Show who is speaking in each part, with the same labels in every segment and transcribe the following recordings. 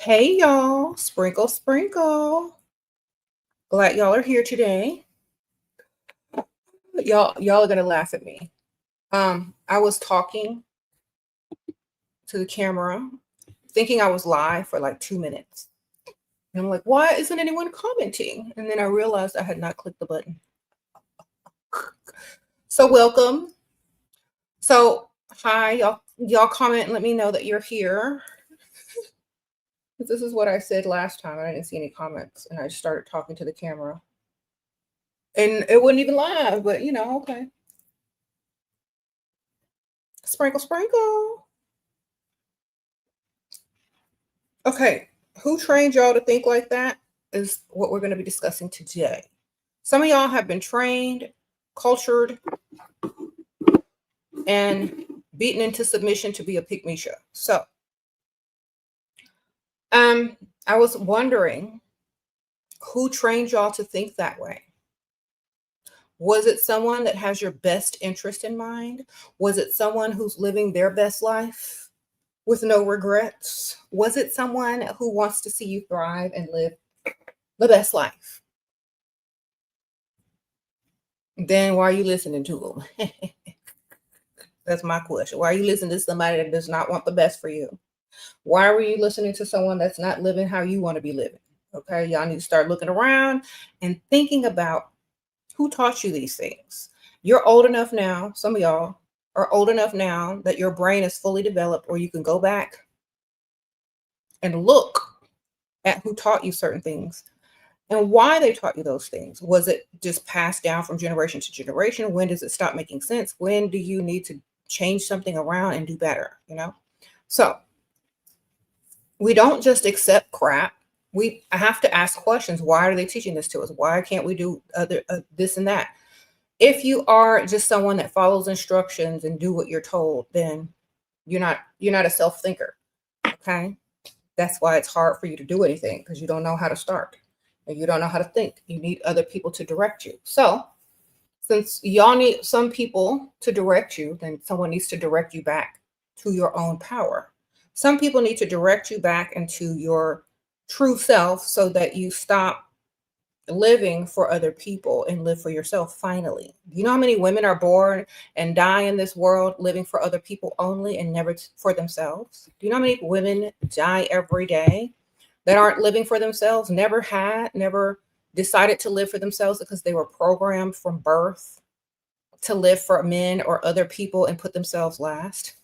Speaker 1: Hey y'all, sprinkle, sprinkle. Glad y'all are here today. Y'all are gonna laugh at me. I was talking to the camera, thinking I was live for like 2 minutes. And I'm like, why isn't anyone commenting? And then I realized I had not clicked the button. So welcome. So hi, y'all comment and let me know that you're here. This is what I said last time. I didn't see any comments, and I started talking to the camera. And it wasn't even live, but okay. Sprinkle, sprinkle. Okay, who trained y'all to think like that is what we're going to be discussing today. Some of y'all have been trained, cultured, and beaten into submission to be a pick me show. So, I was wondering who trained y'all to think that way? Was it someone that has your best interest in mind? Was it someone who's living their best life with no regrets? Was it someone who wants to see you thrive and live the best life? Then why are you listening to them? That's my question. Why are you listening to somebody that does not want the best for you? Why were you listening to someone that's not living how you want to be living? Okay, y'all need to start looking around and thinking about who taught you these things. You're old enough now, some of y'all are old enough now that your brain is fully developed, or you can go back and look at who taught you certain things and why they taught you those things. Was it just passed down from generation to generation? When does it stop making sense? When do you need to change something around and do better? So we don't just accept crap. I have to ask questions. Why are they teaching this to us? Why can't we do other this and that? If you are just someone that follows instructions and do what you're told, then you're not a self thinker. Okay, that's why it's hard for you to do anything, because you don't know how to start and you don't know how to think. You need other people to direct you. So since y'all need some people to direct you, then someone needs to direct you back to your own power. Some people need to direct you back into your true self so that you stop living for other people and live for yourself finally. You know how many women are born and die in this world living for other people only and never for themselves? Do you know how many women die every day that aren't living for themselves, never decided to live for themselves because they were programmed from birth to live for men or other people and put themselves last?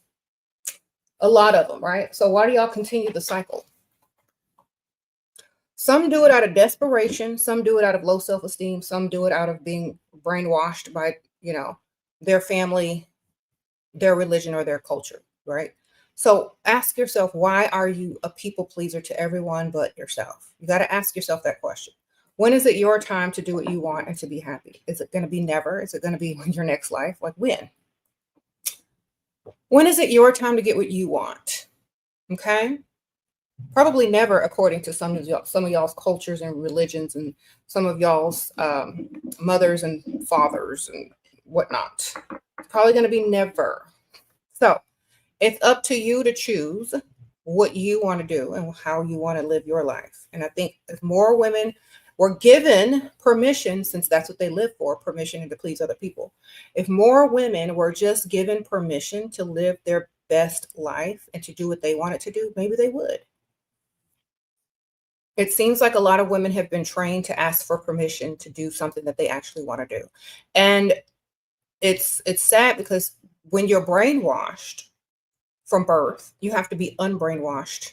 Speaker 1: A lot of them, right? So why do y'all continue the cycle? Some do it out of desperation, some do it out of low self-esteem, some do it out of being brainwashed by, their family, their religion, or their culture, right? So ask yourself, why are you a people pleaser to everyone but yourself? You got to ask yourself that question. When is it your time to do what you want and to be happy? Is it going to be never? Is it going to be in your next life? Like when? When is it your time to get what you want? Okay? Probably never, according to some of y'all's cultures and religions, and some of y'all's mothers and fathers and whatnot. It's probably going to be never. So it's up to you to choose what you want to do and how you want to live your life. And I think if more women were given permission, since that's what they live for, permission and to please other people, if more women were just given permission to live their best life and to do what they wanted to do, maybe they would. It seems like a lot of women have been trained to ask for permission to do something that they actually want to do. And it's sad, because when you're brainwashed from birth, you have to be unbrainwashed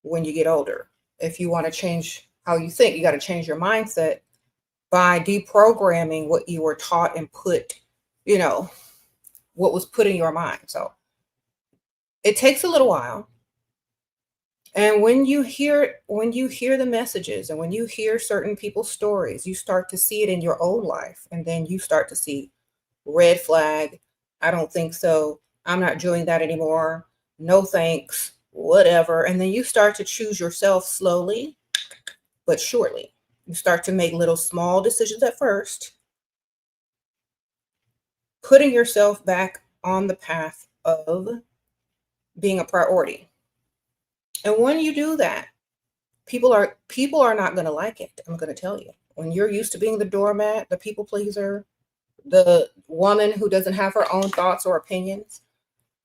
Speaker 1: when you get older. If you want to change how you think, you got to change your mindset by deprogramming what you were taught and what was put in your mind. So it takes a little while. And when you hear the messages and when you hear certain people's stories, you start to see it in your own life. And then you start to see red flag. I don't think so. I'm not doing that anymore. No thanks, whatever. And then you start to choose yourself slowly, but surely. You start to make little small decisions at first, putting yourself back on the path of being a priority. And when you do that, People are not going to like it. I'm going to tell you. When you're used to being the doormat, the people pleaser, the woman who doesn't have her own thoughts or opinions,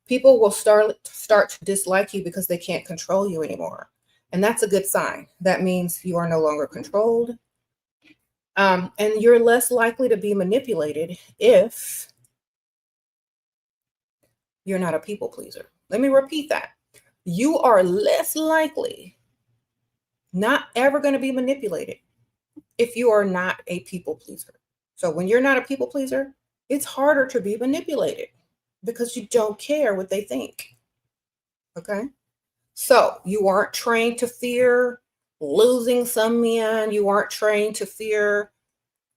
Speaker 1: people will start to dislike you because they can't control you anymore. And that's a good sign. That means you are no longer controlled. And you're less likely to be manipulated if you're not a people pleaser. Let me repeat that. You are less likely, not ever going to be manipulated if you are not a people pleaser. So when you're not a people pleaser, it's harder to be manipulated because you don't care what they think. Okay? So you aren't trained to fear losing some men. You aren't trained to fear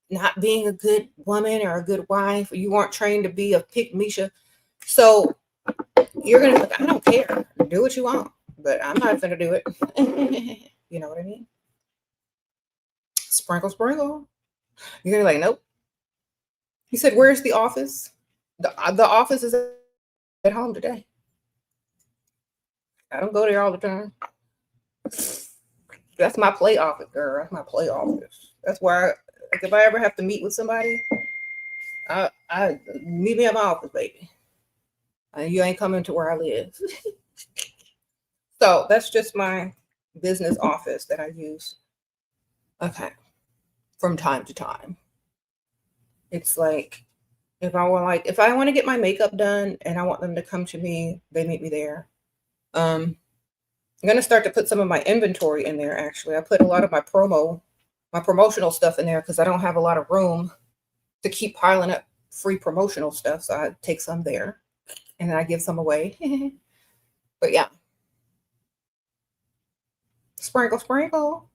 Speaker 1: not being a good woman or a good wife. You aren't trained to be a pick Misha. So you're going to be like, I don't care. Do what you want, but I'm not going to do it. You know what I mean? Sprinkle, sprinkle. You're going to be like, nope. He said, where's the office? The office is at home today. I don't go there all the time. That's my play office, girl. That's my play office. That's where if I ever have to meet with somebody, I meet me at my office, baby. You ain't coming to where I live. So that's just my business office that I use. Okay. From time to time. It's like if I want to get my makeup done and I want them to come to me, they meet me there. I'm going to start to put some of my inventory in there. Actually, I put a lot of my promotional stuff in there because I don't have a lot of room to keep piling up free promotional stuff. So I take some there and then I give some away. But yeah. Sprinkle, sprinkle.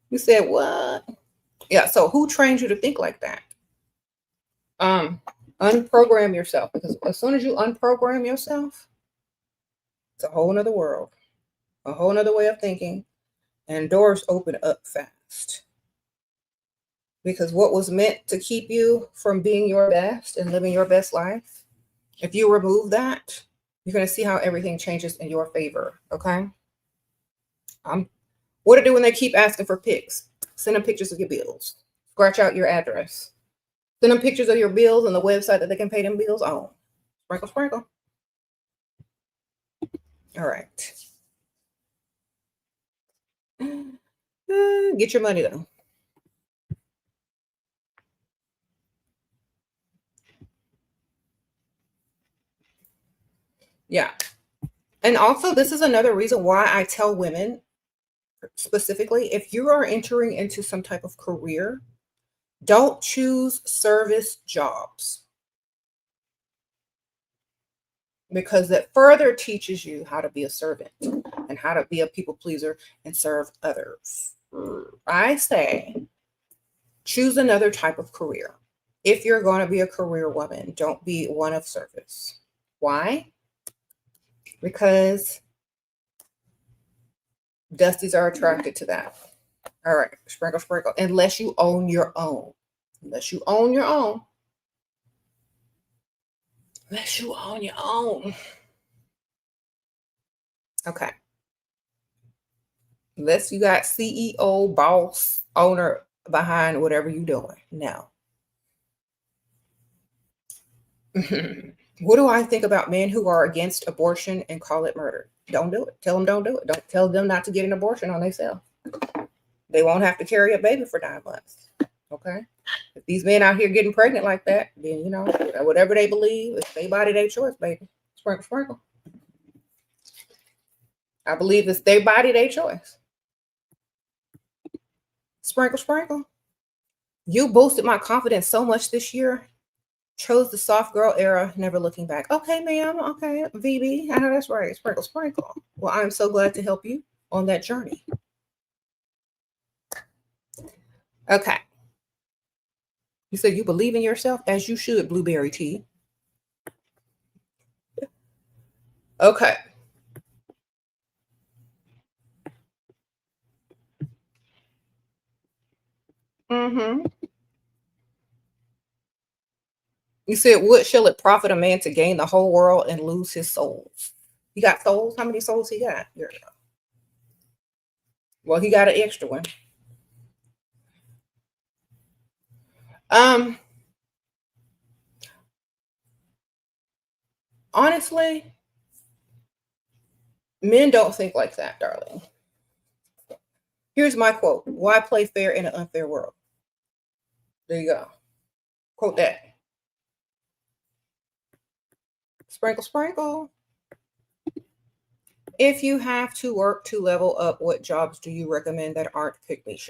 Speaker 1: You said what? Yeah. So who trained you to think like that? Unprogram yourself, because as soon as you unprogram yourself, it's a whole nother world, a whole nother way of thinking, and doors open up fast. Because what was meant to keep you from being your best and living your best life, if you remove that, you're going to see how everything changes in your favor. Okay. What to do when they keep asking for pics? Send them pictures of your bills. Scratch out your address. Send them pictures of your bills and the website that they can pay them bills on. Sprinkle, sprinkle. All right. Get your money though. Yeah. And also, this is another reason why I tell women specifically, if you are entering into some type of career, don't choose service jobs, because that further teaches you how to be a servant and how to be a people pleaser and serve others. I say choose another type of career. If you're going to be a career woman, don't be one of service. Why? Because Dusties are attracted to that. All right, sprinkle, sprinkle. Unless you own your own. Unless you own your own. Unless you own your own. Okay. Unless you got CEO, boss, owner behind whatever you're doing. Now, what do I think about men who are against abortion and call it murder? Don't do it. Tell them don't do it. Don't tell them not to get an abortion on themselves. They won't have to carry a baby for 9 months. Okay. If these men out here getting pregnant like that, then, you know, whatever they believe, it's their body, their choice, baby. Sprinkle, sprinkle. I believe it's their body, their choice. Sprinkle, sprinkle. You boosted my confidence so much this year. Chose the soft girl era, never looking back. Okay, ma'am. Okay, VB. I know that's right. Sprinkle, sprinkle. Well, I'm so glad to help you on that journey. Okay. You said you believe in yourself, as you should, Blueberry Tea. Okay. Mm-hmm. You said, what shall it profit a man to gain the whole world and lose his souls? He got souls? How many souls he got? Here we go. Well, he got an extra one. Honestly, men don't think like that, darling. Here's my quote. Why play fair in an unfair world? There you go. Quote that. Sprinkle, sprinkle. If you have to work to level up, what jobs do you recommend that aren't pygmy?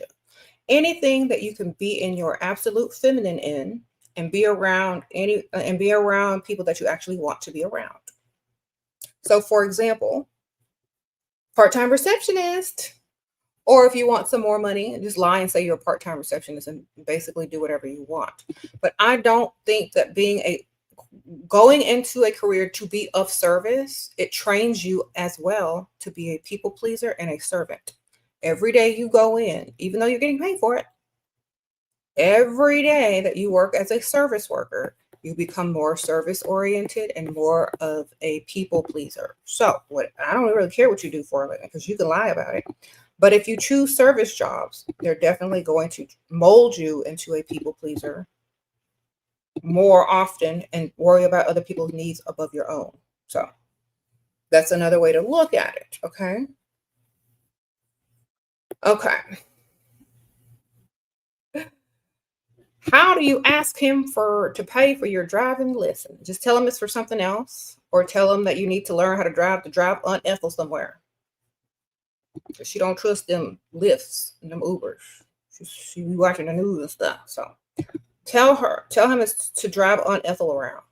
Speaker 1: Anything that you can be in your absolute feminine in and be around people that you actually want to be around. So, for example, part-time receptionist. Or if you want some more money, just lie and say you're a part-time receptionist and basically do whatever you want. But I don't think that going into a career to be of service, it trains you as well to be a people pleaser and a servant. Every day you go in, even though you're getting paid for it, every day that you work as a service worker, you become more service oriented and more of a people pleaser. So I don't really care what you do for a living because you can lie about it. But if you choose service jobs, they're definitely going to mold you into a people pleaser more often and worry about other people's needs above your own. So that's another way to look at it. Okay. Okay. How do you ask him to pay for your driving lesson? Just tell him it's for something else, or tell him that you need to learn how to drive unethical somewhere. She don't trust them Lyfts and them Ubers. She be watching the news and stuff. So tell him it's to drive unethical around.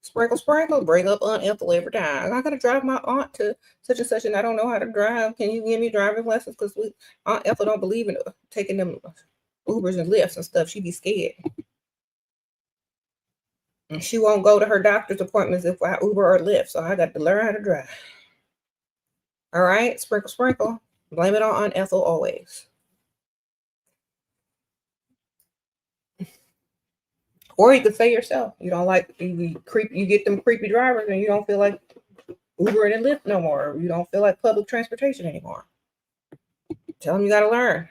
Speaker 1: Sprinkle, sprinkle, bring up Aunt Ethel every time. I gotta drive my aunt to such and such, and I don't know how to drive. Can you give me driving lessons? Because Aunt Ethel don't believe in taking them Ubers and Lyfts and stuff. She be scared. And she won't go to her doctor's appointments if I Uber or Lyft. So I got to learn how to drive. All right, sprinkle, sprinkle. Blame it on Aunt Ethel always. Or you could say yourself, you don't like you get them creepy drivers and you don't feel like Uber and Lyft no more. You don't feel like public transportation anymore. Tell them you got to learn.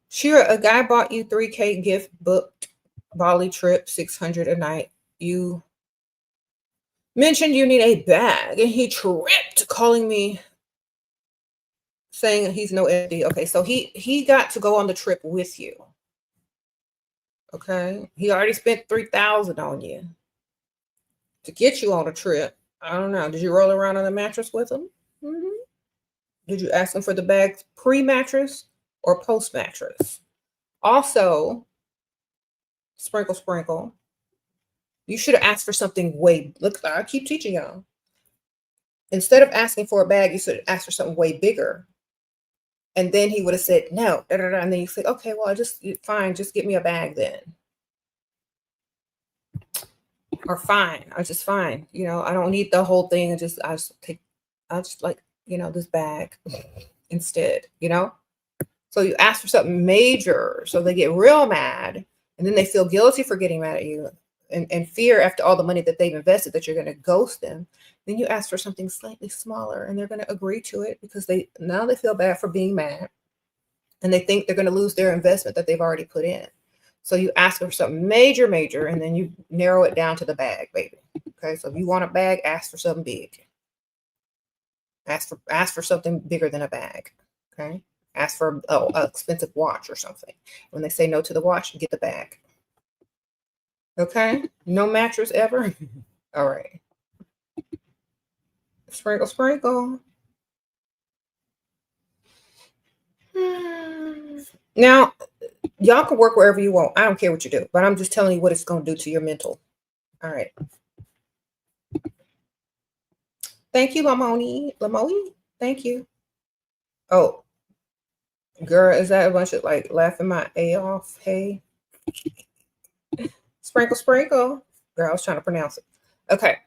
Speaker 1: Sure, a guy bought you $3,000 gift, booked Bali trip, $600 a night. You mentioned you need a bag and he tripped, calling me saying he's no FD. Okay, so he got to go on the trip with you. Okay, he already spent $3,000 on you to get you on a trip. I don't know. Did you roll around on the mattress with him? Mm-hmm. Did you ask him for the bag pre-mattress or post-mattress? Also, sprinkle, sprinkle. You should have asked for something look, I keep teaching y'all. Instead of asking for a bag, you should ask for something way bigger. And then he would have said, no. And then you said, okay, well, fine. Just get me a bag then. Or fine. Fine. I don't need the whole thing. I just like, this bag instead, So you ask for something major. So they get real mad. And then they feel guilty for getting mad at you and fear after all the money that they've invested that you're going to ghost them. Then you ask for something slightly smaller and they're going to agree to it because they feel bad for being mad and they think they're going to lose their investment that they've already put in. So you ask for something major, and then you narrow it down to the bag, baby. Okay. So if you want a bag, ask for something big. Ask for something bigger than a bag. Okay. Ask for an expensive watch or something. When they say no to the watch, get the bag. Okay. No mattress ever. All right. Sprinkle, sprinkle. Now, y'all can work wherever you want. I don't care what you do, but I'm just telling you what it's going to do to your mental. All right. Thank you, Lamoni. Thank you. Oh, girl, is that a bunch of like laughing my A off? Hey. Sprinkle, sprinkle. Girl, I was trying to pronounce it. Okay.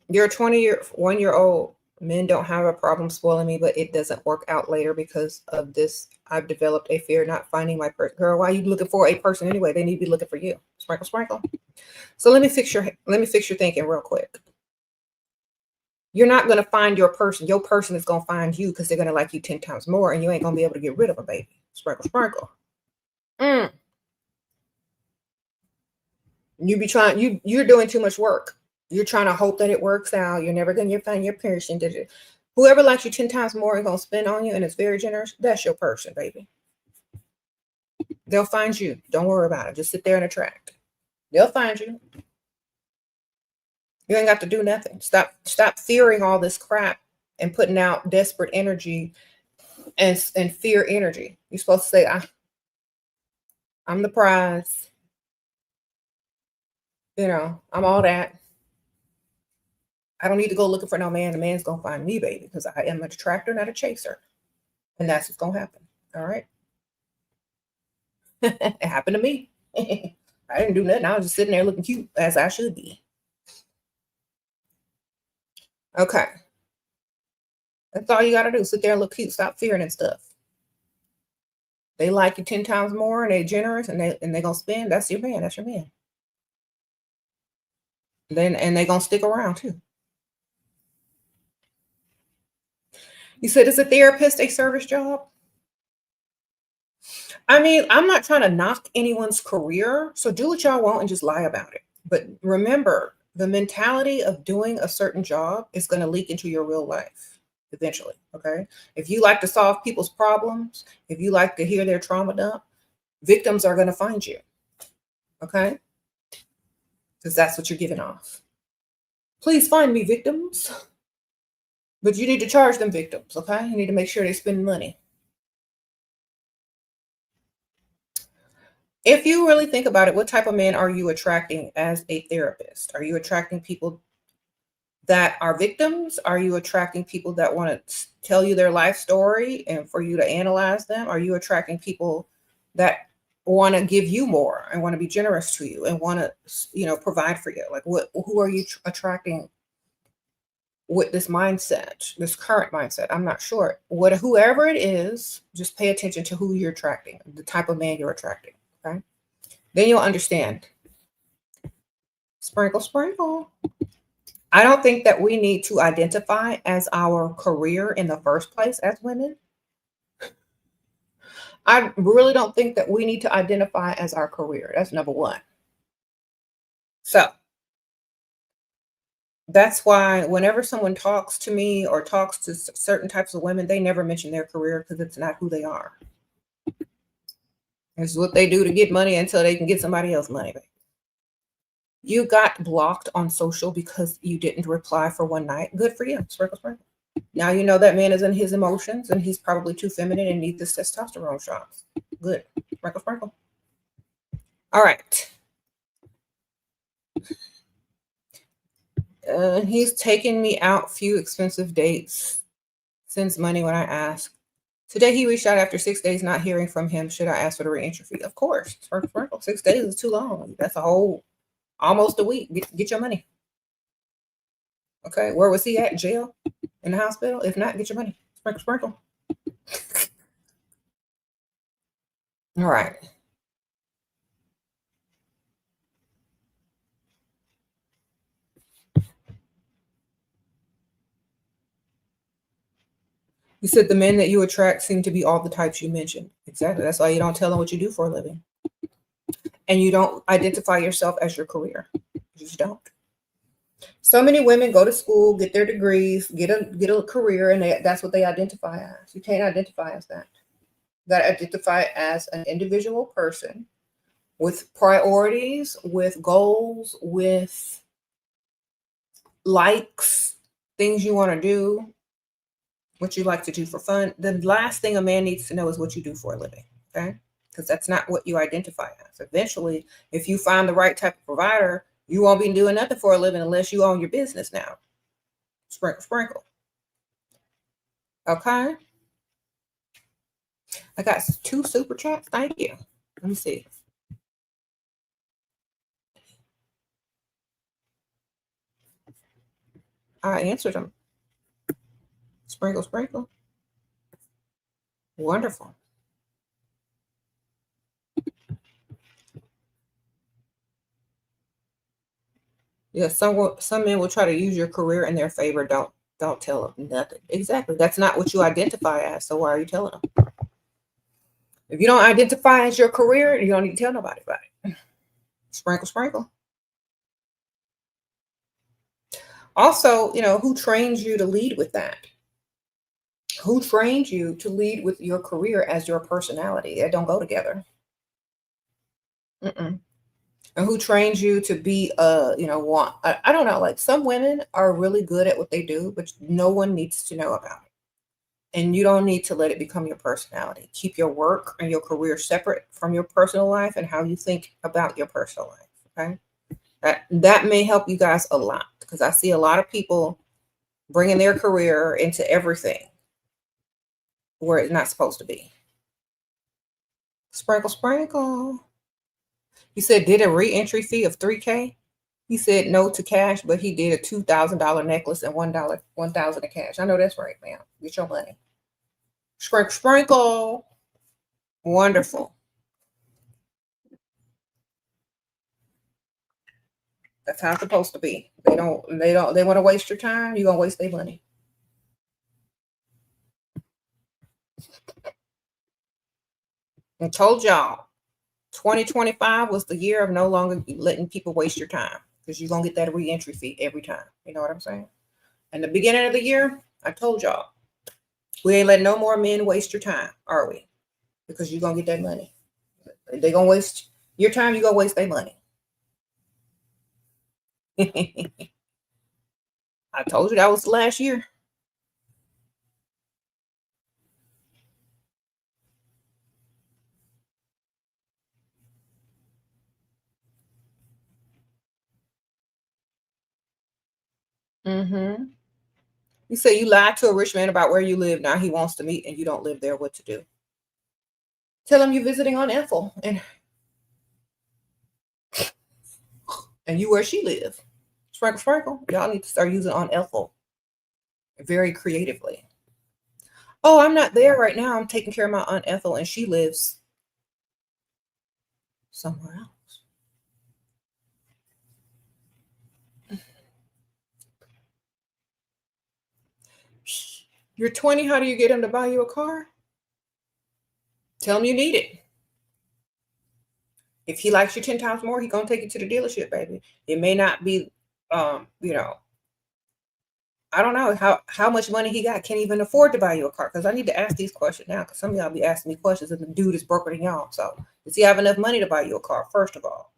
Speaker 1: You're a 21-year-old. Men don't have a problem spoiling me, but it doesn't work out later because of this. I've developed a fear not finding my person. Girl, why are you looking for a person anyway? They need to be looking for you. Sprinkle, sprinkle. So let me fix your thinking real quick. You're not going to find your person. Your person is going to find you because they're going to like you 10 times more, and you ain't going to be able to get rid of a baby. Sprinkle, sprinkle. You be trying, you're doing too much work. You're trying to hope that it works out. You're never going to find your person. Whoever likes you 10 times more is going to spend on you and is very generous. That's your person, baby. They'll find you. Don't worry about it. Just sit there and attract. They'll find you. You ain't got to do nothing. Stop fearing all this crap and putting out desperate energy and fear energy. You're supposed to say, I'm the prize. You know, I'm all that. I don't need to go looking for no man. The man's going to find me, baby, because I am an attractor, not a chaser. And that's what's going to happen. All right. It happened to me. I didn't do nothing. I was just sitting there looking cute as I should be. Okay. That's all you got to do. Sit there and look cute. Stop fearing and stuff. They like you 10 times more and they're generous and they're going to spend. That's your man. That's your man. And they're going to stick around too. You said, is a therapist a service job? I mean, I'm not trying to knock anyone's career. So do what y'all want and just lie about it. But remember, the mentality of doing a certain job is going to leak into your real life eventually. Okay. If you like to solve people's problems, if you like to hear their trauma dump, victims are going to find you. Okay. Because that's what you're giving off. Please find me victims. But you need to charge them victims. Okay. You need to make sure they spend money. If you really think about it, what type of men are you attracting as a therapist? Are you attracting people that are victims? Are you attracting people that want to tell you their life story and for you to analyze them? Are you attracting people that want to give you more and want to be generous to you and want to, provide for you? Like who are you attracting with this mindset, this current mindset? I'm not sure. Whoever it is, just pay attention to who you're attracting, the type of man you're attracting. Okay. Then you'll understand. Sprinkle, sprinkle. I don't think that we need to identify as our career in the first place as women. I really don't think that we need to identify as our career. That's number one. So that's why whenever someone talks to me or talks to certain types of women, they never mention their career because it's not who they are. It's what they do to get money until they can get somebody else money. You got blocked on social because you didn't reply for one night. Good for you. Sprinkle, sprinkle. Now you know that man is in his emotions and he's probably too feminine and needs this testosterone shots. Good. Sprinkle, sprinkle. All right. He's taken me out few expensive dates. Sends money when I ask. Today he reached out after 6 days not hearing from him. Should I ask for the reentry fee? Of course. Sprinkle, sprinkle. 6 days is too long. That's almost a week. Get your money. Okay. Where was he at? Jail? In the hospital? If not, get your money. Sprinkle, sprinkle. All right. You said the men that you attract seem to be all the types you mentioned. Exactly. That's why you don't tell them what you do for a living. And you don't identify yourself as your career. You just don't. So many women go to school, get their degrees, get a career, and that's what they identify as. You can't identify as that. You got to identify as an individual person with priorities, with goals, with likes, things you want to do, what you like to do for fun. The last thing a man needs to know is what you do for a living, okay? Because that's not what you identify as. Eventually, if you find the right type of provider, you won't be doing nothing for a living unless you own your business now. Sprinkle, sprinkle. Okay. I got 2 super chats. Thank you. Let me see. I answered them. Sprinkle, sprinkle. Wonderful. Yeah, some men will try to use your career in their favor. Don't tell them nothing. Exactly. That's not what you identify as. So why are you telling them? If you don't identify as your career, you don't need to tell nobody about it. Sprinkle, sprinkle. Also, who trains you to lead with that? Who trained you to lead with your career as your personality? That don't go together. Mm-mm. And who trains you to be I don't know, like some women are really good at what they do, but no one needs to know about it. And you don't need to let it become your personality. Keep your work and your career separate from your personal life and how you think about your personal life. Okay. That may help you guys a lot, because I see a lot of people bringing their career into everything where it's not supposed to be. Sprinkle, sprinkle. You said did a re-entry fee of $3K. He said no to cash, but he did a $2,000 necklace and $1,000 in cash. I know that's right, ma'am. Get your money. Sprinkle, sprinkle. Wonderful. That's how it's supposed to be. They want to waste your time. You're gonna waste their money. I told y'all 2025 was the year of no longer letting people waste your time, because you're gonna get that re-entry fee every time. You know what I'm saying? In the beginning of the year, I told y'all, we ain't letting no more men waste your time, are we? Because you're gonna get that money. They're gonna waste your time, you're gonna waste their money. I told you that was last year. Mm-hmm. You say you lied to a rich man about where you live. Now he wants to meet and you don't live there. What to do? Tell him you're visiting on Ethel and you where she lives. Sprinkle, sprinkle. Y'all need to start using on Ethel very creatively. Oh, I'm not there right now. I'm taking care of my Aunt Ethel and she lives somewhere else. You're 20. How do you get him to buy you a car? Tell him you need it. If he likes you 10 times more, he's gonna take you to the dealership, baby. It may not be, you know, I don't know how much money he got. Can't even afford to buy you a car. Because I need to ask these questions now. Because some of y'all be asking me questions, and the dude is broker than y'all. So does he have enough money to buy you a car, first of all,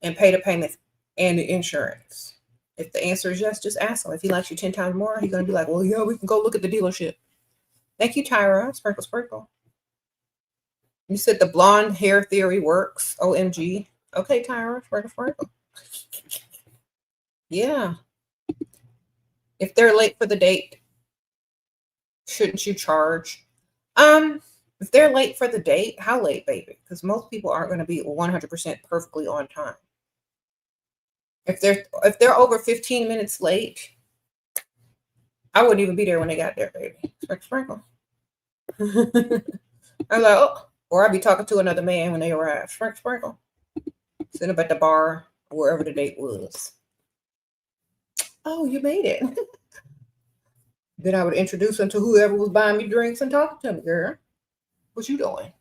Speaker 1: and pay the payments and the insurance? If the answer is yes, just ask him. If he likes you 10 times more, he's gonna be like, well, yeah, we can go look at the dealership. Thank you, Tyra. Sprinkle, sprinkle. You said the blonde hair theory works. OMG. Okay, Tyra. Sprinkle, sprinkle. Yeah. If they're late for the date, shouldn't you charge? If they're late for the date, how late, baby? Because most people aren't going to be 100% perfectly on time. If they're over 15 minutes late, I wouldn't even be there when they got there, baby. Sprinkle, sprinkle. I'm like, oh, or I'd be talking to another man when they arrive. Sprinkle, sprinkle. Sitting up at the bar, wherever the date was. Oh, you made it. Then I would introduce them to whoever was buying me drinks and talking to me, girl. What you doing?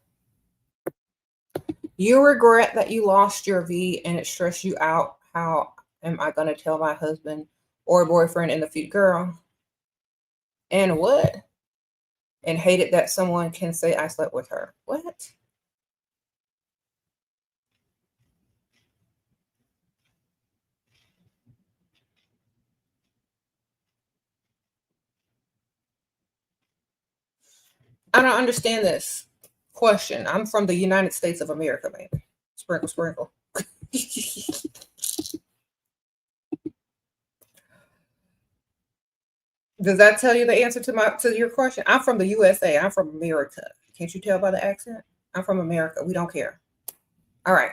Speaker 1: You regret that you lost your V and it stressed you out. How am I going to tell my husband or boyfriend in the future? Girl. And what? And hated that someone can say I slept with her. What? I don't understand this question. I'm from the United States of America, baby. Sprinkle, sprinkle. Does that tell you the answer to your question? I'm from the USA. I'm from America. Can't you tell by the accent? I'm from America. We don't care. All right.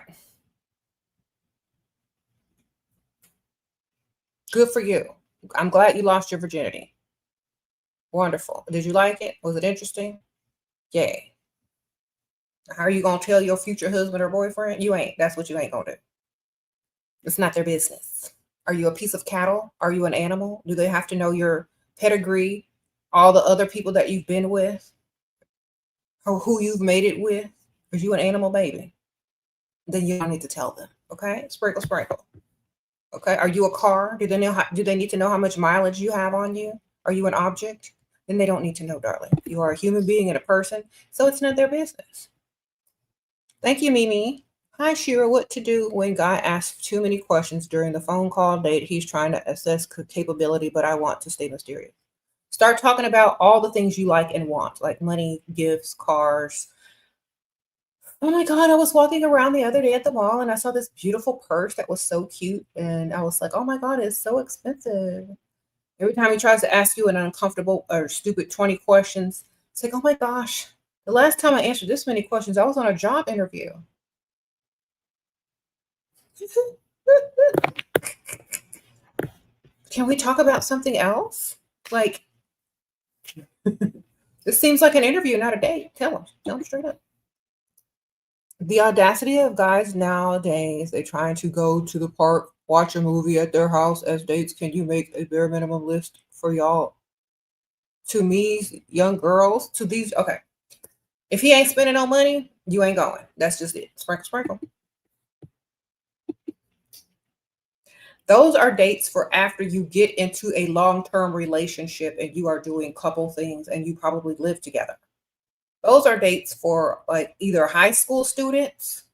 Speaker 1: Good for you. I'm glad you lost your virginity. Wonderful. Did you like it? Was it interesting? Yay. How are you going to tell your future husband or boyfriend? You ain't. That's what you ain't going to do. It's not their business. Are you a piece of cattle? Are you an animal? Do they have to know your pedigree, all the other people that you've been with, or who you've made it with? Are you an animal baby? Then you don't need to tell them. Okay, sprinkle, sprinkle. Okay, are you a car? Do they know? Do they need to know how much mileage you have on you? Are you an object? Then they don't need to know, darling. You are a human being and a person, so it's none of their business. Thank you, Mimi. Hi, Shira. What to do when guy asks too many questions during the phone call date? He's trying to assess capability, but I want to stay mysterious. Start talking about all the things you like and want, like money, gifts, cars. Oh my God, I was walking around the other day at the mall and I saw this beautiful purse that was so cute. And I was like, oh my God, it's so expensive. Every time he tries to ask you an uncomfortable or stupid 20 questions, it's like, oh my gosh, the last time I answered this many questions, I was on a job interview. Can we talk about something else? Like, this seems like an interview, not a date. Tell them straight up. The audacity of guys nowadays, they trying to go to the park, watch a movie at their house as dates. Can you make a bare minimum list for y'all? To me, young girls, to these, okay. If he ain't spending no money, you ain't going. That's just it. Sprinkle, sprinkle. Those are dates for after you get into a long-term relationship and you are doing couple things and you probably live together. Those are dates for like either high school students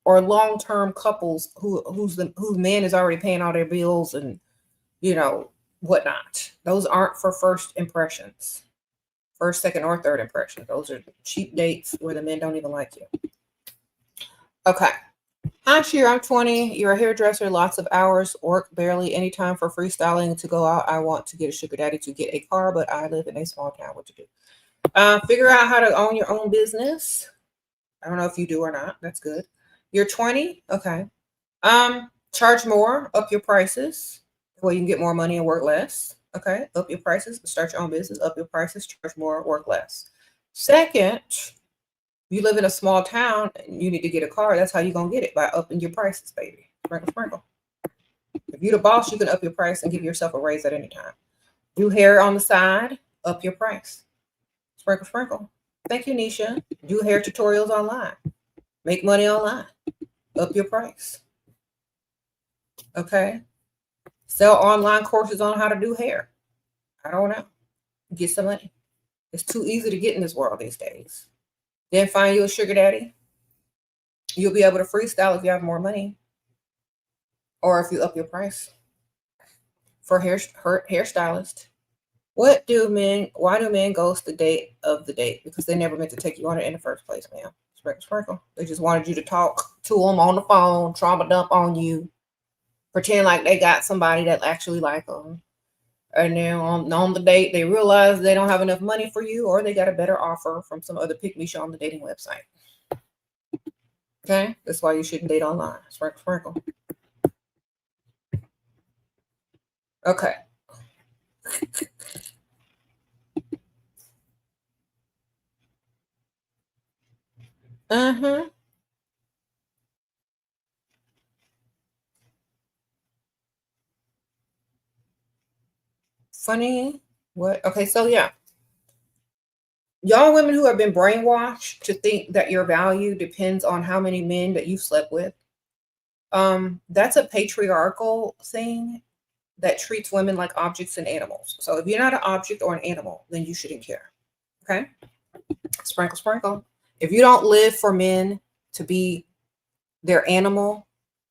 Speaker 1: or long-term couples whose man is already paying all their bills and whatnot. Those aren't for first impressions, first, second, or third impressions. Those are cheap dates where the men don't even like you. Okay. Hi, Sheer. I'm 20. You're a hairdresser. Lots of hours. Work barely any time for freestyling to go out. I want to get a sugar daddy to get a car, but I live in a small town. What to do? Figure out how to own your own business. I don't know if you do or not. That's good. You're 20. Okay. Charge more. Up your prices. Well, you can get more money and work less. Okay. Up your prices. Start your own business. Up your prices. Charge more. Work less. Second, you live in a small town and you need to get a car. That's how you're going to get it, by upping your prices, baby. Sprinkle, sprinkle. If you're the boss, you can up your price and give yourself a raise at any time. Do hair on the side, up your price. Sprinkle, sprinkle. Thank you, Nisha. Do hair tutorials online. Make money online. Up your price. Okay. Sell online courses on how to do hair. I don't know. Get some money. It's too easy to get in this world these days. Then find you a sugar daddy. You'll be able to freestyle if you have more money, or if you up your price. For hairstylist. Why do men ghost the date of the date? Because they never meant to take you on it in the first place, ma'am. Sprinkle, sprinkle. They just wanted you to talk to them on the phone, trauma dump on you, pretend like they got somebody that actually like them. And then on the date, they realize they don't have enough money for you, or they got a better offer from some other pick-me show on the dating website. Okay? That's why you shouldn't date online. Sprinkle, sprinkle. Okay. Uh-huh. Funny. What? Okay, so yeah. Y'all women who have been brainwashed to think that your value depends on how many men that you slept with. That's a patriarchal thing that treats women like objects and animals. So if you're not an object or an animal, then you shouldn't care. Okay? Sprinkle, sprinkle. If you don't live for men to be their animal,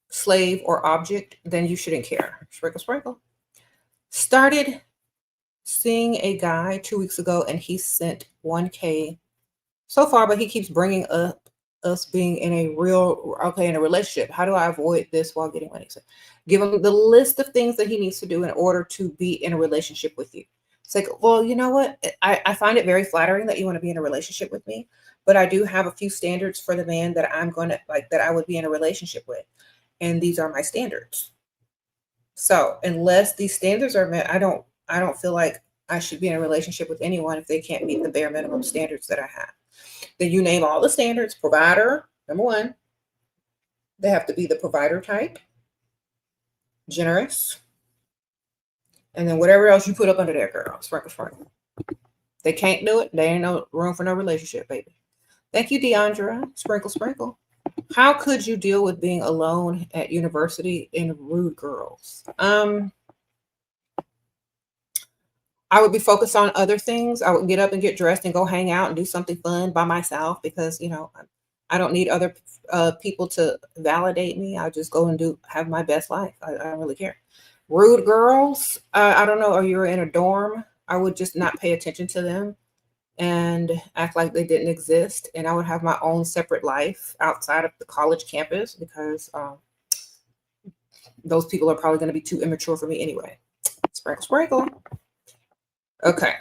Speaker 1: slave, or object, then you shouldn't care. Sprinkle, sprinkle. Started seeing a guy 2 weeks ago and he sent 1K so far, but he keeps bringing up us being in a relationship. How do I avoid this while getting money? So give him the list of things that he needs to do in order to be in a relationship with you. It's like, well, you know what? I find it very flattering that you want to be in a relationship with me, but I do have a few standards for the man that I'm going to like, that I would be in a relationship with. And these are my standards. So unless these standards are met, I don't feel like I should be in a relationship with anyone if they can't meet the bare minimum standards that I have. Then you name all the standards. Provider, number one. They have to be the provider type, generous, and then whatever else you put up under there, girl. Sprinkle, sprinkle. They can't do it. They ain't no room for no relationship, baby. Thank you, Deandra. Sprinkle, sprinkle. How could you deal with being alone at university in rude girls? I would be focused on other things. I would get up and get dressed and go hang out and do something fun by myself because, I don't need other people to validate me. I just go and have my best life. I don't really care. Rude girls, I don't know, or you're in a dorm, I would just not pay attention to them and act like they didn't exist. And I would have my own separate life outside of the college campus because those people are probably going to be too immature for me anyway. Sprinkle, sprinkle. Okay.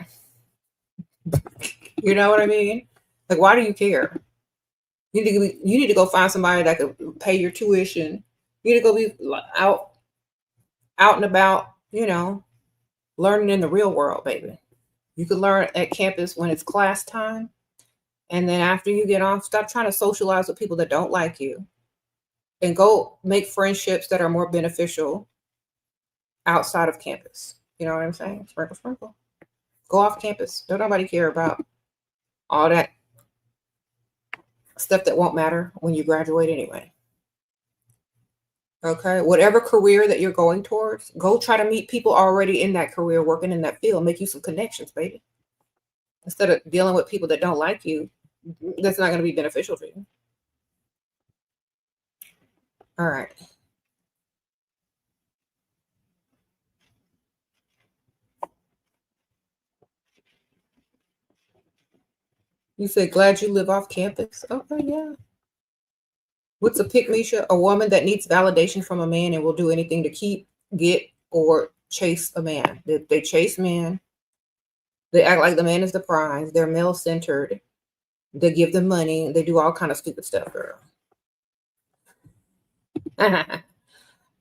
Speaker 1: You know what I mean? Like, why do you care? You need to go find somebody that could pay your tuition. You need to go be out and about, learning in the real world, baby. You could learn at campus when it's class time. And then after you get off, stop trying to socialize with people that don't like you and go make friendships that are more beneficial outside of campus. You know what I'm saying? Sprinkle, sprinkle. Go off campus. Don't nobody care about all that stuff that won't matter when you graduate anyway. Okay. Whatever career that you're going towards, go try to meet people already in that career, working in that field. Make you some connections, baby. Instead of dealing with people that don't like you, that's not going to be beneficial for you. All right. You said, glad you live off campus. Okay, yeah. What's a pick-me-sha? A woman that needs validation from a man and will do anything to keep, get, or chase a man. They chase men. They act like the man is the prize. They're male-centered. They give them money. They do all kind of stupid stuff, girl.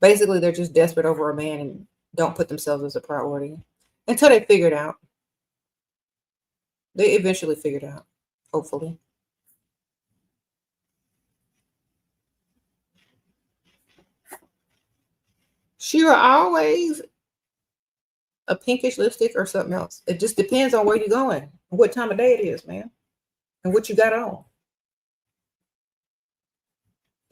Speaker 1: Basically, they're just desperate over a man and don't put themselves as a priority until they figure it out. They eventually figure it out, hopefully. Shira, always a pinkish lipstick or something else. It just depends on where you're going, what time of day it is, man, and what you got on.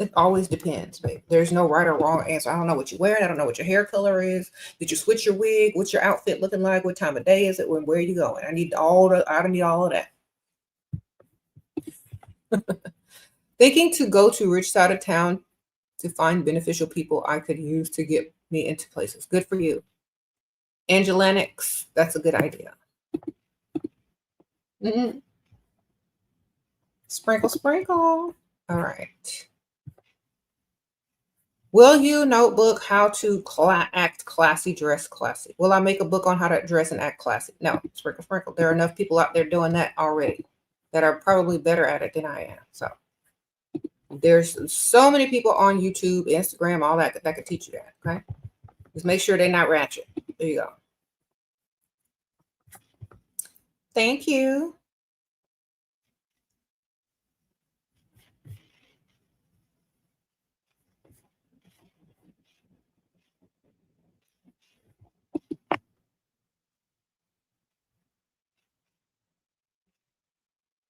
Speaker 1: It always depends, babe. There's no right or wrong answer. I don't know what you're wearing. I don't know what your hair color is. Did you switch your wig? What's your outfit looking like? What time of day is it? Where are you going? I need all of that. Thinking to go to rich side of town to find beneficial people I could use to get me into places. Good for you. Angelanix, that's a good idea. Mm-hmm. Sprinkle, sprinkle. All right. Will you notebook how to act classy, dress classy? Will I make a book on how to dress and act classy? No, sprinkle, sprinkle. There are enough people out there doing that already that are probably better at it than I am. So there's so many people on YouTube, Instagram, all that could teach you that. Okay. Just make sure they're not ratchet. There you go. Thank you.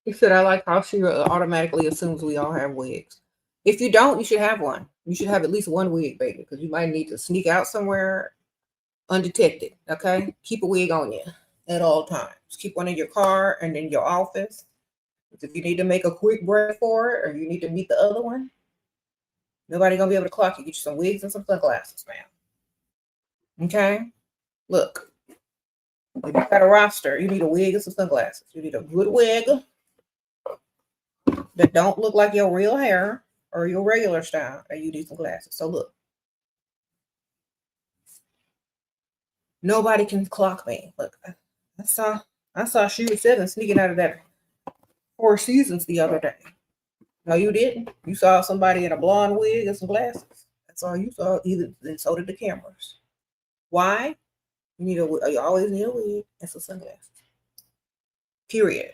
Speaker 1: He said, I like how she automatically assumes we all have wigs. If you don't, you should have one. You should have at least one wig, baby, because you might need to sneak out somewhere undetected. Okay. Keep a wig on you at all times. Keep one in your car and in your office. If you need to make a quick break for it or you need to meet the other one, nobody gonna be able to clock you. Get you some wigs and some sunglasses, ma'am. Okay. Look, if you got a roster, you need a wig and some sunglasses. You need a good wig that don't look like your real hair or your regular style, and you need some glasses. So look, nobody can clock me. Look, I saw SheRaSeven sneaking out of that Four Seasons the other day. No, you didn't. You saw somebody in a blonde wig and some glasses. That's all you saw. And so did the cameras. Why? You always need a wig and some sunglasses. Period.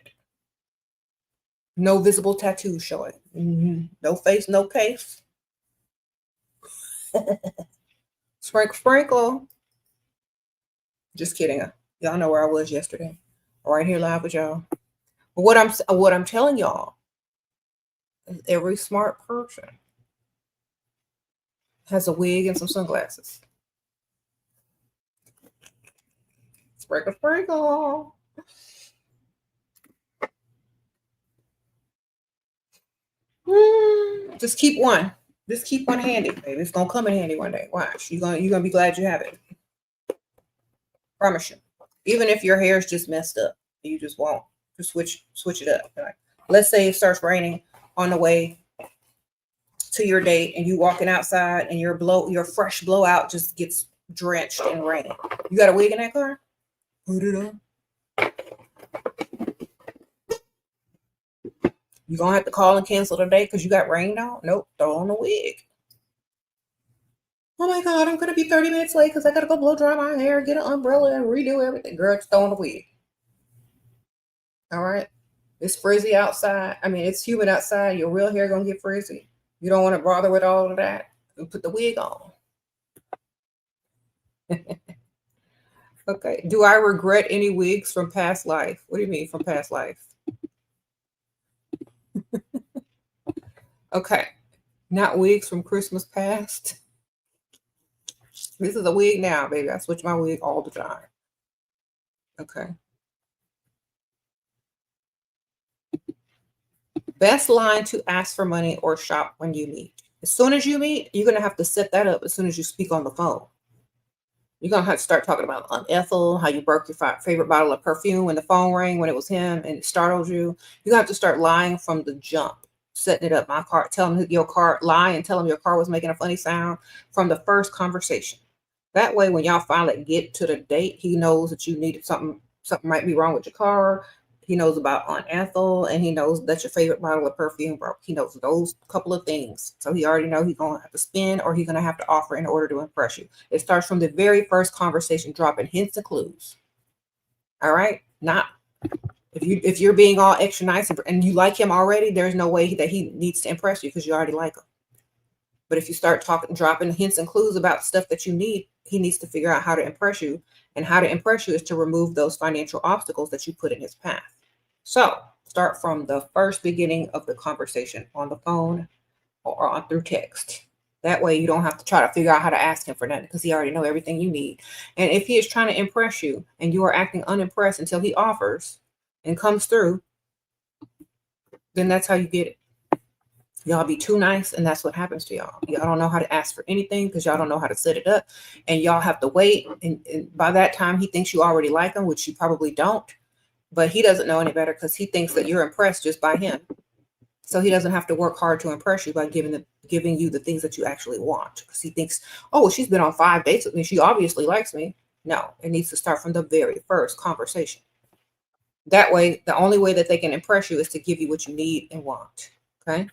Speaker 1: No visible tattoos showing. Mm-hmm. No face, no case. Sprinkle, sprinkle. Just kidding. Y'all know where I was yesterday. Right here live with y'all. But what I'm telling y'all is every smart person has a wig and some sunglasses. Sprinkle, sprinkle. Just keep one. Just keep one handy, baby. It's gonna come in handy one day. Watch. You're gonna be glad you have it. Promise you. Even if your hair is just messed up, you just won't. Just switch it up. Like, let's say it starts raining on the way to your date, and you walking outside, and your fresh blowout just gets drenched in rain. You got a wig in that car? Put it on. You gonna have to call and cancel the date because you got rained on? Nope. Throw on a wig. Oh my God, I'm gonna be 30 minutes late because I gotta go blow dry my hair, get an umbrella, and redo everything. Girl, just throw on a wig. All right. It's frizzy outside. I mean, it's humid outside. Your real hair gonna get frizzy. You don't want to bother with all of that. You put the wig on. Okay. Do I regret any wigs from past life? What do you mean from past life? Okay. Not wigs from Christmas past. This is a wig now, baby. I switch my wig all the time. Okay. Best line to ask for money or shop when you meet. As soon as you meet, you're going to have to set that up as soon as you speak on the phone. You're going to have to start talking about Ethel, how you broke your favorite bottle of perfume when the phone rang when it was him and it startled you. You have to start lying from the jump, setting it up. My car, tell him your car, lie and tell him your car was making a funny sound from the first conversation. That way, when y'all finally get to the date, he knows that you needed something might be wrong with your car. He knows about Aunt Ethel, and he knows that your favorite bottle of perfume broke. He knows those couple of things. So he already knows he's going to have to spend or he's going to have to offer in order to impress you. It starts from the very first conversation, dropping hints and clues. All right? Not if you're being all extra nice and you like him already, there's no way that he needs to impress you because you already like him. But if you start dropping hints and clues about stuff that you need, he needs to figure out how to impress you. And how to impress you is to remove those financial obstacles that you put in his path. So start from the first beginning of the conversation on the phone or on through text. That way you don't have to try to figure out how to ask him for nothing because he already knows everything you need. And if he is trying to impress you and you are acting unimpressed until he offers and comes through, then that's how you get it. Y'all be too nice, and that's what happens to y'all. Y'all don't know how to ask for anything because y'all don't know how to set it up, and y'all have to wait. And by that time, he thinks you already like him, which you probably don't. But he doesn't know any better because he thinks that you're impressed just by him. So he doesn't have to work hard to impress you by giving you the things that you actually want. Because he thinks, oh, well, she's been on 5 dates with me. She obviously likes me. No, it needs to start from the very first conversation. That way, the only way that they can impress you is to give you what you need and want. Okay.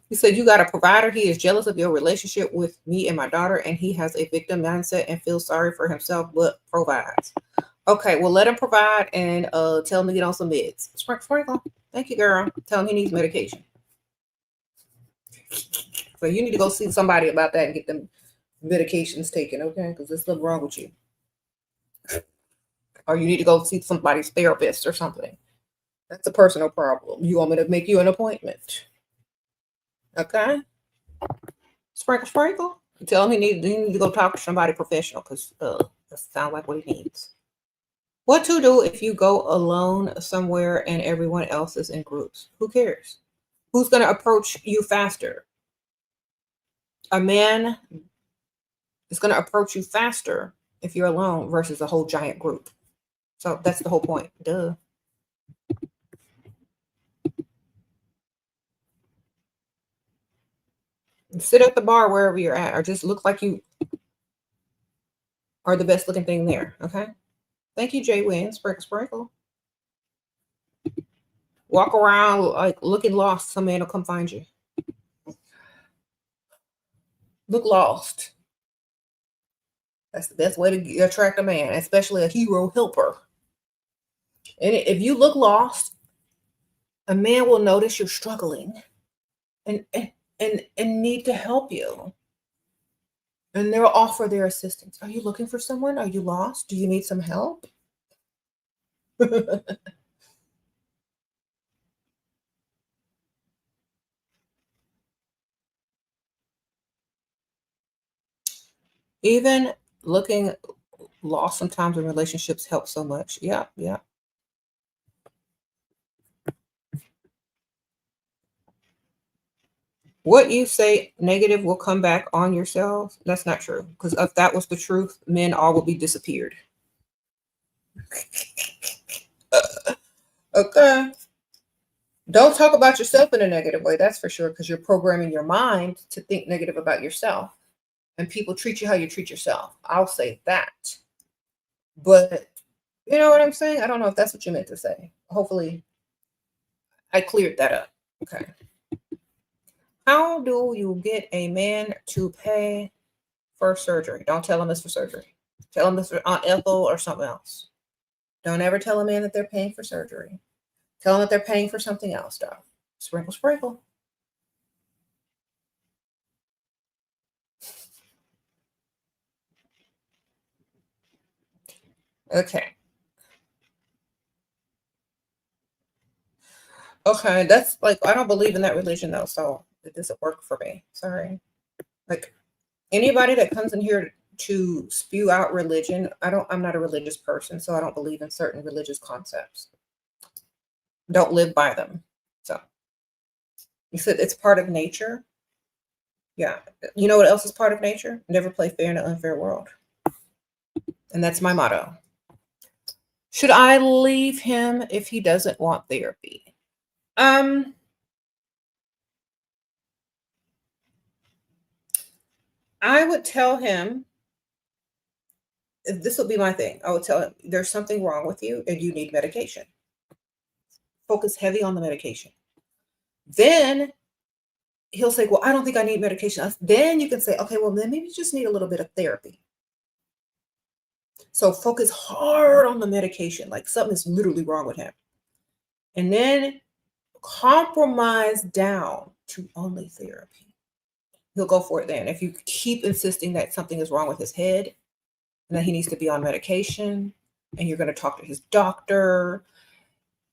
Speaker 1: He said, you got a provider. He is jealous of your relationship with me and my daughter, and he has a victim mindset and feels sorry for himself, but provides. Okay, well, let him provide and tell him to get on some meds. Sprinkle. Thank you, girl. Tell him he needs medication. So you need to go see somebody about that and get them medications taken, okay? Because there's something wrong with you. Or you need to go see somebody's therapist or something. That's a personal problem. You want me to make you an appointment? Okay. Sprinkle. Tell him he need to go talk to somebody professional because that sounds like what he needs. What to do if you go alone somewhere and everyone else is in groups? Who cares? Who's going to approach you faster? A man is going to approach you faster if you're alone versus a whole giant group. So that's the whole point. Duh. Sit at the bar wherever you're at, or just look like you are the best looking thing there. Okay. Thank you, Jay Wynn. Sprinkle. Walk around like looking lost. Some man will come find you. Look lost. That's the best way to attract a man, especially a hero helper. And if you look lost, a man will notice you're struggling and need to help you. And they'll offer their assistance. Are you looking for someone? Are you lost? Do you need some help? Even looking lost sometimes in relationships helps so much. Yeah, yeah. What you say negative will come back on yourselves. That's not true. Because if that was the truth, men all would be disappeared. Okay. Don't talk about yourself in a negative way, that's for sure, because you're programming your mind to think negative about yourself. And people treat you how you treat yourself. I'll say that. But you know what I'm saying? I don't know if that's what you meant to say. Hopefully, I cleared that up. Okay. How do you get a man to pay for surgery? Don't tell him it's for surgery. Tell him it's for Aunt Ethel or something else. Don't ever tell a man that they're paying for surgery. Tell them that they're paying for something else, dog. Sprinkle, sprinkle. Okay. Okay, that's like I don't believe in that religion though, so it doesn't work for me. Sorry. Like anybody that comes in here to spew out religion, I'm not a religious person, so I don't believe in certain religious concepts. Don't live by them. So you said it's part of nature. Yeah. You know what else is part of nature? Never play fair in an unfair world. And that's my motto. Should I leave him if he doesn't want therapy? I would tell him, this would be my thing. I would tell him there's something wrong with you and you need medication. Focus heavy on the medication. Then he'll say, well, I don't think I need medication. Then you can say, okay, well, then maybe you just need a little bit of therapy. So focus hard on the medication, like something is literally wrong with him. And then compromise down to only therapy. He'll go for it then. If you keep insisting that something is wrong with his head and that he needs to be on medication and you're going to talk to his doctor,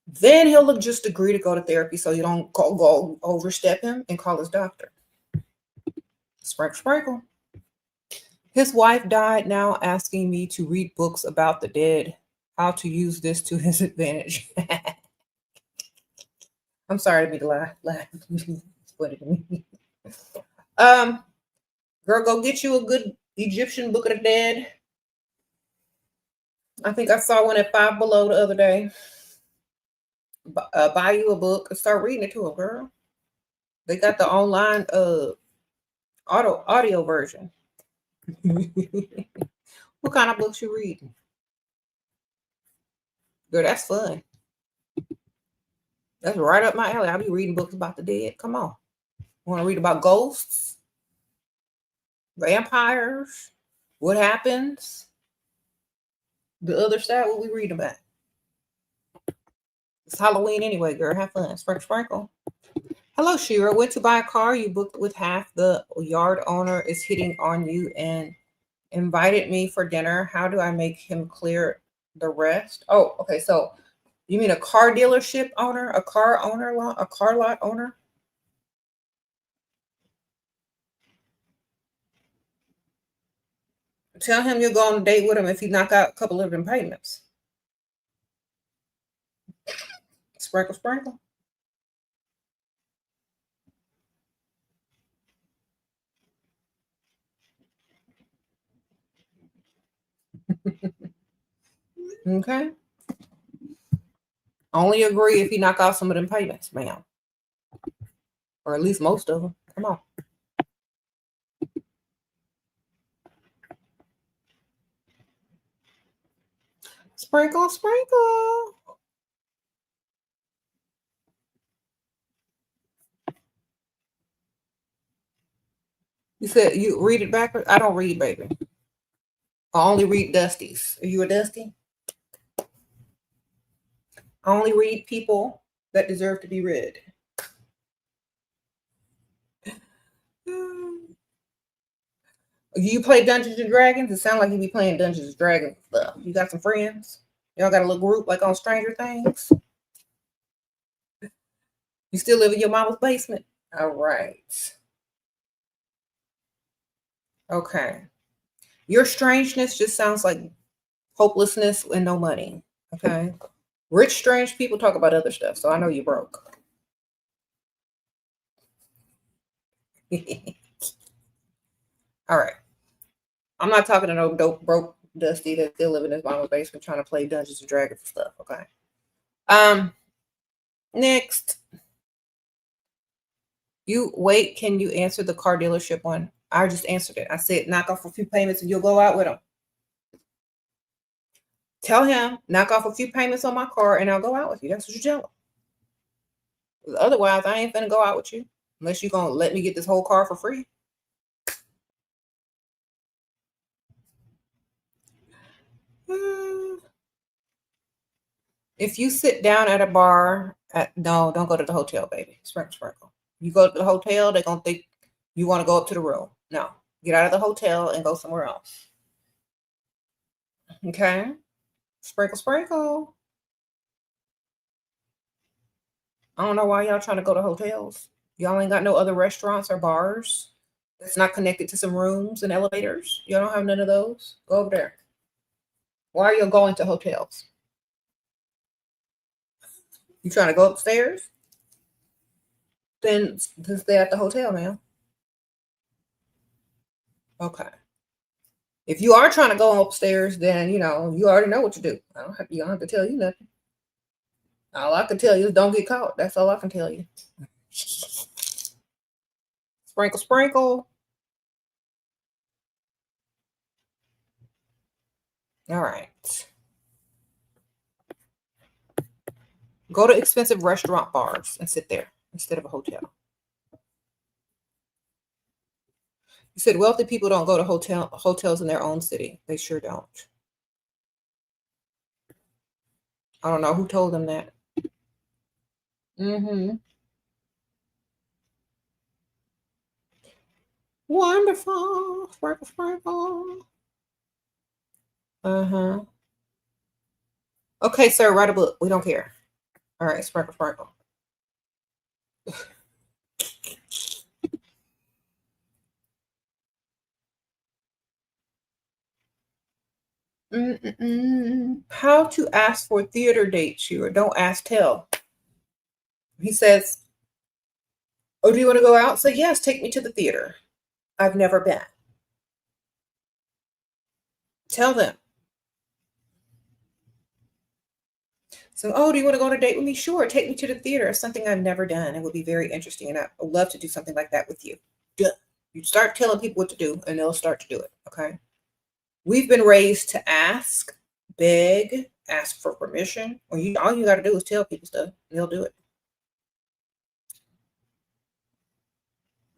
Speaker 1: then he'll just agree to go to therapy so you don't go overstep him and call his doctor. Sprinkle, sprinkle. His wife died now asking me to read books about the dead, how to use this to his advantage. I'm sorry to be the laugh. It's funny to me. Girl, go get you a good Egyptian Book of the Dead. I think I saw one at Five Below the other day. Buy you a book and start reading it to a girl. They got the online audio version. What kind of books you reading? Girl, that's fun. That's right up my alley. I'll be reading books about the dead. Come on. Want to read about ghosts? Vampires? What happens? The other side, what we read about? It's Halloween anyway, girl. Have fun. Sprinkle, sprinkle. Hello, Shira. Went to buy a car. You booked with half. The yard owner is hitting on you and invited me for dinner. How do I make him clear the rest? Oh, okay. So you mean a car dealership owner, a car lot owner? Tell him you'll go on a date with him if you knock out a couple of them payments. Sprinkle, sprinkle. Okay. Only agree if you knock out some of them payments, ma'am. Or at least most of them. Come on. Sprinkle, sprinkle. You said you read it backwards? I don't read, baby. I only read Dusties. Are you a Dusty? I only read people that deserve to be read. You play Dungeons and Dragons? It sounds like you be playing Dungeons and Dragons stuff. You got some friends? Y'all got a little group like on Stranger Things? You still live in your mama's basement? All right. Okay. Your strangeness just sounds like hopelessness and no money. Okay. Rich, strange people talk about other stuff, so I know you're broke. All right. I'm not talking to no dope, broke Dusty that's still living in his mama's basement trying to play Dungeons and Dragons and stuff. Okay. Next. Can you answer the car dealership one? I just answered it. I said, knock off a few payments and you'll go out with him. Tell him, knock off a few payments on my car and I'll go out with you. That's what you tell him. Otherwise, I ain't finna go out with you unless you're going to let me get this whole car for free. If you sit down at a bar, no, don't go to the hotel, baby. Sprinkle. You go to the hotel, they're going to think you want to go up to the room. No, get out of the hotel and go somewhere else. Okay? Sprinkle. I don't know why y'all trying to go to hotels. Y'all ain't got no other restaurants or bars that's not connected to some rooms and elevators. Y'all don't have none of those. Go over there. Why are you going to hotels? You trying to go upstairs? Then stay at the hotel, man. Okay. If you are trying to go upstairs, then you already know what to do. You don't have to tell you nothing. All I can tell you is don't get caught. That's all I can tell you. Sprinkle. All right. Go to expensive restaurant bars and sit there instead of a hotel. You said wealthy people don't go to hotels in their own city. They sure don't. I don't know who told them that. Wonderful. Sprinkle. Okay, sir, write a book. We don't care. All right, sprinkle. How to ask for theater dates, you don't ask, tell. He says, oh, do you want to go out? Say, yes, take me to the theater. I've never been. Tell them. So, oh, do you want to go on a date with me? Sure, take me to the theater. It's something I've never done. It would be very interesting, and I would love to do something like that with you. You start telling people what to do, and they'll start to do it, okay? We've been raised to ask, beg, ask for permission. All you got to do is tell people stuff, and they'll do it.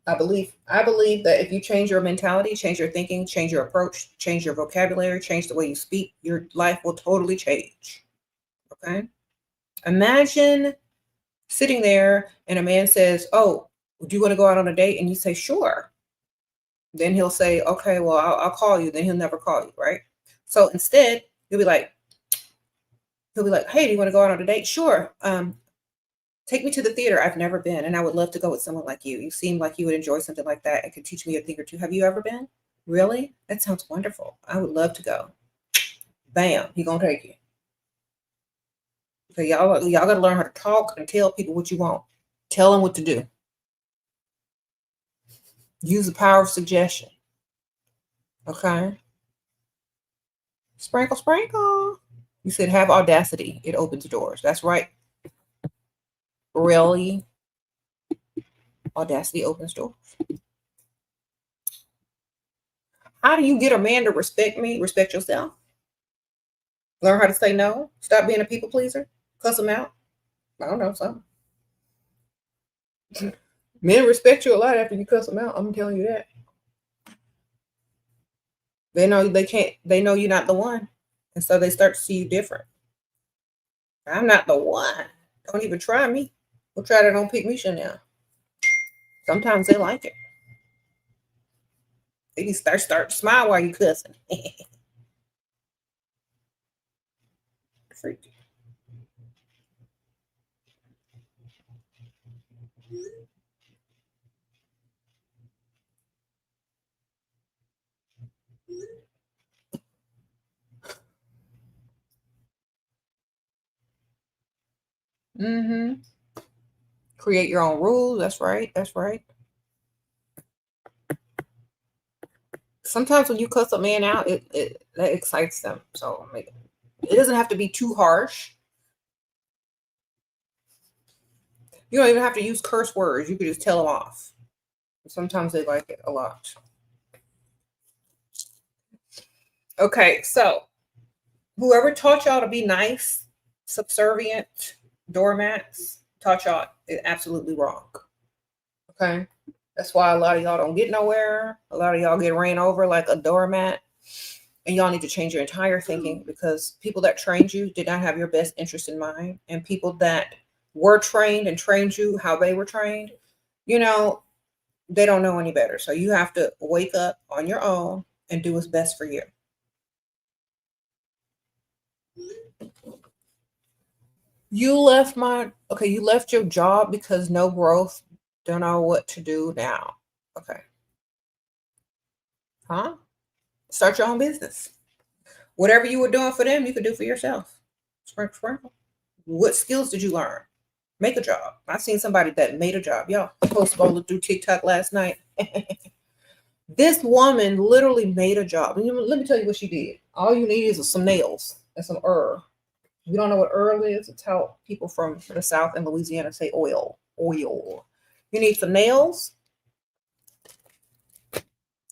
Speaker 1: I believe that if you change your mentality, change your thinking, change your approach, change your vocabulary, change the way you speak, your life will totally change. Okay? Imagine sitting there and a man says, oh, do you want to go out on a date? And you say, sure. Then he'll say, okay, well, I'll call you. Then he'll never call you, right? So instead, he'll be like, hey, do you want to go out on a date? Sure. Take me to the theater. I've never been, and I would love to go with someone like you. You seem like you would enjoy something like that and could teach me a thing or two. Have you ever been? Really? That sounds wonderful. I would love to go. Bam, he gonna take you. So y'all got to learn how to talk and tell people what you want. Tell them what to do. Use the power of suggestion. Okay? Sprinkle. You said have audacity. It opens doors. That's right. Really? Audacity opens doors. How do you get a man to respect me? Respect yourself. Learn how to say no. Stop being a people pleaser. Cuss them out. I don't know, something. Men respect you a lot after you cuss them out. I'm telling you that. They know they know you're not the one. And so they start to see you different. I'm not the one. Don't even try me. We'll try to don't pick me, Chanel. Sometimes they like it. They start to smile while you cussing. Freaky. Mm-hmm. Create your own rules. That's right. That's right. Sometimes when you cuss a man out, that excites them. So it doesn't have to be too harsh. You don't even have to use curse words. You could just tell them off. Sometimes they like it a lot. Okay, so whoever taught y'all to be nice, subservient, doormats, taught y'all is absolutely wrong. Okay? That's why a lot of y'all don't get nowhere. A lot of y'all get ran over like a doormat. And y'all need to change your entire thinking, because people that trained you did not have your best interest in mind. And people that were trained and trained you how they were trained, you know, they don't know any better. So you have to wake up on your own and do what's best for you. You left you left your job because no growth, don't know what to do now. Okay. Huh? Start your own business. Whatever you were doing for them, you could do for yourself. Sprinkle, sprinkle. What skills did you learn? Make a job. I seen somebody that made a job. Y'all, I was scrolling through TikTok last night. This woman literally made a job. And let me tell you what she did. All you need is some nails and some herb. You don't know what herb is? It's how people from the South and Louisiana say oil. Oil. You need some nails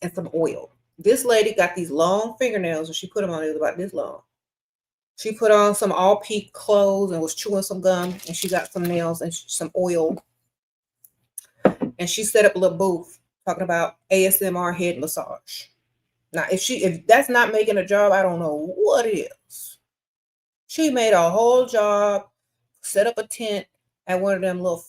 Speaker 1: and some oil. This lady got these long fingernails, and she put them on. It was about this long. She put on some all-peak clothes and was chewing some gum, and she got some nails and some oil. And she set up a little booth talking about ASMR head massage. Now, if that's not making a job, I don't know what is. She made a whole job, set up a tent at one of them little,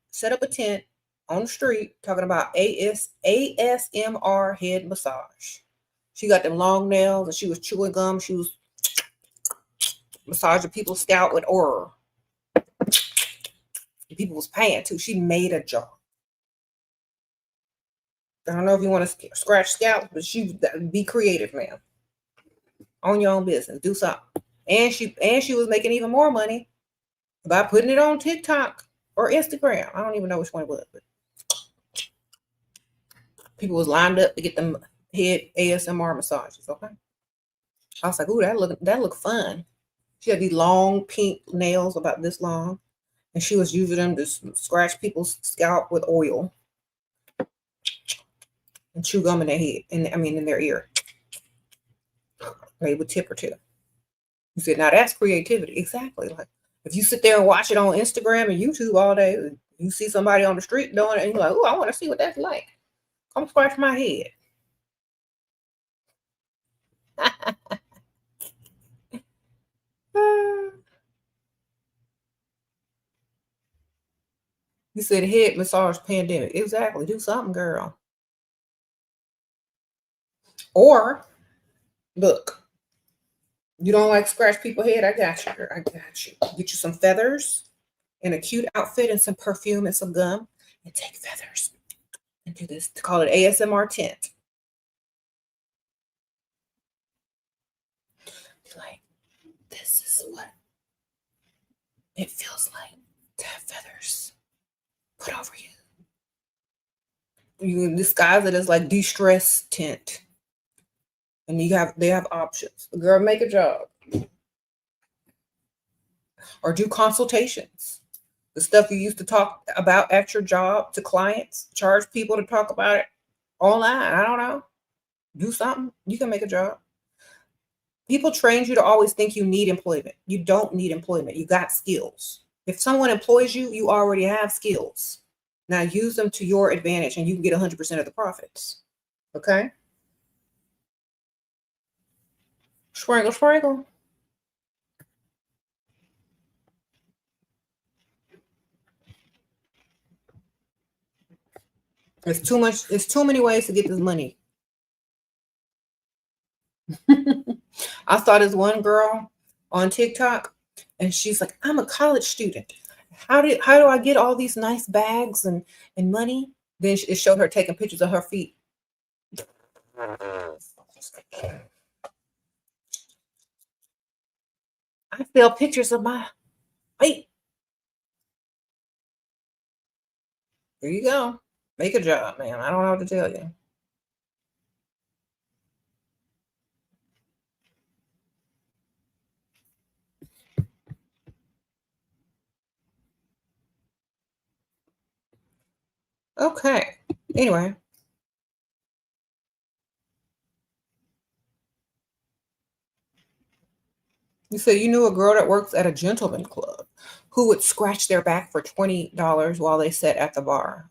Speaker 1: set up a tent on the street talking about ASMR head massage. She got them long nails and she was chewing gum. She was massaging people's scalp with oil. People was paying too. She made a job. I don't know if you want to scratch scalp, but be creative, man. Own your own business. Do something. And she was making even more money by putting it on TikTok or Instagram. I don't even know which one it was, but people was lined up to get them head ASMR massages. Okay. I was like, ooh, that look fun. She had these long pink nails about this long, and she was using them to scratch people's scalp with oil and chew gum in their head, in their ear. Maybe a tip or two. You said, now that's creativity. Exactly. Like if you sit there and watch it on Instagram and YouTube all day, you see somebody on the street doing it, and you're like, oh, I want to see what that's like. Come scratch my head. You said head massage pandemic. Exactly. Do something, girl. Or look, you don't like scratch people's head? I got you, girl. I got you. Get you some feathers and a cute outfit and some perfume and some gum, and take feathers and do this. Call it ASMR tent. Like, this is what it feels like to have feathers put over you. You can disguise it as like de-stress tent. And they have options. The girl, make a job. Or do consultations. The stuff you used to talk about at your job to clients, charge people to talk about it online. I don't know. Do something. You can make a job. People trained you to always think you need employment. You don't need employment. You got skills. If someone employs you, you already have skills. Now use them to your advantage and you can get 100% of the profits. Okay? Sprinkle, sprinkle. It's too many ways to get this money. I saw this one girl on TikTok, and she's like, I'm a college student. How do I get all these nice bags and money? Then it showed her taking pictures of her feet. I sell pictures of my feet. There you go. Make a job, man. I don't know what to tell you. Okay. Anyway. You said you knew a girl that works at a gentleman club who would scratch their back for $20 while they sat at the bar.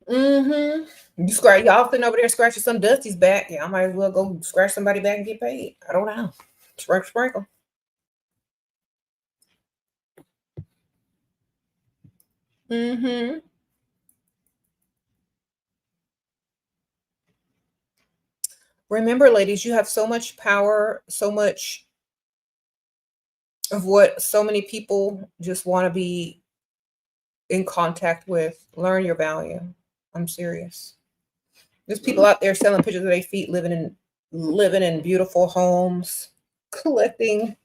Speaker 1: Mm-hmm. Y'all sitting over there scratching some Dusty's back. Yeah, I might as well go scratch somebody back and get paid. I don't know. Sprinkle, sprinkle. Mm-hmm. Remember, ladies, you have so much power, so much of what so many people just want to be in contact with. Learn your value. I'm serious. There's people out there selling pictures of their feet, living in beautiful homes, collecting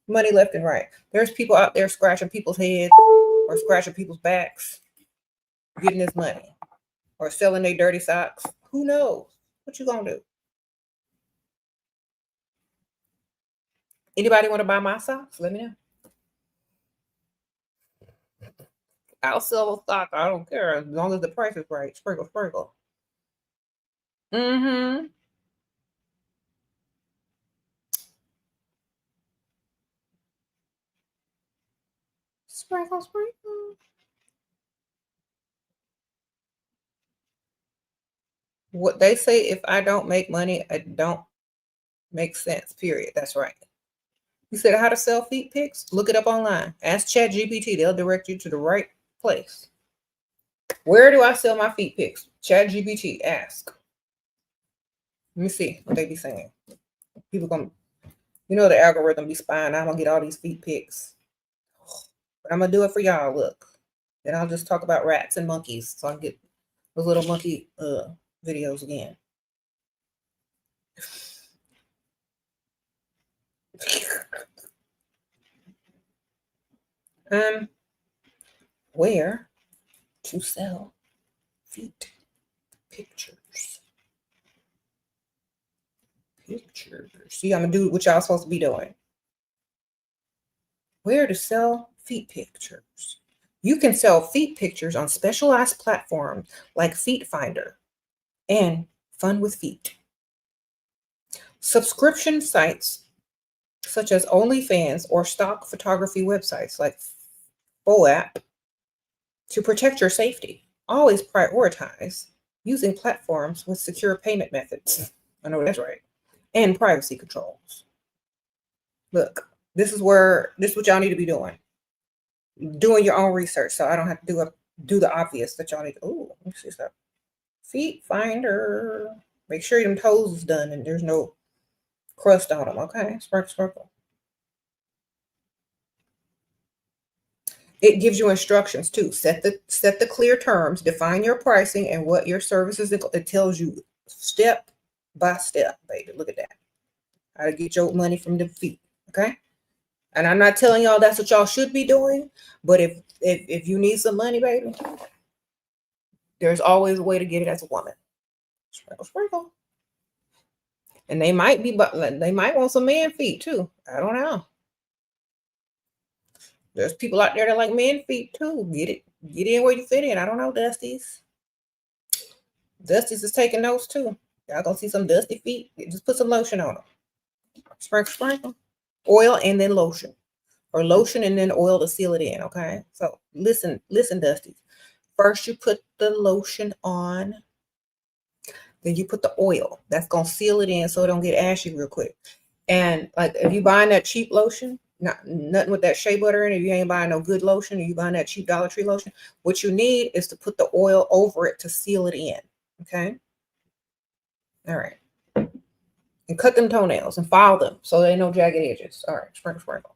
Speaker 1: money left and right. There's people out there scratching people's heads or scratching people's backs, getting this money, or selling their dirty socks. Who knows? What you gonna do? Anybody want to buy my socks? Let me know. I'll sell a sock. I don't care as long as the price is right. Sprinkle, sprinkle. Mm-hmm. Sprinkle, sprinkle. What they say, if I don't make money, I don't make sense, period. That's right. You said how to sell feet pics? Look it up online. Ask ChatGPT. They'll direct you to the right place. Where do I sell my feet pics? ChatGPT, ask. Let me see what they be saying. People gonna, the algorithm be spying. I'm gonna get all these feet pics. But I'm gonna do it for y'all. Look. Then I'll just talk about rats and monkeys. So I get those little monkey videos again. Where to sell feet pictures. See, I'm gonna do what y'all supposed to be doing. Where to sell feet pictures. You can sell feet pictures on specialized platforms like Feet Finder and Fun with Feet. Subscription sites such as OnlyFans or stock photography websites like FOAP. To protect your safety, always prioritize using platforms with secure payment methods. I know that's right. And privacy controls. Look, this is what y'all need to be doing. Doing your own research, so I don't have to do the obvious that y'all need. Oh, let me see stuff. Feet Finder. Make sure your toes is done and there's no crust on them. Okay, sprinkle, sprinkle. It gives you instructions too. Set the clear terms, define your pricing and what your services. It tells you step by step, baby. Look at that. How to get your money from the feet. Okay. And I'm not telling y'all that's what y'all should be doing, but if you need some money, baby, there's always a way to get it as a woman. Sprinkle, sprinkle. And they might want some man feet too. I don't know. There's people out there that like men feet too. Get in where you fit in. I don't know, Dusties. Dusties is taking notes too. Y'all gonna see some dusty feet. Just put some lotion on them. Sprinkle, sprinkle. Oil and then lotion. Or lotion and then oil to seal it in, okay? So listen, Dusties. First you put the lotion on. Then you put the oil. That's gonna seal it in so it don't get ashy real quick. And like if you buying that cheap lotion, nothing with that shea butter in it. If you ain't buying no good lotion, or you buying that cheap Dollar Tree lotion, what you need is to put the oil over it to seal it in. Okay. All right. And cut them toenails and file them so they no jagged edges. All right. Sprinkle, sprinkle.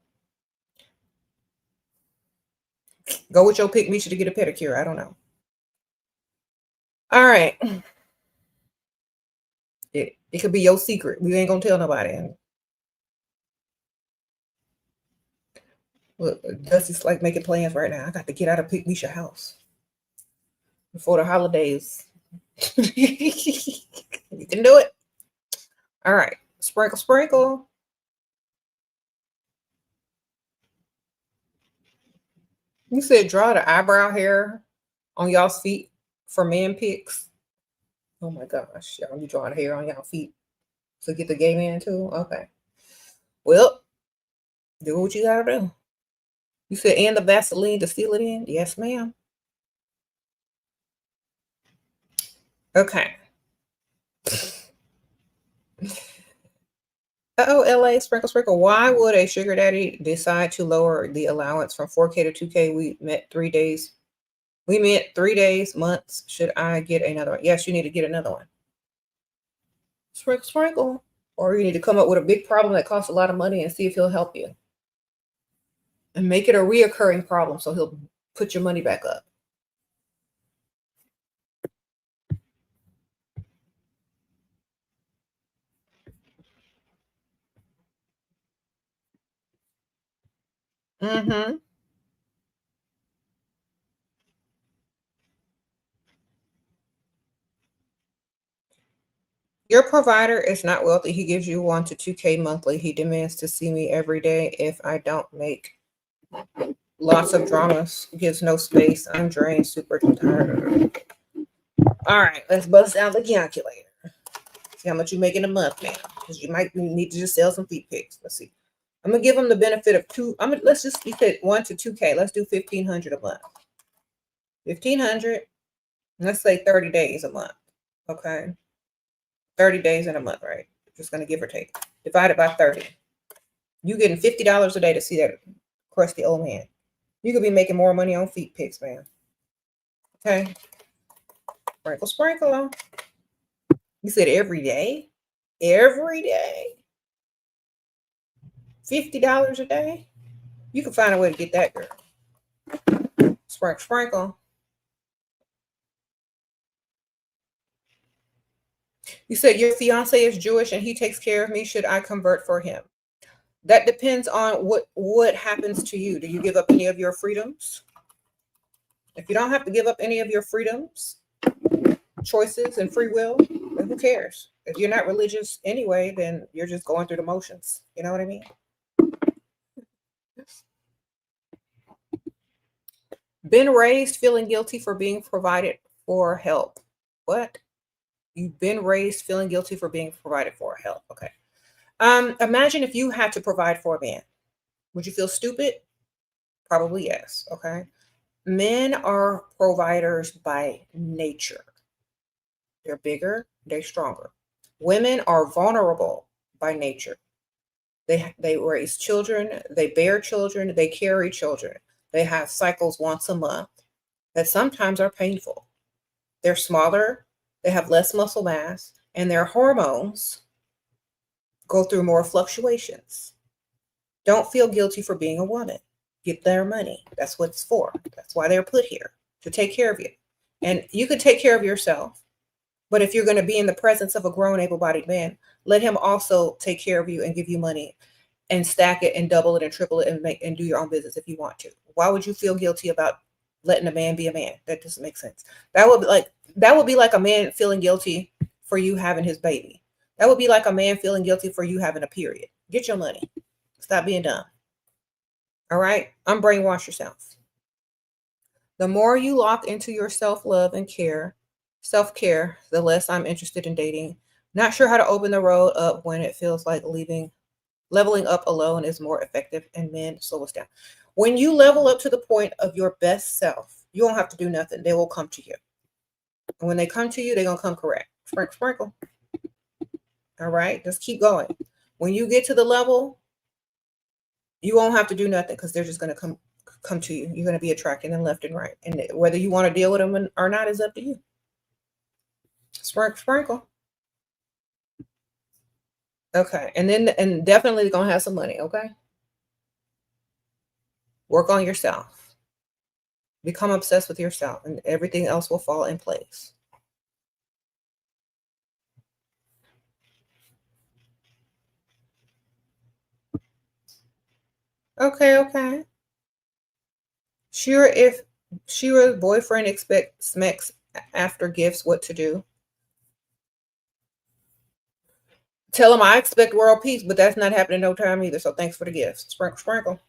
Speaker 1: Go with your pick Misha to get a pedicure. I don't know. All right. It could be your secret. We ain't gonna tell nobody. Look, Dusty's like making plans right now. I got to get out of Pick Misha house before the holidays. You can do it. All right. Sprinkle, sprinkle. You said draw the eyebrow hair on y'all's feet for man pics. Oh my gosh. Y'all, you drawing hair on y'all feet to get the gay man too? Okay. Well, do what you gotta do. You said and the Vaseline to seal it in? Yes, ma'am. Okay. Uh-oh, LA, sprinkle, sprinkle. Why would a sugar daddy decide to lower the allowance from 4K to 2K? We met 3 days. We met 3 days, months. Should I get another one? Yes, you need to get another one. Sprinkle, sprinkle. Or you need to come up with a big problem that costs a lot of money and see if he'll help you. And make it a reoccurring problem so he'll put your money back up. Mm-hmm. Your provider is not wealthy. He gives you 1 to 2K monthly. He demands to see me every day. If I don't make lots of dramas, gives no space. I'm drained, super tired. All right, let's bust out the calculator. See how much you make in a month now, because you might need to just sell some feet pics. Let's see. I'm gonna give them the benefit of two. Let's just keep it 1 to 2K. Let's do 1,500 a month. 1,500. Let's say 30 days a month. Okay, 30 days in a month, right? Just gonna give or take. Divided by 30. You getting $50 a day to see that crusty old man. You could be making more money on feet pics, man. Okay. Sprinkle, sprinkle. You said every day? Every day? $50 a day? You can find a way to get that, girl. Sprinkle, sprinkle. You said your fiance is Jewish and he takes care of me. Should I convert for him? That depends on what happens to you. Do you give up any of your freedoms? If you don't have to give up any of your freedoms, choices, and free will, then who cares? If you're not religious anyway, then you're just going through the motions. You know what I mean? Been raised feeling guilty for being provided for help. What? You've been raised feeling guilty for being provided for help. Okay. Imagine if you had to provide for a man. Would you feel stupid? Probably yes. Okay. Men are providers by nature. They're bigger, they're stronger. Women are vulnerable by nature. They raise children, they bear children, they carry children. They have cycles once a month that sometimes are painful. They're smaller, they have less muscle mass, and their hormones go through more fluctuations. Don't feel guilty for being a woman. Get their money. That's what it's for. That's why they're put here, to take care of you. And you can take care of yourself. But if you're going to be in the presence of a grown, able-bodied man, let him also take care of you and give you money and stack it and double it and triple it and do your own business if you want to. Why would you feel guilty about letting a man be a man? That doesn't make sense. That would be like a man feeling guilty for you having his baby. That would be like a man feeling guilty for you having a period. Get your money. Stop being dumb. All right? Unbrainwash yourself. The more you lock into your self-love and self-care, the less I'm interested in dating. Not sure how to open the road up when it feels like leveling up alone is more effective, and men slow us down. When you level up to the point of your best self, you don't have to do nothing. They will come to you. And when they come to you, they're going to come correct. Sprinkle, sprinkle. All right? Just keep going. When you get to the level, you won't have to do nothing because they're just going to come to you. You're going to be attracting them left and right. And whether you want to deal with them or not is up to you. Sprinkle. Okay. And definitely gonna have some money, okay? Work on yourself. Become obsessed with yourself, and everything else will fall in place. Okay. Sure, if Shira's boyfriend expects smacks after gifts, what to do? Tell him I expect world peace, but that's not happening no time either. So thanks for the gifts. Sprinkle.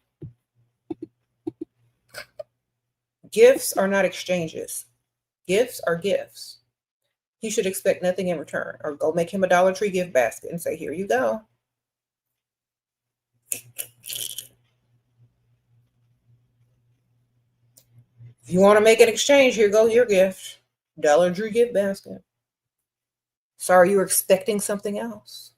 Speaker 1: Gifts are not exchanges. Gifts are gifts. He should expect nothing in return. Or go make him a Dollar Tree gift basket and say, here you go. If you want to make an exchange, here go your gift. Dollar Tree gift basket. Sorry, you were expecting something else.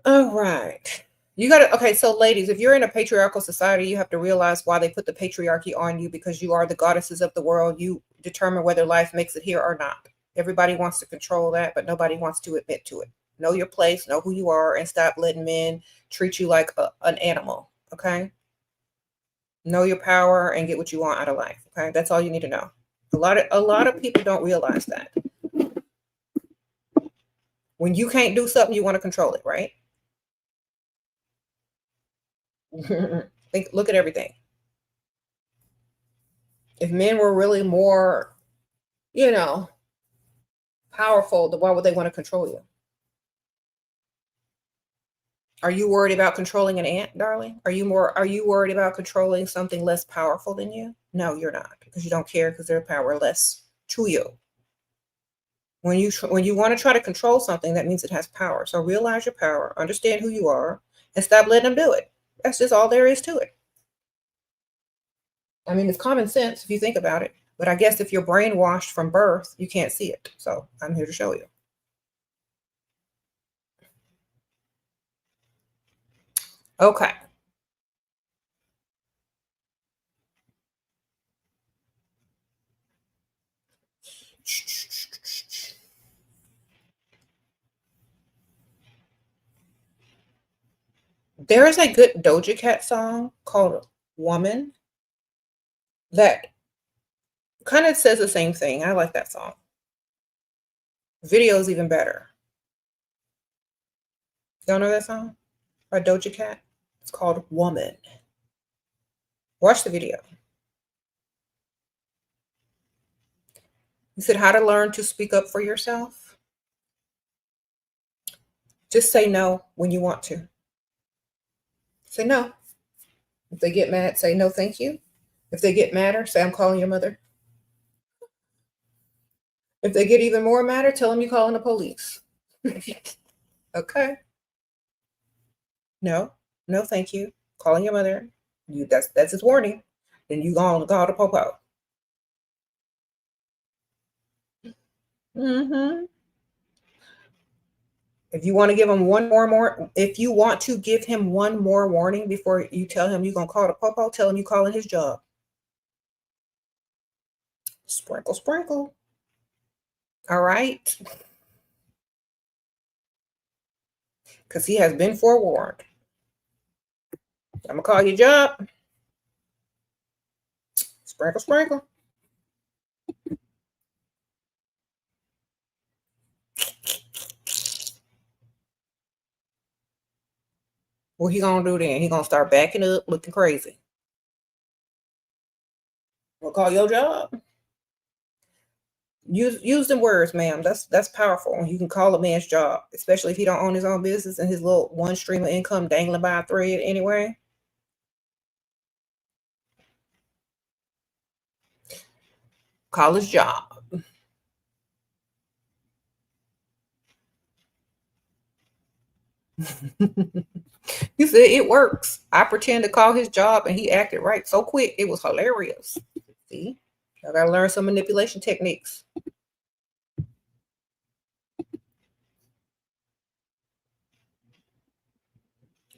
Speaker 1: All right. Okay, so ladies, if you're in a patriarchal society, you have to realize why they put the patriarchy on you, because you are the goddesses of the world. You determine whether life makes it here or not. Everybody wants to control that, but nobody wants to admit to it. Know your place, know who you are, and stop letting men treat you like an animal, okay? Know your power and get what you want out of life, okay? That's all you need to know. A lot of people don't realize that. When you can't do something, you want to control it, right? Look at everything. If men were really more, powerful, then why would they want to control you? Are you worried about controlling an ant, darling? Are you worried about controlling something less powerful than you? No, you're not, because you don't care, because they're powerless to you. When you want to try to control something, that means it has power. So realize your power, understand who you are, and stop letting them do it. That's just all there is to it. I mean, it's common sense if you think about it. But I guess if you're brainwashed from birth, you can't see it. So I'm here to show you. Okay. There is a good Doja Cat song called Woman that kind of says the same thing. I like that song. Video is even better. Y'all know that song by Doja Cat? It's called Woman. Watch the video. You said how to learn to speak up for yourself. Just say no when you want to. Say no. If they get mad, say no, thank you. If they get madder, say I'm calling your mother. If they get even more madder, tell them you're calling the police. Okay. No, thank you. Calling your mother. That's his warning. Then you gonna call the popo. Mm-hmm. If you want to give him if you want to give him one more warning before you tell him you're gonna call the popo, tell him you calling his job. Sprinkle. All right. Because he has been forewarned. I'm gonna call your job. Sprinkle. What he gonna do then? He gonna start backing up, looking crazy. We'll call your job. Use the words, ma'am. That's powerful. You can call a man's job, especially if he don't own his own business and his little one stream of income dangling by a thread anyway. Call his job. You said it works. I pretend to call his job and he acted right so quick. It was hilarious. See, I gotta learn some manipulation techniques.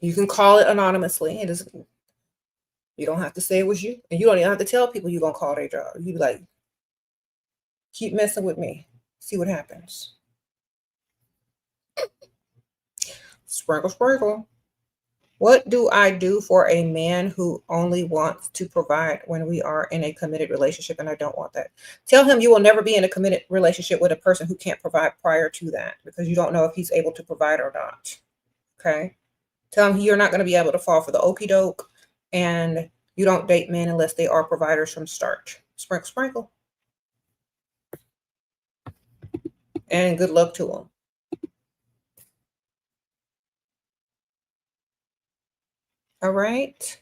Speaker 1: You can call it anonymously. You don't have to say it was you. And you don't even have to tell people you're going to call their job. You be like, keep messing with me. See what happens. Sprinkle, sprinkle. What do I do for a man who only wants to provide when we are in a committed relationship and I don't want that? Tell him you will never be in a committed relationship with a person who can't provide prior to that because you don't know if he's able to provide or not. Okay? Tell him you're not going to be able to fall for the okie doke and you don't date men unless they are providers from start. Sprinkle, sprinkle. And good luck to them. All right.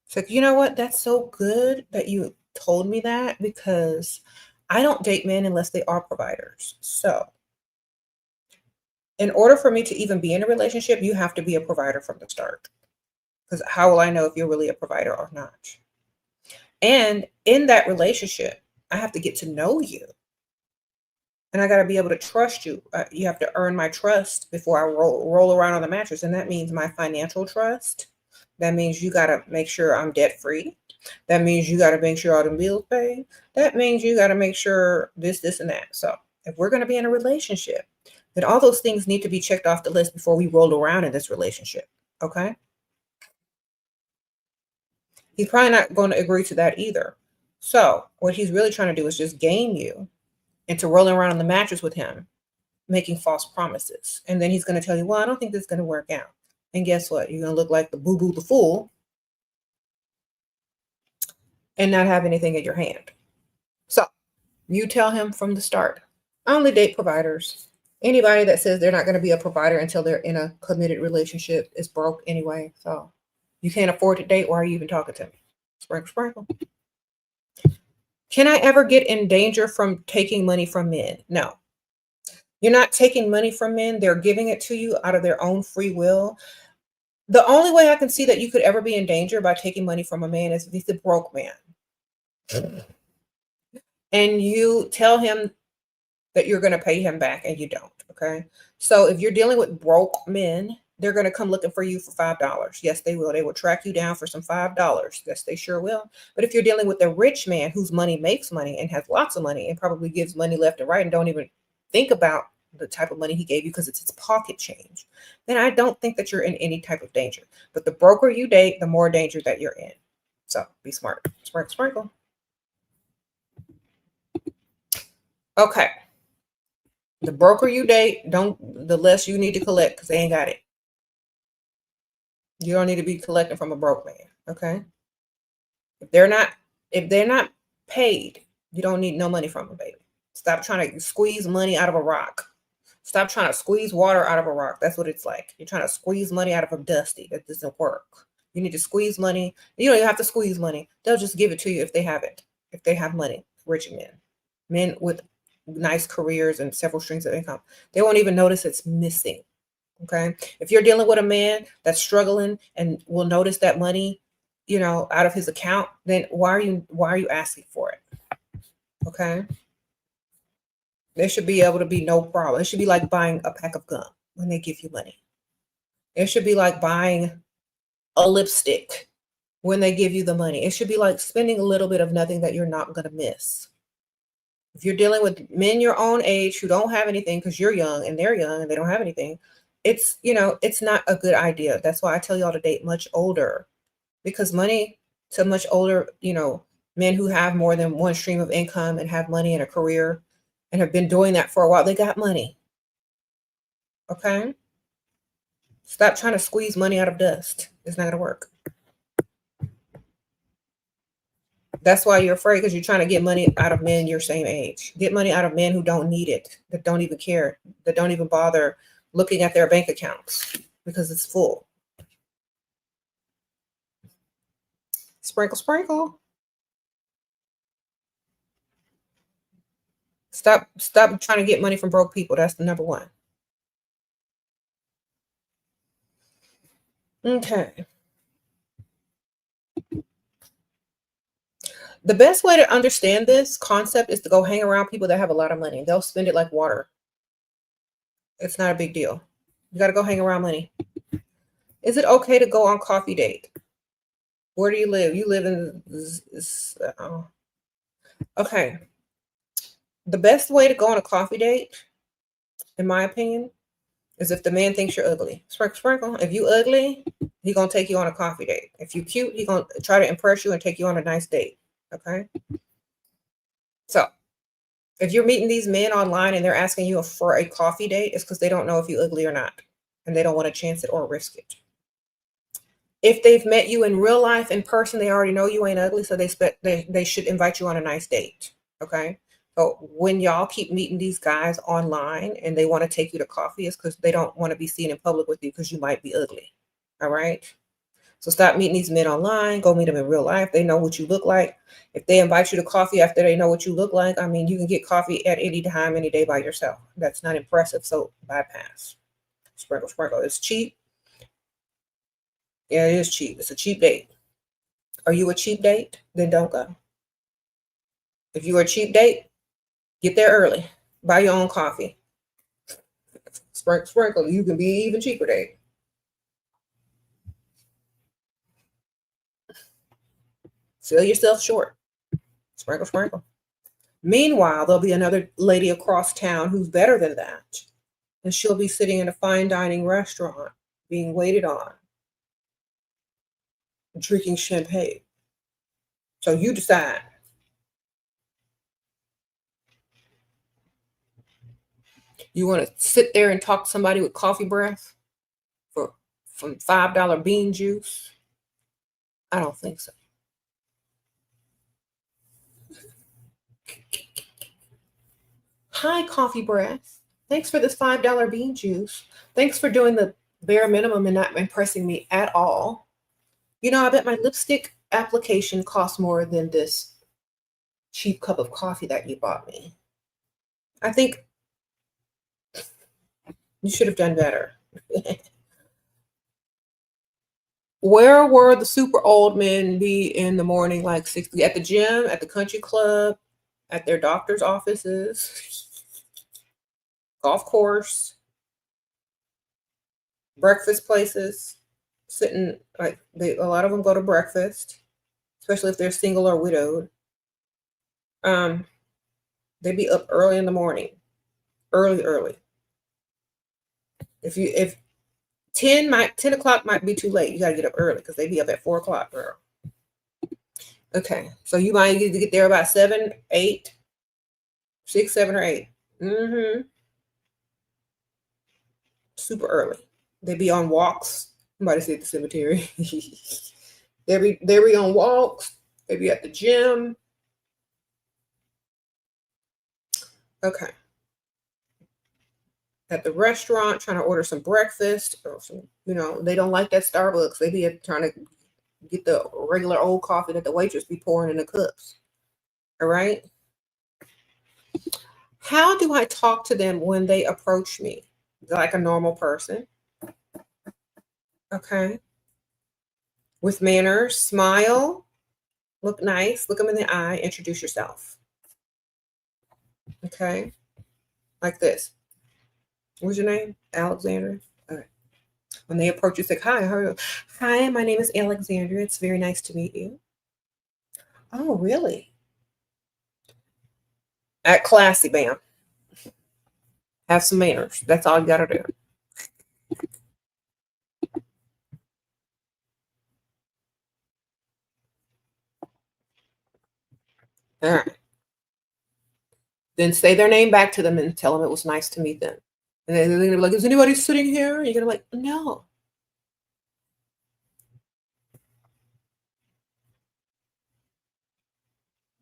Speaker 1: So you know what? That's so good that you told me that because I don't date men unless they are providers. So in order for me to even be in a relationship, you have to be a provider from the start. Because how will I know if you're really a provider or not? And in that relationship, I have to get to know you. And I got to be able to trust you. You have to earn my trust before I roll around on the mattress. And that means my financial trust. That means you got to make sure I'm debt free. That means you got to make sure all the bills paid. That means you got to make sure this, and that. So if we're going to be in a relationship, then all those things need to be checked off the list before we roll around in this relationship. Okay? He's probably not going to agree to that either. So what he's really trying to do is just game you into rolling around on the mattress with him, making false promises. And then he's going to tell you, well, I don't think this is going to work out. And guess what? You're going to look like the boo-boo the fool and not have anything in your hand. So you tell him from the start, I only date providers. Anybody that says they're not going to be a provider until they're in a committed relationship is broke anyway. So you can't afford to date. Why are you even talking to me? Sprinkle, sprinkle. Can I ever get in danger from taking money from men? No. You're not taking money from men. They're giving it to you out of their own free will. The only way I can see that you could ever be in danger by taking money from a man is if he's a broke man. And you tell him that you're going to pay him back and you don't. Okay. So if you're dealing with broke men, they're going to come looking for you for $5. Yes, they will. They will track you down for some $5. Yes, they sure will. But if you're dealing with a rich man whose money makes money and has lots of money and probably gives money left and right and don't even think about the type of money he gave you because it's his pocket change, then I don't think that you're in any type of danger. But the broker you date, the more danger that you're in. So be smart. Sprinkle, sprinkle. Okay. The broker you date, the less you need to collect because they ain't got it. You don't need to be collecting from a broke man. Okay. If they're not paid, you don't need no money from them, baby. Stop trying to squeeze money out of a rock. Stop trying to squeeze water out of a rock. That's what it's like. You're trying to squeeze money out of a dusty. That doesn't work. You need to squeeze money. You don't even have to squeeze money. They'll just give it to you if they have it. If they have money, rich men with nice careers and several streams of income, they won't even notice it's missing. Okay. If you're dealing with a man that's struggling and will notice that money, out of his account, then why are you asking for it? Okay. There should be able to be no problem. It should be like buying a pack of gum when they give you money. It should be like buying a lipstick when they give you the money. It should be like spending a little bit of nothing that you're not going to miss. If you're dealing with men your own age who don't have anything because you're young and they're young and they don't have anything, it's not a good idea. That's why I tell y'all to date much older, because money to much older, men who have more than one stream of income and have money and a career and have been doing that for a while, they got money. Okay? Stop trying to squeeze money out of dust. It's not going to work. That's why you're afraid, because you're trying to get money out of men your same age. Get money out of men who don't need it, that don't even care, that don't even bother looking at their bank accounts because it's full. Sprinkle, sprinkle. Stop trying to get money from broke people. That's the number one. Okay. The best way to understand this concept is to go hang around people that have a lot of money. They'll spend it like water. It's not a big deal. You got to go hang around money. Is it okay to go on coffee date? Where do you live? You live in okay. The best way to go on a coffee date, in my opinion, is if the man thinks you're ugly. Sprinkle, sprinkle. If you ugly, he gonna take you on a coffee date. If you cute, he gonna try to impress you and take you on a nice date. Okay. So if you're meeting these men online and they're asking you for a coffee date, it's because they don't know if you're ugly or not, and they don't want to chance it or risk it. If they've met you in real life in person, they already know you ain't ugly, so they should invite you on a nice date. Okay. So when y'all keep meeting these guys online and they want to take you to coffee, it's because they don't want to be seen in public with you because you might be ugly. All right. So stop meeting these men online. Go meet them in real life. They know what you look like. If they invite you to coffee after they know what you look like, I mean, you can get coffee at any time, any day by yourself. That's not impressive. So bypass. Sprinkle, sprinkle. It's cheap. Yeah, it is cheap. It's a cheap date. Are you a cheap date? Then don't go. If you're a cheap date, get there early. Buy your own coffee. Sprinkle, sprinkle. You can be an even cheaper date. Sell yourself short. Sprinkle, sprinkle. Meanwhile, there'll be another lady across town who's better than that. And she'll be sitting in a fine dining restaurant being waited on, drinking champagne. So you decide. You want to sit there and talk to somebody with coffee breath for from $5 bean juice? I don't think so. Hi, coffee breath. Thanks for this $5 bean juice. Thanks for doing the bare minimum and not impressing me at all. You know, I bet my lipstick application costs more than this cheap cup of coffee that you bought me. I think you should have done better. Where were the super old men be in the morning, like 60, at the gym, at the country club, at their doctor's offices, golf course, breakfast places, sitting like a lot of them go to breakfast, especially if they're single or widowed. Um, they'd be up early in the morning, early. If 10 o'clock might be too late, you gotta get up early because they be up at 4 o'clock, girl. Okay, so you might need to get there about 7, 8, 6, 7, or 8. Super early. They be on walks. Somebody said the cemetery. they be on walks. They be at the gym. Okay. At the restaurant, trying to order some breakfast or some, they don't like that Starbucks. They be trying to get the regular old coffee that the waitress be pouring in the cups. All right. How do I talk to them when they approach me? Like a normal person. Okay. With manners, smile, look nice, look them in the eye, introduce yourself. Okay. Like this. What's your name? Alexandra? All right. When they approach you, say, hi, how are you? Hi, my name is Alexandra. It's very nice to meet you. Oh, really? Act classy, bam. Have some manners. That's all you got to do. All right. Then say their name back to them and tell them it was nice to meet them. And then they're going to be like, is anybody sitting here? And you're going to be like, no.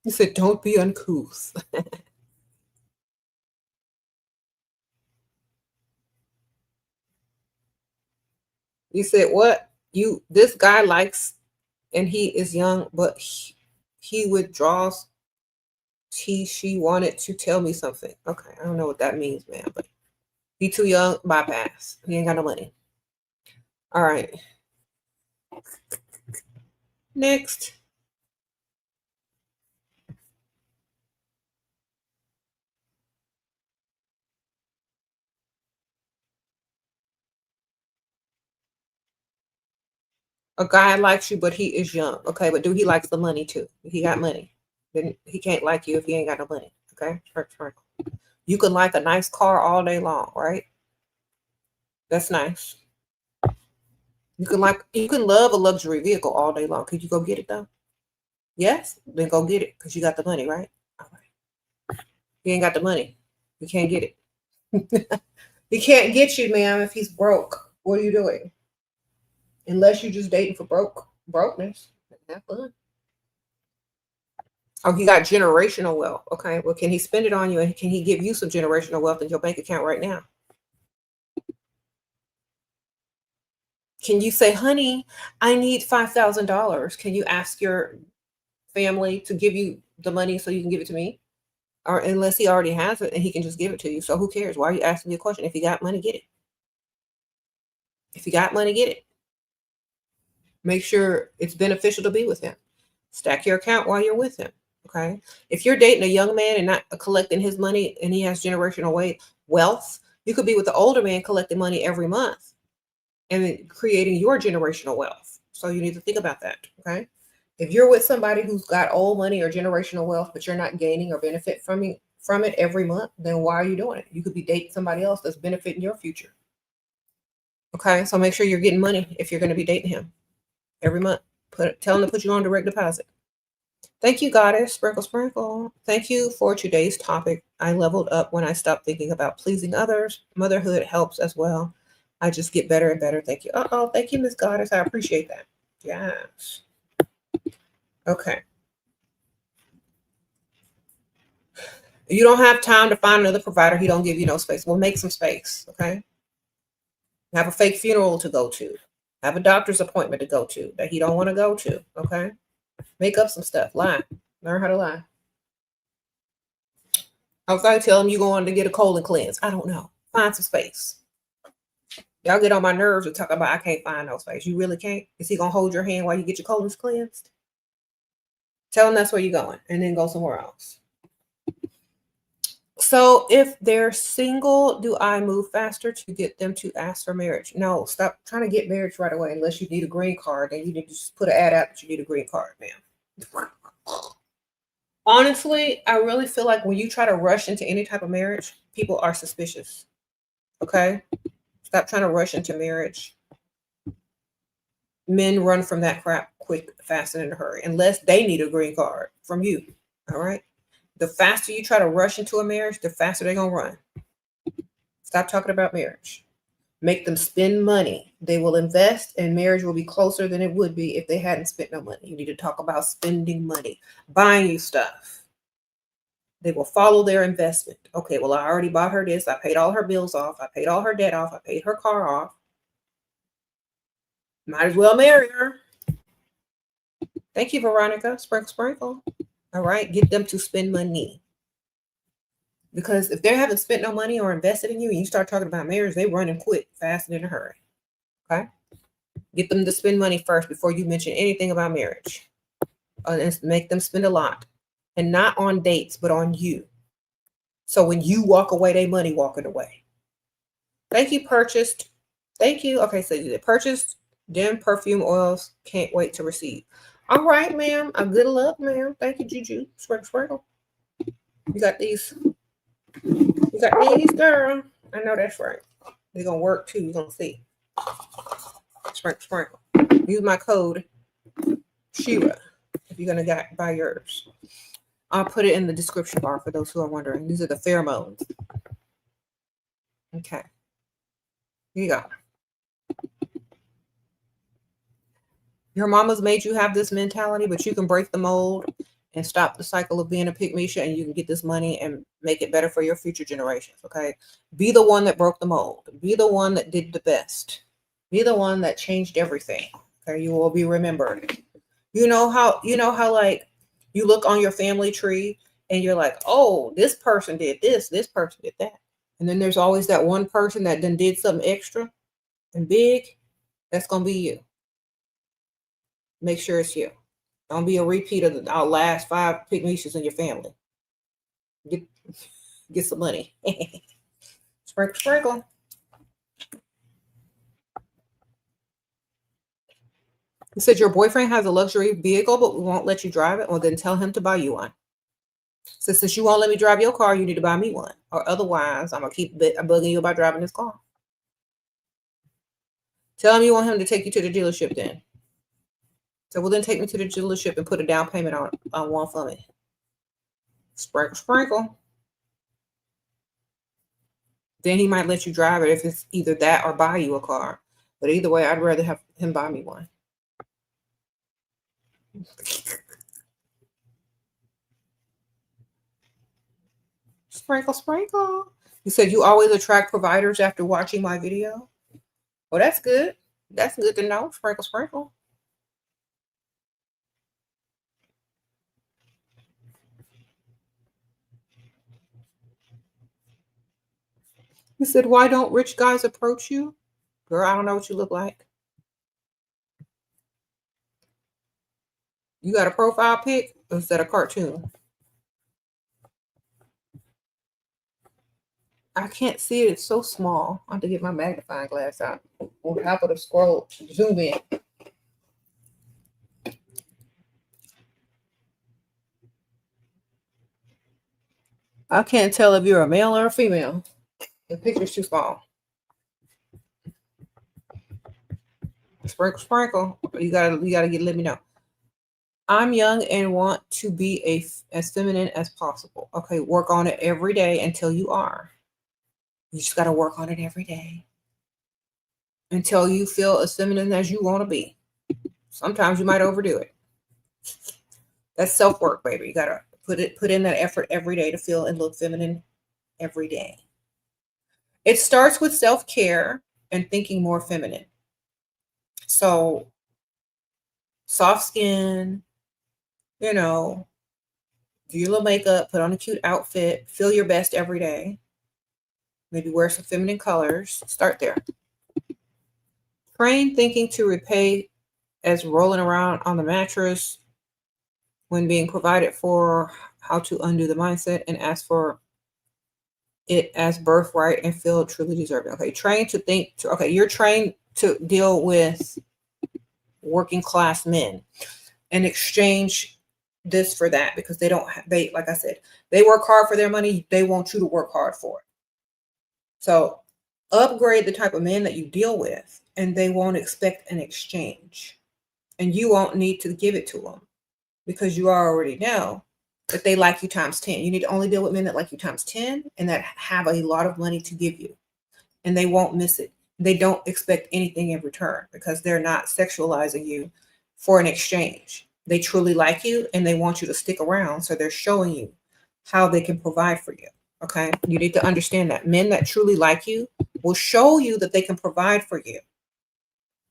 Speaker 1: You said, don't be uncouth. You said, what? This guy likes, and he is young, but he withdraws. She wanted to tell me something. Okay, I don't know what that means, man, but he too young, bypass. He ain't got no money. All right. Next. A guy likes you, but he is young. Okay, but he likes the money too. He got money. Then he can't like you if he ain't got no money. Okay, you can like a nice car all day long, right? That's nice. You can love a luxury vehicle all day long. Could you go get it though? Yes, then go get it because you got the money, right? All right. He ain't got the money. You can't get it. He can't get you, ma'am, if he's broke. What are you doing? Unless you're just dating for brokenness. Have fun. Oh, he got generational wealth. Okay. Well, can he spend it on you, and can he give you some generational wealth in your bank account right now? Can you say, honey, I need $5,000. Can you ask your family to give you the money so you can give it to me? Or unless he already has it and he can just give it to you. So who cares? Why are you asking me a question? If you got money, get it. If you got money, get it. Make sure it's beneficial to be with him. Stack your account while you're with him. Okay. If you're dating a young man and not collecting his money and he has generational wealth, you could be with the older man collecting money every month and creating your generational wealth. So you need to think about that. Okay. If you're with somebody who's got old money or generational wealth, but you're not gaining or benefit from it every month, then why are you doing it? You could be dating somebody else that's benefiting your future. Okay. So make sure you're getting money if you're going to be dating him every month. Tell him to put you on direct deposit. Thank you, Goddess. Sprinkle, sprinkle. Thank you for today's topic. I leveled up when I stopped thinking about pleasing others. Motherhood helps as well. I just get better and better. Thank you. Thank you, Miss Goddess. I appreciate that. Yes. Okay. You don't have time to find another provider. He don't give you no space. Well, make some space. Okay. Have a fake funeral to go to. Have a doctor's appointment to go to that he don't want to go to. Okay. Make up some stuff. Lie. Learn how to lie. I was going to tell him you going to get a colon cleanse. I don't know. Find some space. Y'all get on my nerves to talk about I can't find no space. You really can't? Is he going to hold your hand while you get your colons cleansed? Tell him that's where you're going and then go somewhere else. So if they're single, do I move faster to get them to ask for marriage? No, stop trying to get marriage right away unless you need a green card. Then you need to just put an ad out that you need a green card, ma'am. Honestly, I really feel like when you try to rush into any type of marriage, people are suspicious. Okay? Stop trying to rush into marriage. Men run from that crap quick, fast, and in a hurry, unless they need a green card from you. All right? The faster you try to rush into a marriage, the faster they're going to run. Stop talking about marriage. Make them spend money. They will invest, and marriage will be closer than it would be if they hadn't spent no money. You need to talk about spending money, buying you stuff. They will follow their investment. Okay, well, I already bought her this. I paid all her bills off. I paid all her debt off. I paid her car off. Might as well marry her. Thank you, Veronica. Sprinkle, sprinkle. All right, get them to spend money. Because if they haven't spent no money or invested in you and you start talking about marriage, they run and quit fast and in a hurry. Okay? Get them to spend money first before you mention anything about marriage. And make them spend a lot. And not on dates, but on you. So when you walk away, they money walking away. Thank you, purchased. Thank you. Okay, so you purchased dim perfume oils. Can't wait to receive. All right, ma'am. A good luck, ma'am. Thank you, Juju. Sprinkle, sprinkle. You got these. You got these, girl. I know that's right. They're going to work too. You're going to see. Sprinkle, sprinkle. Use my code, Shera, if you're going to buy yours. I'll put it in the description bar for those who are wondering. These are the pheromones. Okay. Here you go. Your mama's made you have this mentality, but you can break the mold and stop the cycle of being a pygmisha, and you can get this money and make it better for your future generations. Okay. Be the one that broke the mold. Be the one that did the best. Be the one that changed everything. Okay. You will be remembered. You know how like you look on your family tree and you're like, oh, this person did this person did that. And then there's always that one person that then did something extra and big. That's going to be you. Make sure it's you. Don't be a repeat of our last 5 pygmishas in your family. Get some money. Sprinkle, sprinkle. You said your boyfriend has a luxury vehicle, but won't let you drive it. Well, then tell him to buy you one. So since you won't let me drive your car, you need to buy me one. Or otherwise, I'm going to keep bugging you about driving this car. Tell him you want him to take you to the dealership then. So, well, then take me to the dealership and put a down payment on one for me. Sprinkle, sprinkle. Then he might let you drive it if it's either that or buy you a car. But either way, I'd rather have him buy me one. Sprinkle, sprinkle. You said you always attract providers after watching my video. Well, that's good. That's good to know. Sprinkle, sprinkle. You said, why don't rich guys approach you? Girl, I don't know what you look like. You got a profile pic or is that a cartoon? I can't see it. It's so small. I have to get my magnifying glass out. We'll have to scroll, zoom in. I can't tell if you're a male or a female. The picture's too small. Sprinkle, sprinkle. You gotta let me know. I'm young and want to be as feminine as possible. Okay, work on it every day until you are. You just gotta work on it every day until you feel as feminine as you want to be. Sometimes you might overdo it. That's self-work, baby. You gotta put in that effort every day to feel and look feminine every day. It starts with self-care and thinking more feminine. So soft skin, do your little makeup, put on a cute outfit, feel your best every day. Maybe wear some feminine colors. Start there. Train thinking to repay as rolling around on the mattress when being provided for, how to undo the mindset and ask for it as birthright and feel truly deserving. Okay, train to think. You're trained to deal with working class men and exchange this for that because they like I said, they work hard for their money. They want you to work hard for it. So upgrade the type of men that you deal with and they won't expect an exchange and you won't need to give it to them because you already know that they like you times 10. You need to only deal with men that like you times 10 and that have a lot of money to give you and they won't miss it. They don't expect anything in return because they're not sexualizing you for an exchange. They truly like you and they want you to stick around. So they're showing you how they can provide for you. Okay. You need to understand that men that truly like you will show you that they can provide for you,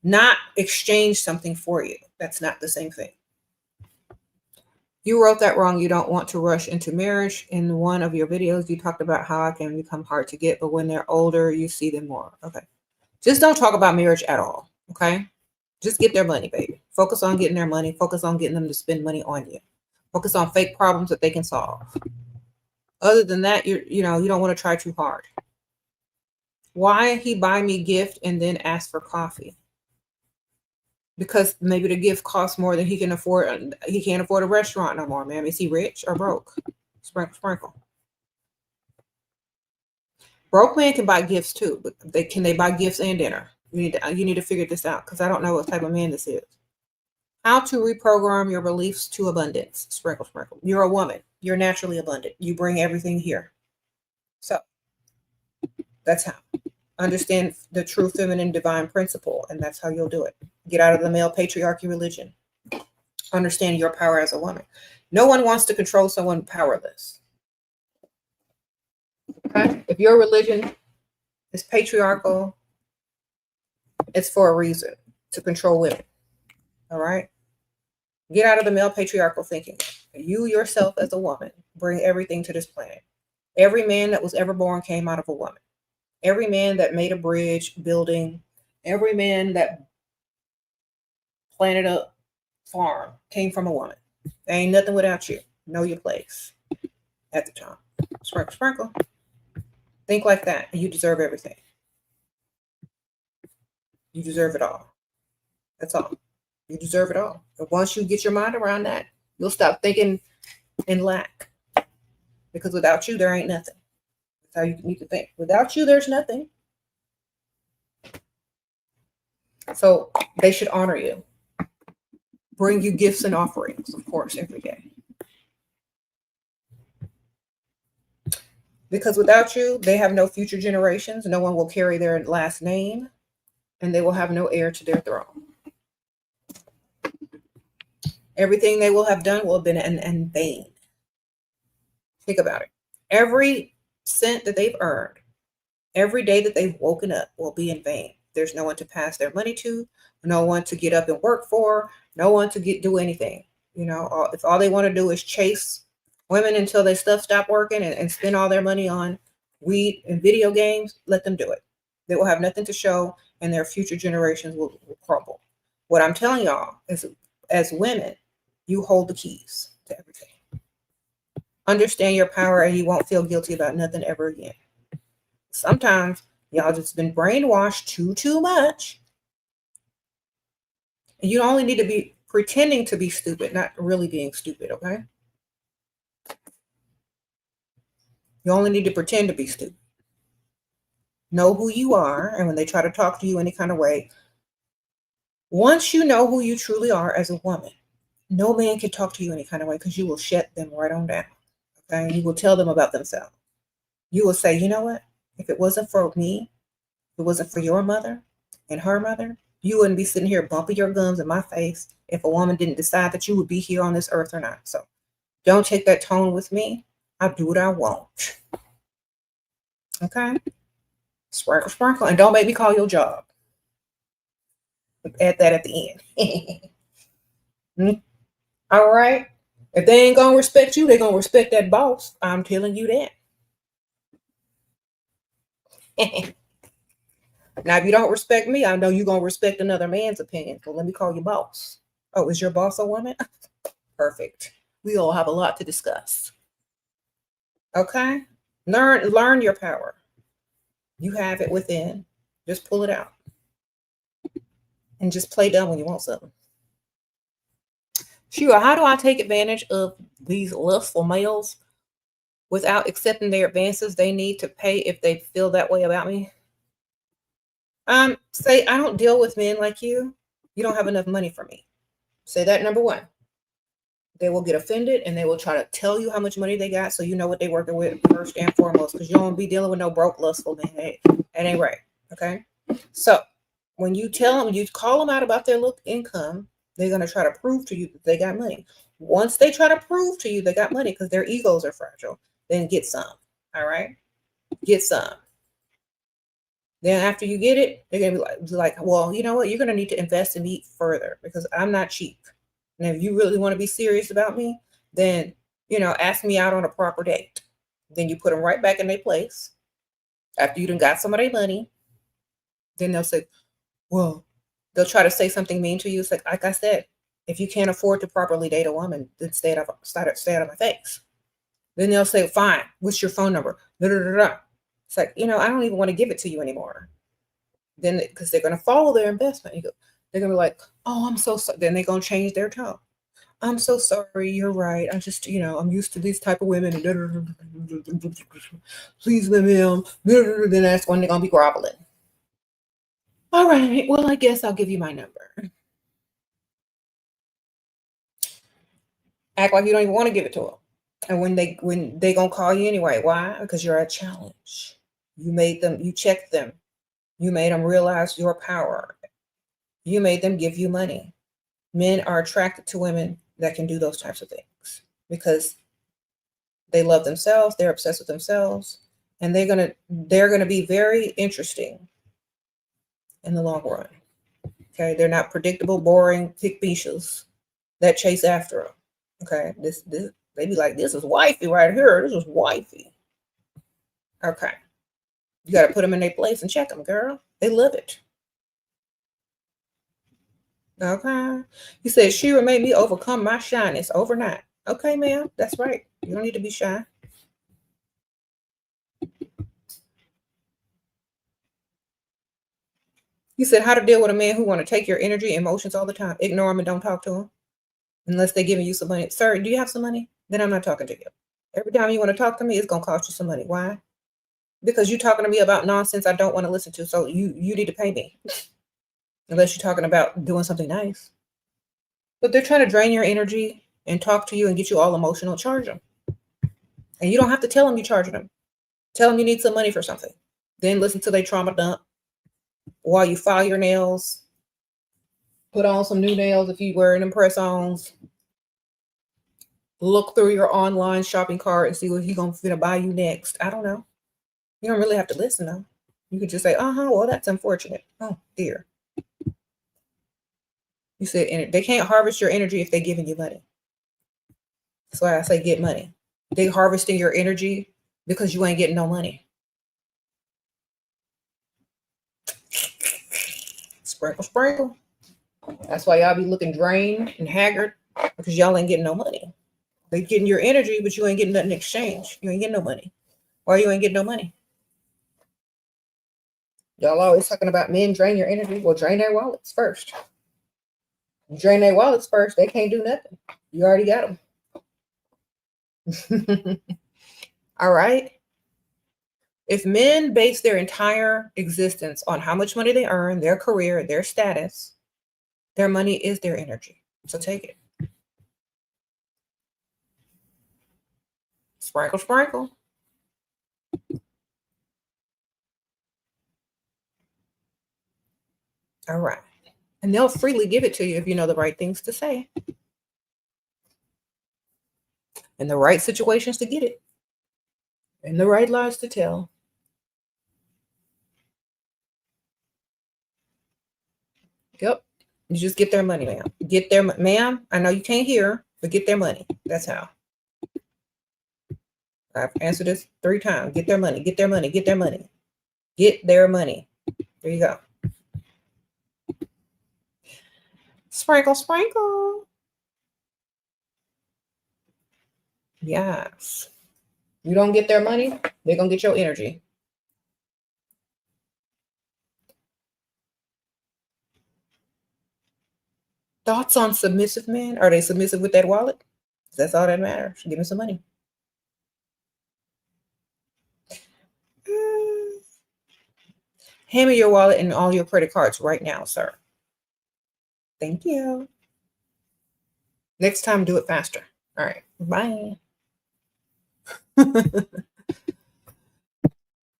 Speaker 1: not exchange something for you. That's not the same thing. You wrote that wrong. You don't want to rush into marriage. In one of your videos, you talked about how it can become hard to get, but when they're older, you see them more. Okay. Just don't talk about marriage at all. Okay. Just get their money, baby. Focus on getting their money. Focus on getting them to spend money on you. Focus on fake problems that they can solve. Other than that, you don't want to try too hard. Why he buy me gift and then ask for coffee? Because maybe the gift costs more than he can afford. He can't afford a restaurant no more, ma'am. Is he rich or broke? Sprinkle, sprinkle. Broke man can buy gifts too, but can they buy gifts and dinner? You need to figure this out because I don't know what type of man this is. How to reprogram your beliefs to abundance. Sprinkle, sprinkle. You're a woman. You're naturally abundant. You bring everything here. So that's how. Understand the true feminine divine principle, and that's how you'll do it. Get out of the male patriarchy religion. Understand your power as a woman. No one wants to control someone powerless. Okay? If your religion is patriarchal, it's for a reason, to control women. All right? Get out of the male patriarchal thinking. You yourself as a woman bring everything to this planet. Every man that was ever born came out of a woman. Every man that made a bridge, building, every man that planted a farm came from a woman. There ain't nothing without you. Know your place at the time. Sprinkle, sprinkle. Think like that, and you deserve everything. You deserve it all. That's all. You deserve it all. And once you get your mind around that, you'll stop thinking in lack. Because without you, there ain't nothing. That's how you need to think. Without you, there's nothing. So they should honor you. Bring you gifts and offerings, of course, every day. Because without you, they have no future generations. No one will carry their last name, and they will have no heir to their throne. Everything they will have done will have been in vain. Think about it. Every cent that they've earned, every day that they've woken up will be in vain. There's no one to pass their money to, no one to get up and work for, no one to do anything. You know, if all they want to do is chase women until their stuff stop working and spend all their money on weed and video games, let them do it. They will have nothing to show, and their future generations will crumble. What I'm telling y'all is, as women, you hold the keys to everything. Understand your power, and you won't feel guilty about nothing ever again. Sometimes y'all just been brainwashed too much. And you only need to be pretending to be stupid, not really being stupid, okay? You only need to pretend to be stupid. Know who you are, and when they try to talk to you any kind of way, once you know who you truly are as a woman, no man can talk to you any kind of way, because you will shut them right on down. Okay? You will tell them about themselves. You will say, you know what? If it wasn't for me, if it wasn't for your mother and her mother, you wouldn't be sitting here bumping your gums in my face if a woman didn't decide that you would be here on this earth or not. So don't take that tone with me. I do what I want. Okay? Sprinkle, sprinkle. And don't make me call your job. Add that at the end. All right? If they ain't going to respect you, they're going to respect that boss. I'm telling you that. Now, if you don't respect me, I know you're going to respect another man's opinion. So let me call you boss. Oh, is your boss a woman? Perfect. We all have a lot to discuss. Okay? Learn your power. You have it within. Just pull it out. And just play dumb when you want something. Sure, how do I take advantage of these lustful males without accepting their advances they need to pay if they feel that way about me? Say, I don't deal with men like you. You don't have enough money for me. Say that, number one. They will get offended, and they will try to tell you how much money they got, so you know what they're working with first and foremost, because you don't be dealing with no broke, lustful men. Hey, that ain't right. Okay? So when you tell them, you call them out about their income, they're going to try to prove to you that they got money. Once they try to prove to you they got money, because their egos are fragile, then get some. All right? Get some. Then after you get it, they're going to be like, well, you know what? You're going to need to invest in me further, because I'm not cheap. And if you really want to be serious about me, then, ask me out on a proper date. Then you put them right back in their place. After you done got some of their money, then they'll say, well, they'll try to say something mean to you. It's like I said, if you can't afford to properly date a woman, then stay out of my face. Then they'll say, fine, what's your phone number? It's like, I don't even want to give it to you anymore. Then, because they're going to follow their investment. They're going to be like, oh, I'm so sorry. Then they're going to change their tone. I'm so sorry. You're right. I'm just, I'm used to these type of women. Please let me, then that's when they're going to be groveling. All right. Well, I guess I'll give you my number. Act like you don't even want to give it to them. And when they going to call you anyway. Why? Because you're a challenge. You checked them. You made them realize your power. You made them give you money. Men are attracted to women that can do those types of things because they love themselves. They're obsessed with themselves, and they're gonna be very interesting in the long run. Okay, they're not predictable, boring pick bichos that chase after them. Okay, this they be like, this is wifey right here. This is wifey. Okay, you got to put them in their place and check them, girl. They love it. Okay. He said, Shera made me overcome my shyness overnight. Okay, ma'am. That's right. You don't need to be shy. You said how to deal with a man who want to take your energy, emotions all the time. Ignore him and don't talk to him unless they're giving you some money. Sir, do you have some money? Then I'm not talking to you. Every time you want to talk to me, it's gonna cost you some money. Why? Because you're talking to me about nonsense I don't want to listen to. So you need to pay me. Unless you're talking about doing something nice. But they're trying to drain your energy and talk to you and get you all emotional, charge them. And you don't have to tell them you're charging them. Tell them you need some money for something. Then listen to their trauma dump while you file your nails. Put on some new nails if you're wearing them press-ons. Look through your online shopping cart and see what he's gonna buy you next. I don't know. You don't really have to listen though. You could just say, well, that's unfortunate. Oh dear. You said they can't harvest your energy if they're giving you money. That's why I say get money. They harvesting your energy because you ain't getting no money. Sprinkle, sprinkle. That's why y'all be looking drained and haggard because y'all ain't getting no money. They getting your energy, but you ain't getting nothing in exchange. You ain't getting no money. Why you ain't getting no money? Y'all always talking about men drain your energy. Well, drain their wallets first. You drain their wallets first. They can't do nothing. You already got them. All right. If men base their entire existence on how much money they earn, their career, their status, their money is their energy. So take it. Sprinkle, sprinkle. All right. And they'll freely give it to you if you know the right things to say. And the right situations to get it. And the right lies to tell. Yep. You just get their money, ma'am. Get their ma'am. I know you can't hear, but get their money. That's how. I've answered this 3 times. Get their money. Get their money. Get their money. Get their money. There you go. Sprinkle, sprinkle. Yes. You don't get their money, they're going to get your energy. Thoughts on submissive men? Are they submissive with that wallet? That's all that matters. Give me some money. Hand me your wallet and all your credit cards right now, sir. Thank you. Next time, do it faster. All right. Bye.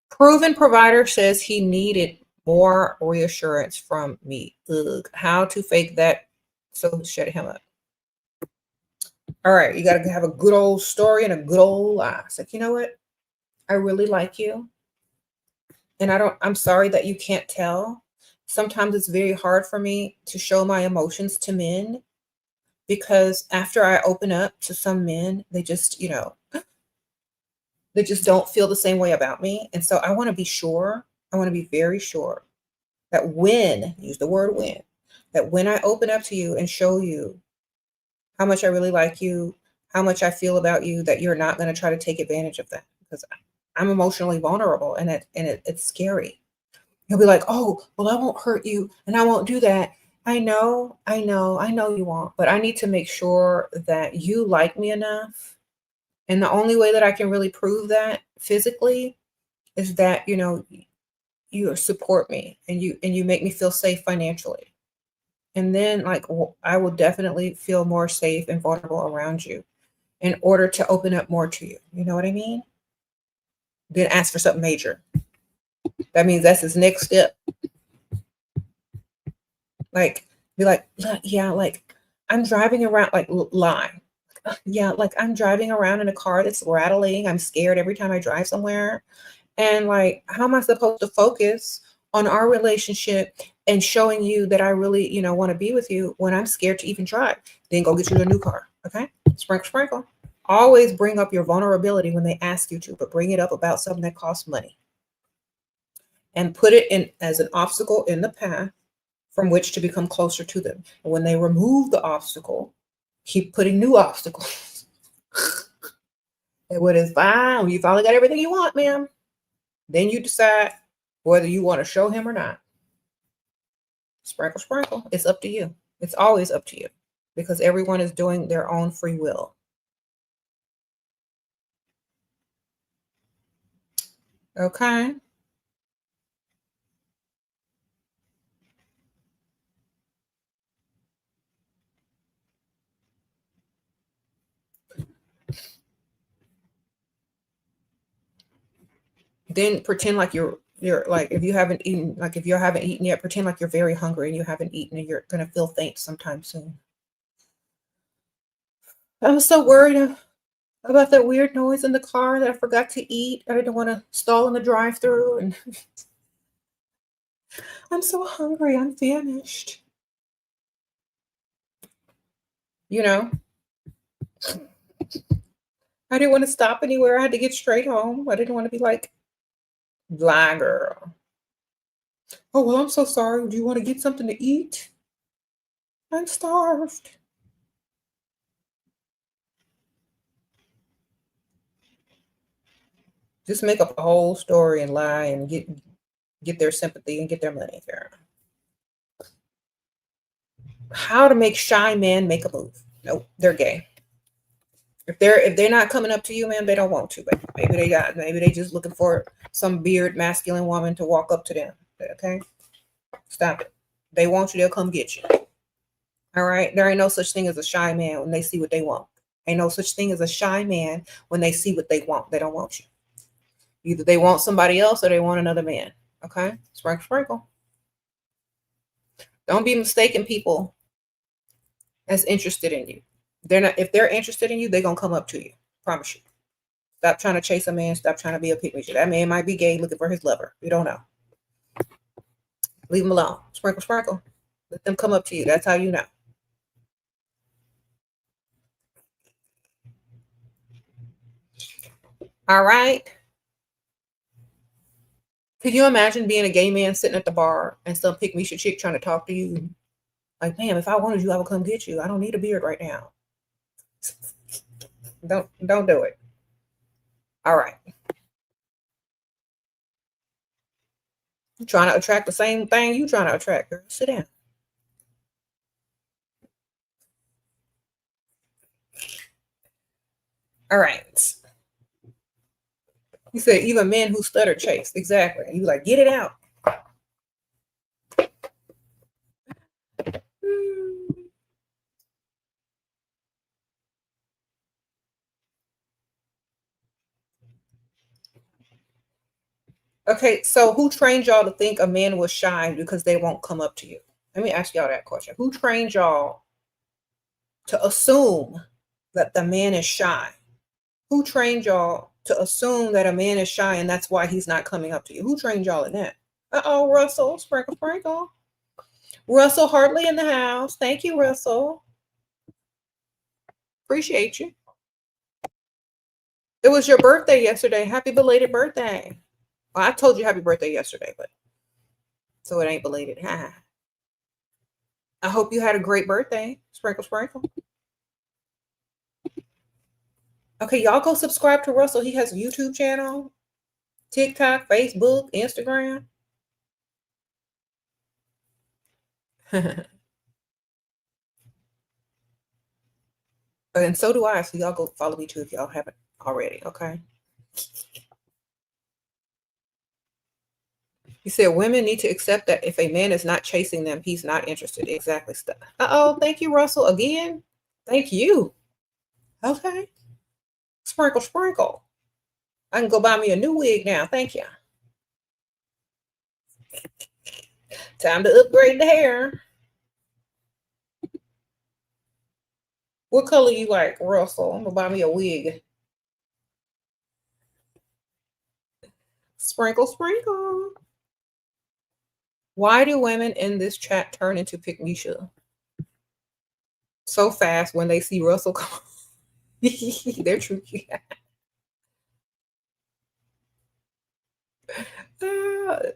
Speaker 1: Proven provider says he needed more reassurance from me. Ugh. How to fake that? So shut him up. All right. You got to have a good old story and a good old lie. It's like, you know what? I really like you. And I'm sorry that you can't tell. Sometimes it's very hard for me to show my emotions to men because after I open up to some men, they just, they just don't feel the same way about me. And so I want to be sure, I want to be very sure that use the word when, that when I open up to you and show you how much I really like you, how much I feel about you, that you're not going to try to take advantage of that because I'm emotionally vulnerable and it's scary. You'll be like, oh, well, I won't hurt you and I won't do that. I know you won't, but I need to make sure that you like me enough. And the only way that I can really prove that physically is that, you support me and you make me feel safe financially. And then I will definitely feel more safe and vulnerable around you in order to open up more to you. You know what I mean? Then ask for something major. That means that's his next step. Be like, yeah, I'm driving around, lie. Yeah, I'm driving around in a car that's rattling. I'm scared every time I drive somewhere. And how am I supposed to focus on our relationship and showing you that I really, want to be with you when I'm scared to even drive? Then go get you a new car. Okay. Sprinkle, sprinkle. Always bring up your vulnerability when they ask you to, but bring it up about something that costs money. And put it in as an obstacle in the path from which to become closer to them. And when they remove the obstacle, keep putting new obstacles. And when it's fine, you finally got everything you want, ma'am, then you decide whether you want to show him or not. Sprinkle, sprinkle. It's up to you. It's always up to you because everyone is doing their own free will. Okay. Then pretend like you're like, if you haven't eaten, like if you haven't eaten yet, pretend like you're very hungry and you haven't eaten and you're gonna feel faint sometime soon. I'm so worried about that weird noise in the car that I forgot to eat. I didn't want to stall in the drive-through, and I'm so hungry. I'm famished. You know, I didn't want to stop anywhere. I had to get straight home. I didn't want to be like, blah, girl. Oh, well, I'm so sorry. Do you want to get something to eat? I'm starved. Just make up a whole story and lie and get their sympathy and get their money, girl. How to make shy men make a move? Nope, they're gay. If they're not coming up to you, man, they don't want to. But maybe they just looking for some beard masculine woman to walk up to them. Okay, stop it. They want you, they'll come get you. All right, there ain't no such thing as a shy man when they see what they want. Ain't no such thing as a shy man when they see what they want. They don't want you. Either they want somebody else or they want another man. Okay, sprinkle, sprinkle. Don't be mistaking people as interested in you. They're not. If they're interested in you, they're gonna come up to you. Promise you. Stop trying to chase a man. Stop trying to be a pick me. That man might be gay looking for his lover. You don't know. Leave him alone. Sprinkle, sprinkle. Let them come up to you. That's how you know. All right. Could you imagine being a gay man sitting at the bar and some pick me chick trying to talk to you? Like, ma'am, if I wanted you, I would come get you. I don't need a beard right now. Don't do it. All right. You're trying to attract the same thing you trying to attract, girl. Sit down. All right. You said even men who stutter chase. Exactly. You like, get it out. Okay, so who trained y'all to think a man was shy because they won't come up to you? Let me ask y'all that question. Who trained y'all to assume that the man is shy? Who trained y'all to assume that a man is shy and that's why he's not coming up to you? Who trained y'all in that? Uh-oh, Russell, sprinkle, sprinkle. Russell Hartley in the house. Thank you, Russell. Appreciate you. It was your birthday yesterday. Happy belated birthday. Well, I told you happy birthday yesterday, but so it ain't belated. I hope you had a great birthday. Sprinkle, sprinkle. Okay, y'all go subscribe to Russell. He has a YouTube channel, TikTok, Facebook, Instagram. And so do I. So y'all go follow me too if y'all haven't already. Okay. He said women need to accept that if a man is not chasing them, he's not interested. Exactly. Uh-oh. Thank you, Russell. Again. Thank you. Okay. Sprinkle, sprinkle. I can go buy me a new wig now. Thank you. Time to upgrade the hair. What color you like, Russell? I'm gonna buy me a wig. Sprinkle, sprinkle. Why do women in this chat turn into Pygmisha so fast when they see Russell come? They're tricky.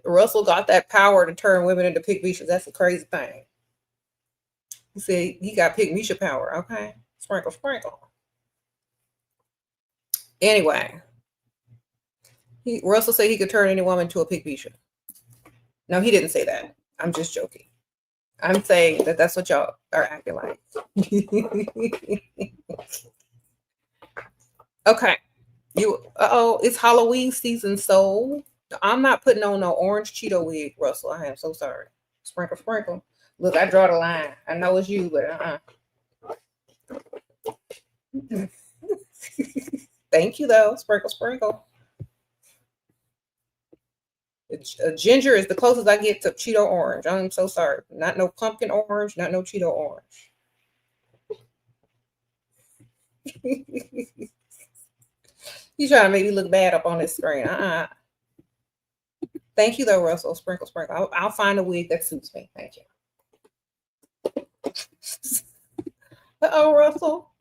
Speaker 1: Russell got that power to turn women into Pygmishas. That's a crazy thing. He said he got Pygmisha power. Okay. Sprinkle, sprinkle. Anyway, Russell said he could turn any woman into a Pygmisha. No, he didn't say that. I'm just joking. I'm saying that that's what y'all are acting like. Okay. It's Halloween season, so I'm not putting on no orange Cheeto wig, Russell. I am so sorry. Sprinkle, sprinkle. Look, I draw the line. I know it's you, but Thank you, though. Sprinkle, sprinkle. Ginger is the closest I get to Cheeto orange. I'm so sorry. Not no pumpkin orange, not no Cheeto orange. You trying to make me look bad up on this screen. Thank you, though, Russell. Sprinkle, sprinkle. I'll find a wig that suits me. Thank you. Uh-oh, Russell.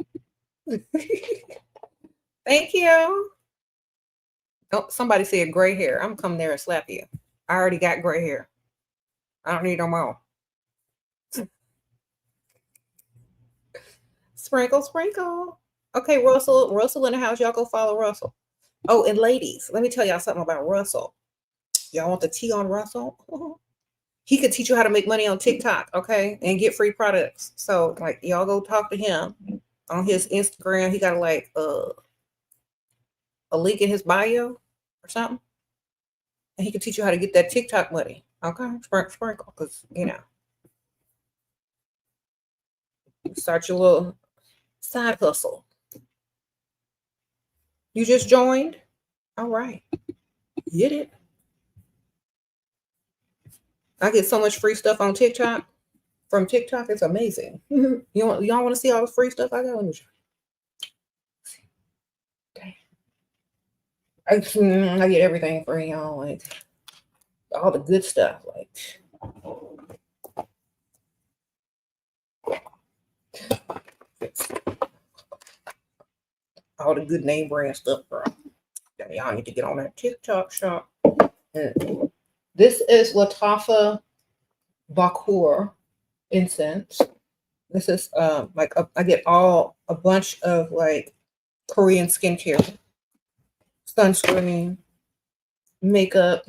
Speaker 1: Thank you. Oh, somebody said gray hair. I'm coming there and slap you. I already got gray hair. I don't need no more. Sprinkle, sprinkle. Okay, Russell in the house. Y'all go follow Russell. Oh, and ladies, let me tell y'all something about Russell. Y'all want the tea on Russell? He could teach you how to make money on TikTok, okay, and get free products. So, like, y'all go talk to him on his Instagram. He got like a link in his bio or something, and he can teach you how to get that TikTok money. Okay, sprinkle, because start your little side hustle. You just joined? All right. Get it. I get so much free stuff on TikTok. From TikTok, it's amazing. Y'all want to see all the free stuff I got? Let me show you. I get everything free, y'all. Like all the good stuff. Like all the good name brand stuff, bro. Y'all need to get on that TikTok shop. This is Latafa Bakur incense. This is like I get a bunch of like Korean skincare, sunscreen, makeup,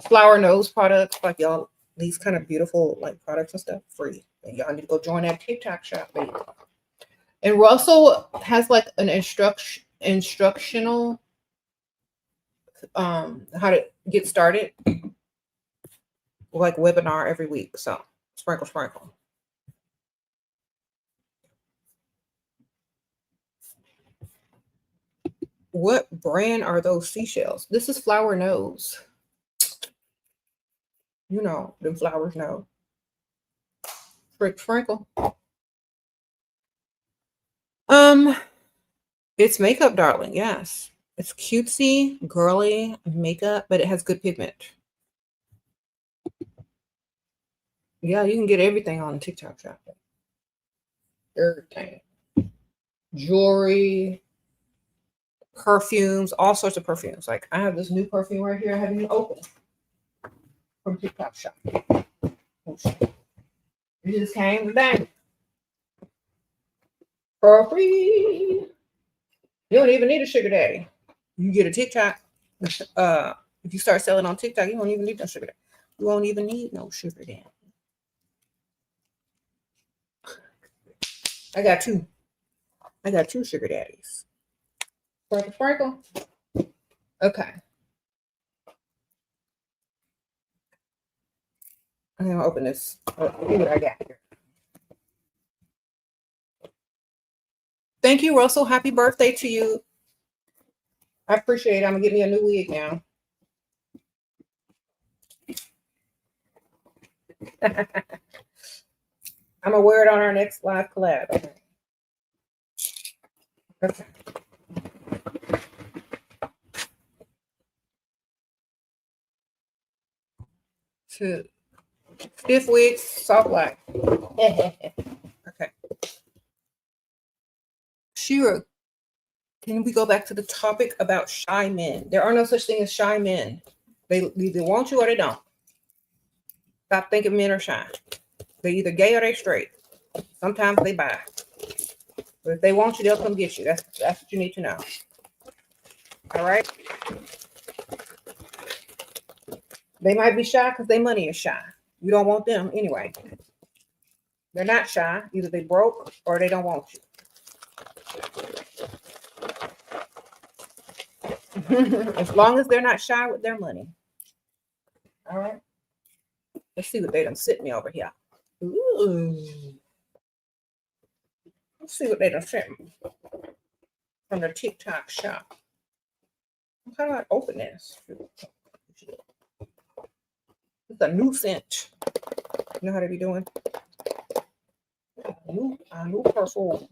Speaker 1: flower nose products, like y'all, these kind of beautiful like products and stuff free. And y'all need to go join that TikTok shop, baby. And Russell has like an instructional how to get started, like webinar every week. So sprinkle, sprinkle. What brand are those seashells? This is Flower Nose. You know, them flowers know. Sprinkle. It's makeup, darling. Yes. It's cutesy, girly makeup, but it has good pigment. Yeah, you can get everything on TikTok shop. Everything. Jewelry, perfumes, all sorts of perfumes. Like I have this new perfume right here I haven't even opened from TikTok shop. It just came today. For free. You don't even need a sugar daddy. You get a TikTok. If you start selling on TikTok, you don't even need no sugar daddy. You won't even need no sugar daddy. I got two sugar daddies. Sprinkle, sprinkle. Okay. I'm gonna open this. See what I got here. Thank you, Russell. Happy birthday to you. I appreciate it. I'm gonna get me a new wig now. I'm gonna wear it on our next live collab. Okay. Two. Stiff wigs, soft black. Okay. Shira, can we go back to the topic about shy men? There are no such thing as shy men. They either want you or they don't. Stop thinking men are shy. They're either gay or they're straight. Sometimes they bi. But if they want you, they'll come get you. That's what you need to know. All right. They might be shy because their money is shy. You don't want them anyway. They're not shy. Either they broke or they don't want you. As long as they're not shy with their money. All right. Let's see what they done sent me over here. Ooh. Let's see what they done sent me from the TikTok shop. How do I open this? It's a new scent. You know how they be doing? A new perfume.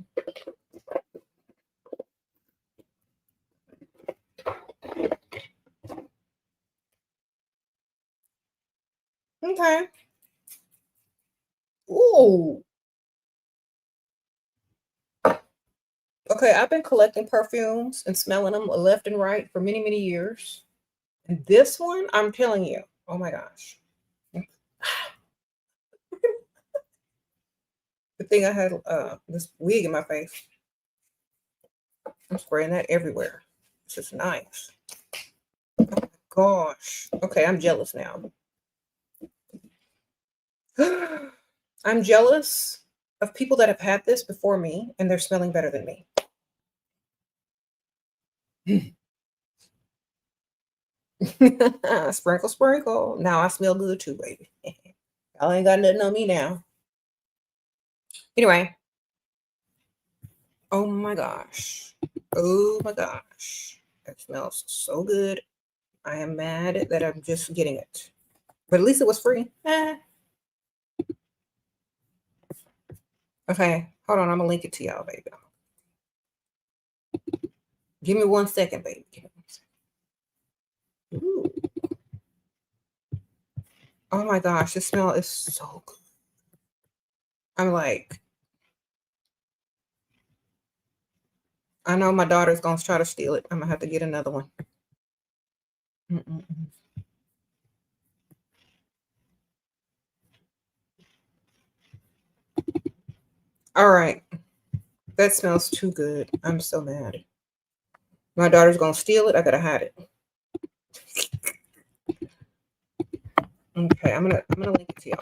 Speaker 1: Okay. Ooh. Okay, I've been collecting perfumes and smelling them left and right for many, many years. And this one, I'm telling you, oh my gosh. Good thing I had this wig in my face. I'm spraying that everywhere. It's just nice. Oh my gosh. Okay, I'm jealous now. I'm jealous of people that have had this before me and they're smelling better than me. Sprinkle, sprinkle. Now I smell good too, baby. Y'all ain't got nothing on me now. Anyway. Oh my gosh. Oh my gosh. It smells so good. I am mad that I'm just getting it. But at least it was free. Okay. Hold on. I'm going to link it to y'all, baby. Give me 1 second, baby. Give me 1 second. Ooh. Oh my gosh. This smell is so good. I'm like, I know my daughter's going to try to steal it. I'm going to have to get another one. All right. That smells too good. I'm so mad. My daughter's going to steal it. I got to hide it. Okay, I'm gonna link it to y'all.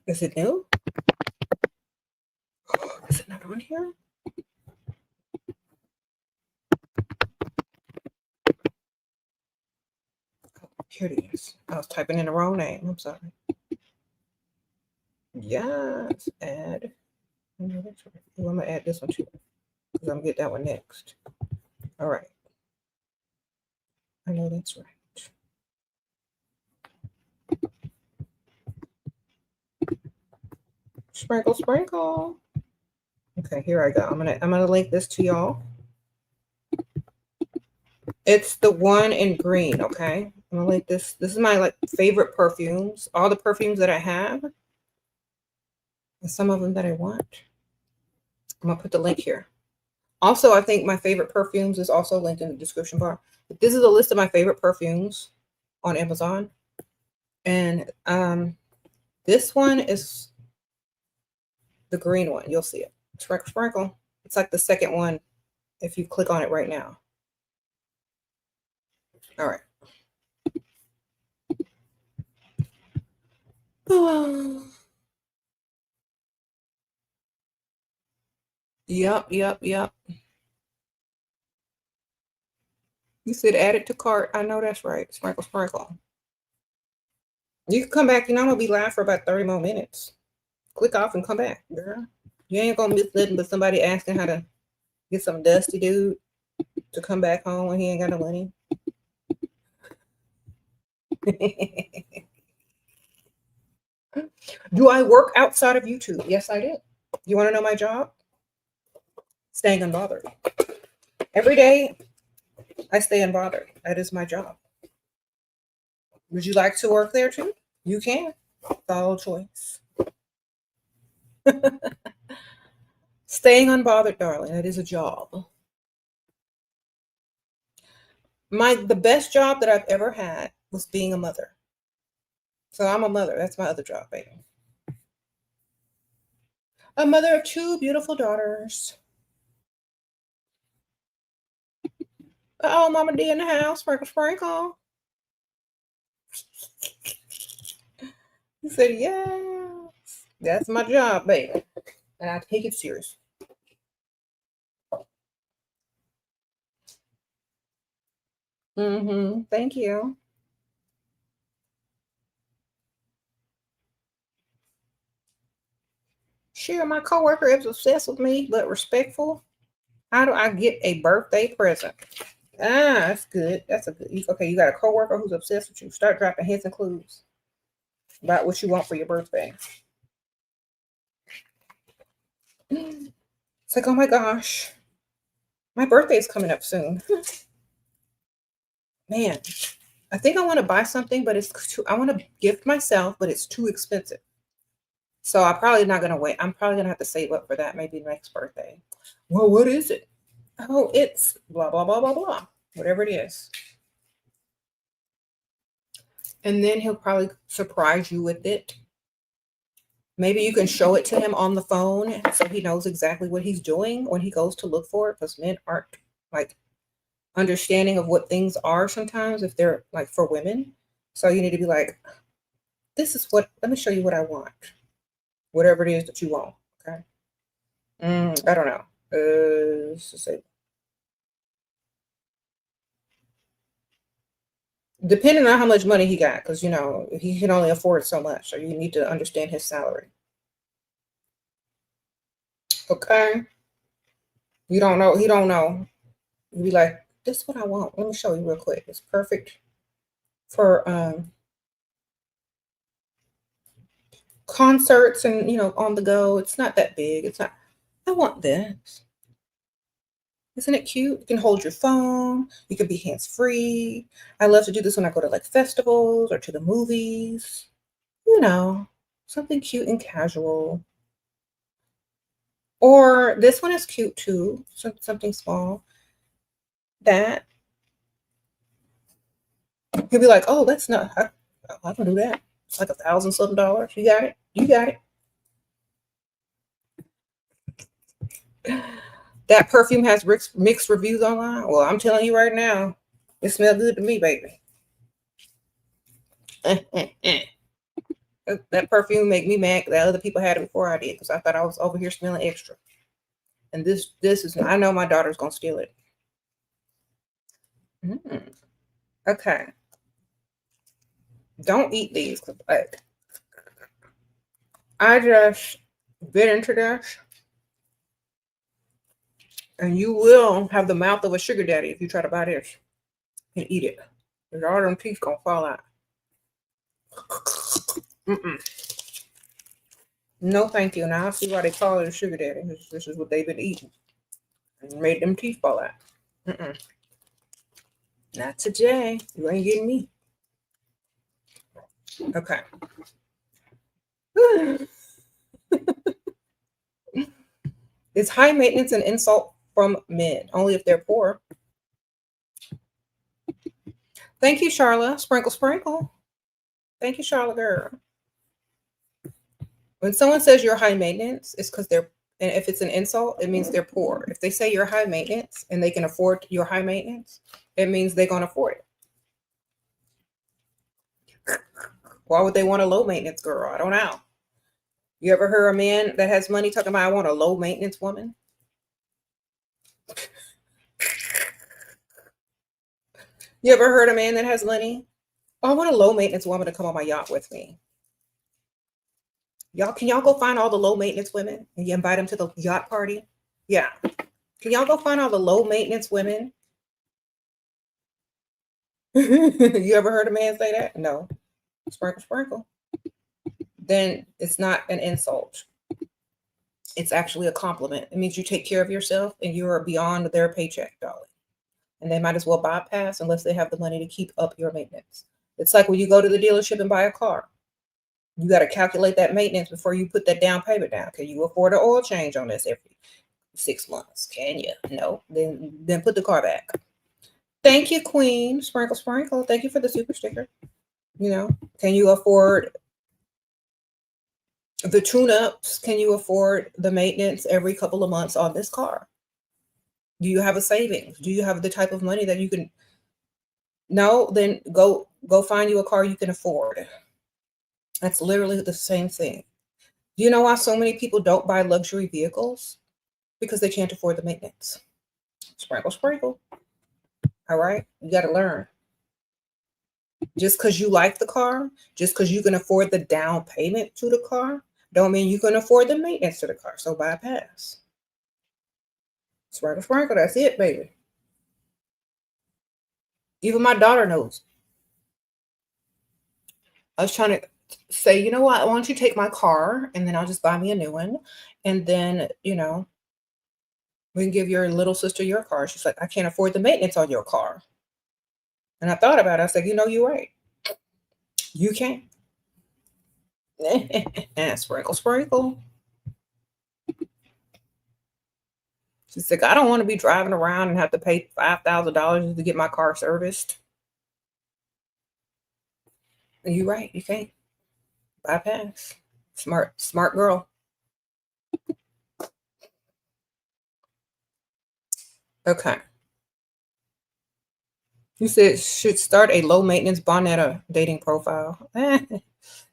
Speaker 1: Is it new? Is it not on here? Oh, here it is. I was typing in the wrong name. I'm sorry. Yes, add. No, that's right. Ooh, I'm gonna add this one too, because I'm gonna get that one next. All right. I know that's right. Sprinkle, sprinkle. Okay, here I go. I'm gonna link this to y'all. It's the one in green. Okay, I'm gonna link this. This is my favorite perfumes. All the perfumes that I have, and some of them that I want. I'm gonna put the link here. Also, I think my favorite perfumes is also linked in the description bar. But this is a list of my favorite perfumes on Amazon. And this one is the green one. You'll see it. Sprinkle, sprinkle. It's like the second one if you click on it right now. All right. Yep. You said add it to cart. I know that's right. Sprinkle, sprinkle. You can come back. You know, I'm going to be live for about 30 more minutes. Click off and come back, girl. You ain't going to miss nothing but somebody asking how to get some dusty dude to come back home when he ain't got no money. Do I work outside of YouTube? Yes, I did. You want to know my job? Staying unbothered. Every day, I stay unbothered. That is my job. Would you like to work there too? You can. Follow choice. Staying unbothered, darling. That is a job. The best job that I've ever had was being a mother. So I'm a mother. That's my other job, baby. A mother of 2 beautiful daughters. Oh, Mama D in the house. Sprinkle, sprinkle. He said, yes. That's my job, baby. And I take it serious. Thank you. Sure, my coworker is obsessed with me, but respectful. How do I get a birthday present? That's good. That's a good. Okay, you got a coworker who's obsessed with you. Start dropping hints and clues about what you want for your birthday. It's like, oh my gosh, my birthday is coming up soon. Man, I think I want to buy something, but it's too. I want to gift myself, but it's too expensive. So I'm probably not gonna wait. I'm probably gonna have to save up for that maybe next birthday. Well, what is it? Oh, it's blah blah blah blah blah. Whatever it is. And then he'll probably surprise you with it. Maybe you can show it to him on the phone so he knows exactly what he's doing when he goes to look for it, because men aren't like understanding of what things are sometimes if they're like for women. So you need to be like, this is what, let me show you what I want. Whatever it is that you want. Okay. I don't know. Let's just say, depending on how much money he got, because you know he can only afford so much, so you need to understand his salary. Okay, you don't know. He don't know. You be like, this is what I want. Let me show you real quick. It's perfect for concerts and on the go. It's not that big. It's not. I want this. Isn't it cute? You can hold your phone. You can be hands free. I love to do this when I go to like festivals or to the movies. Something cute and casual. Or this one is cute too. Something small. That he'll be like, oh, that's not. I can do that. It's like $1,000 something. You got it. You got it. That perfume has mixed reviews online. Well, I'm telling you right now, it smells good to me, baby. That perfume make me mad that other people had it before I did, because I thought I was over here smelling extra. And this is, I know my daughter's gonna steal it. Okay. Don't eat these. I just bit into this, and you will have the mouth of a sugar daddy if you try to buy this and eat it. Because all them teeth gonna fall out. No, thank you. Now I see why they call it a sugar daddy. This is what they've been eating and made them teeth fall out. Not today. You ain't getting me. Okay. It's high maintenance and insult from men, only if they're poor. Thank you, Charla. Sprinkle, sprinkle. Thank you, Charla girl. When someone says you're high maintenance, it's because they're, and if it's an insult, it means they're poor. If they say you're high maintenance and they can afford your high maintenance, it means they're going to afford it. Why would they want a low maintenance girl? I don't know. You ever heard a man that has money talking about, I want a low maintenance woman? You ever heard a man that has money? Oh, I want a low maintenance woman to come on my yacht with me. Can y'all go find all the low maintenance women and you invite them to the yacht party? Yeah. Can y'all go find all the low maintenance women? You ever heard a man say that? No. Sprinkle, sprinkle. Then it's not an insult. It's actually a compliment. It means you take care of yourself and you are beyond their paycheck, darling. And they might as well bypass unless they have the money to keep up your maintenance. It's like when you go to the dealership and buy a car. You got to calculate that maintenance before you put that down payment down. Can you afford an oil change on this every 6 months? Can you? No. Then put the car back. Thank you, Queen. Sprinkle, sprinkle. Thank you for the super sticker. Can you afford The tune-ups, can you afford the maintenance every couple of months on this car? Do you have a savings? Do you have the type of money that you can? No, then go find you a car you can afford. That's literally the same thing. Do you know why so many people don't buy luxury vehicles? Because they can't afford the maintenance. Sprinkle, sprinkle. All right, you got to learn. Just because you like the car, just because you can afford the down payment to the car, don't mean you can afford the maintenance to the car. So bypass. Sprinkle, sprinkle. That's it, baby. Even my daughter knows. I was trying to say, you know what? Why don't you take my car and then I'll just buy me a new one. And then, we can give your little sister your car. She's like, I can't afford the maintenance on your car. And I thought about it. I said, you're right. You can't. Sprinkle, sprinkle. She's like, I don't want to be driving around and have to pay $5,000 to get my car serviced. And you're right. You can't. Bypass. Smart girl. Okay. You said should start a low maintenance Bonetta dating profile.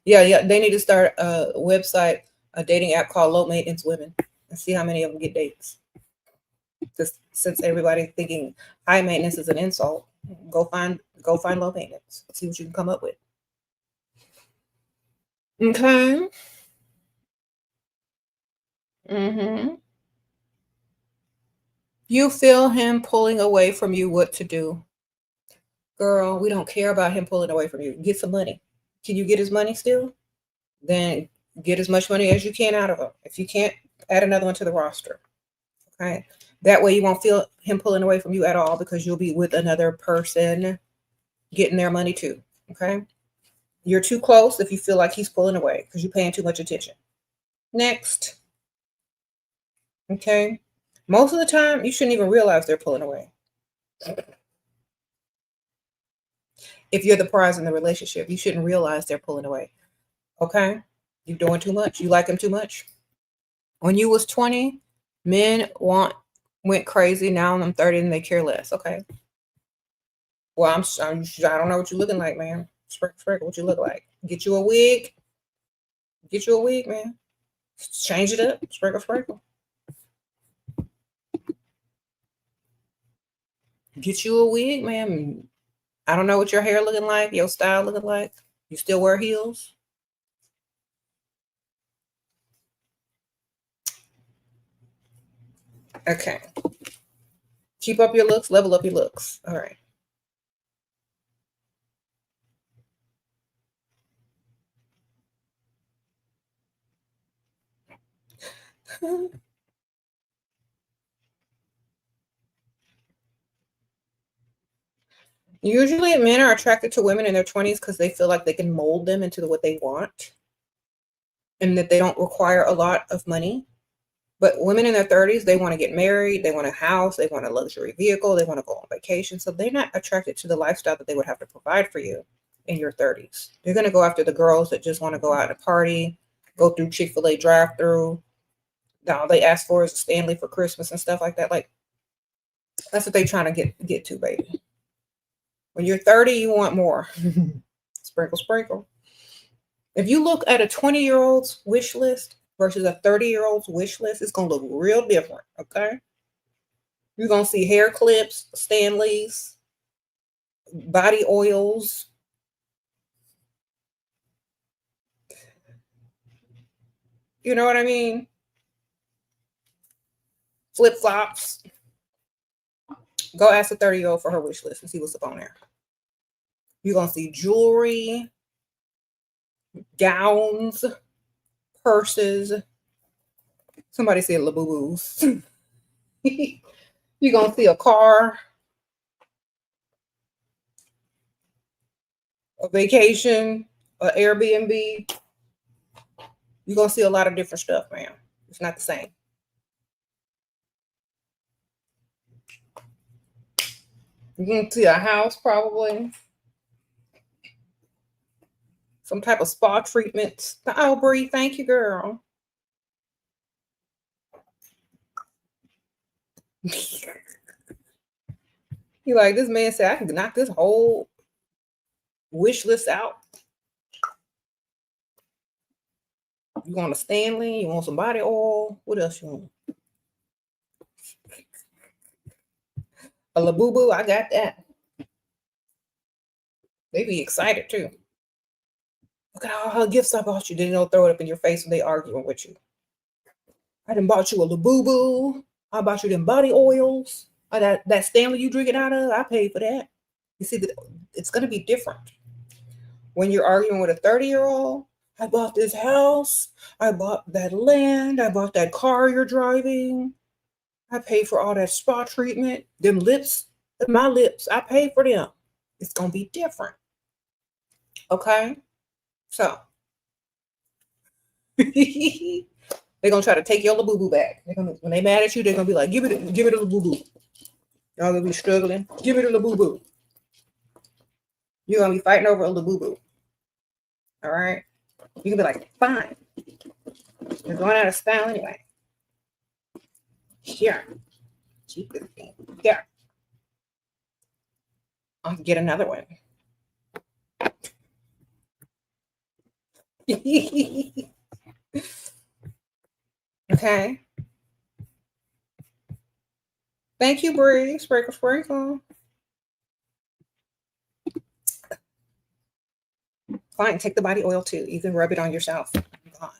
Speaker 1: Yeah. They need to start a website, a dating app called Low Maintenance Women, and see how many of them get dates. Just since everybody's thinking high maintenance is an insult, go find low maintenance. See what you can come up with. Okay. You feel him pulling away from you, what to do? Girl, we don't care about him pulling away from you. Get some money. Can you get his money still? Then get as much money as you can out of him. If you can't, add another one to the roster. Okay. That way you won't feel him pulling away from you at all because you'll be with another person getting their money too. Okay. You're too close if you feel like he's pulling away because you're paying too much attention. Next. Okay. Most of the time, you shouldn't even realize they're pulling away. If you're the prize in the relationship, you shouldn't realize they're pulling away. Okay? You're doing too much. You like him too much. When you was 20, men went crazy. Now I'm 30 and they care less. Okay. Well, I don't know what you're looking like, man. Sprinkle, what you look like. Get you a wig. Get you a wig, man. Change it up. Sprinkle. Get you a wig, man. I don't know what your hair looking like, your style looking like. You still wear heels? Okay. Keep up your looks, level up your looks. All right. Usually men are attracted to women in their 20s because they feel like they can mold them into what they want and that they don't require a lot of money. But women in their 30s, they want to get married, they want a house, they want a luxury vehicle, they want to go on vacation. So they're not attracted to the lifestyle that they would have to provide for you in your 30s. They're going to go after the girls that just want to go out and party, go through Chick-fil-A drive-through. Now they ask for is a Stanley for Christmas and stuff like that. Like that's what they're trying to get to, baby. When you're 30, you want more. Sprinkle. If you look at a 20-year-old's wish list versus a 30-year-old's wish list, it's going to look real different, okay? You're going to see hair clips, Stanleys, body oils. You know what I mean? Flip-flops. Go ask a 30-year-old for her wish list and see what's up on there. You're going to see jewelry, gowns, purses. Somebody said Labubu's. You're going to see a car, a vacation, an Airbnb. You're going to see a lot of different stuff, man. It's not the same. You're going to see a house probably. Some type of spa treatment. Oh, Bree, thank you, girl. You like, this man said I can knock this whole wish list out. You want a Stanley? You want some body oil? What else you want? A Labubu? I got that. They be excited too. Look at all her gifts I bought you. Then they'll throw it up in your face when they arguing with you. I done bought you a Labubu. I bought you them body oils. That Stanley you drinking out of, I paid for that. You see, it's going to be different. When you're arguing with a 30-year-old, I bought this house. I bought that land. I bought that car you're driving. I paid for all that spa treatment. Them lips, my lips, I paid for them. It's going to be different. Okay? So, they're going to try to take your Labubu back. When they mad at you, they're going to be like, give it a Labubu. Y'all going to be struggling. Give it a Labubu. You're going to be fighting over a Labubu. All right? You can be like, fine. You're going out of style anyway. Sure. Keep this thing. Yeah. I'll get another one. Okay. Thank you, Bree. Sprinkle, sprinkle. Fine, take the body oil too. You can rub it on yourself. God.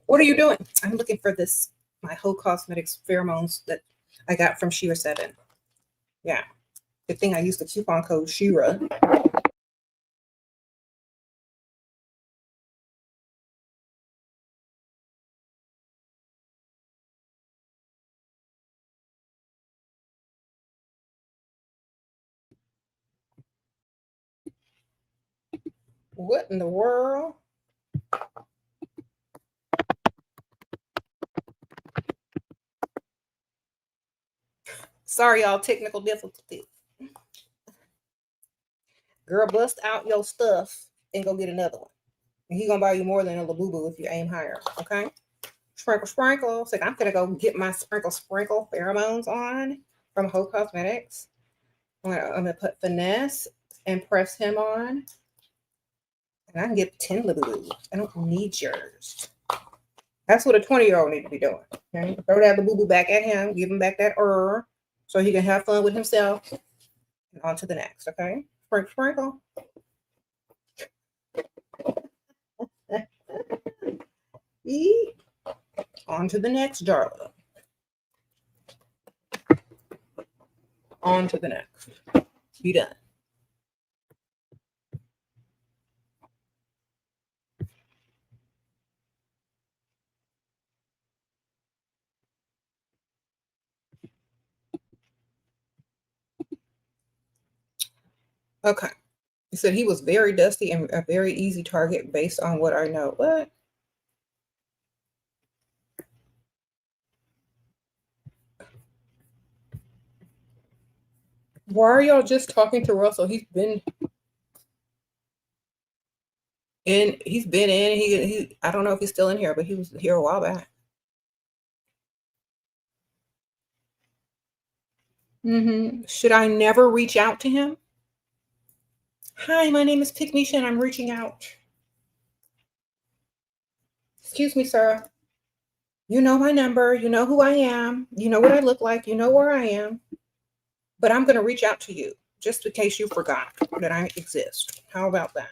Speaker 1: What are you doing? I'm looking for this, my whole cosmetics pheromones that I got from SheRaSeven. Yeah. Good thing I used the coupon code Shera. What in the world? Sorry, y'all, technical difficulties. Girl, bust out your stuff and go get another one. And he gonna buy you more than a Labubu if you aim higher, okay? Sprinkle, sprinkle. So I'm gonna go get my sprinkle, sprinkle pheromones on from Whole Cosmetics. I'm gonna put Finesse and press him on. And I can get 10 Labubus. I don't need yours. That's what a 20-year-old need to be doing. Okay? Throw that Labubu back at him, give him back that so he can have fun with himself. And on to the next, okay? Sprinkle, sprinkle. On to the next, darling. On to the next. Be done. Okay. He said he was very dusty and a very easy target based on what I know. What? Why are y'all just talking to Russell? He's been in. He I don't know if he's still in here, but he was here a while back. Should I never reach out to him? Hi, my name is Pikmisha and I'm reaching out. Excuse me, sir. You know my number. You know who I am. You know what I look like. You know where I am. But I'm going to reach out to you just in case you forgot that I exist. How about that?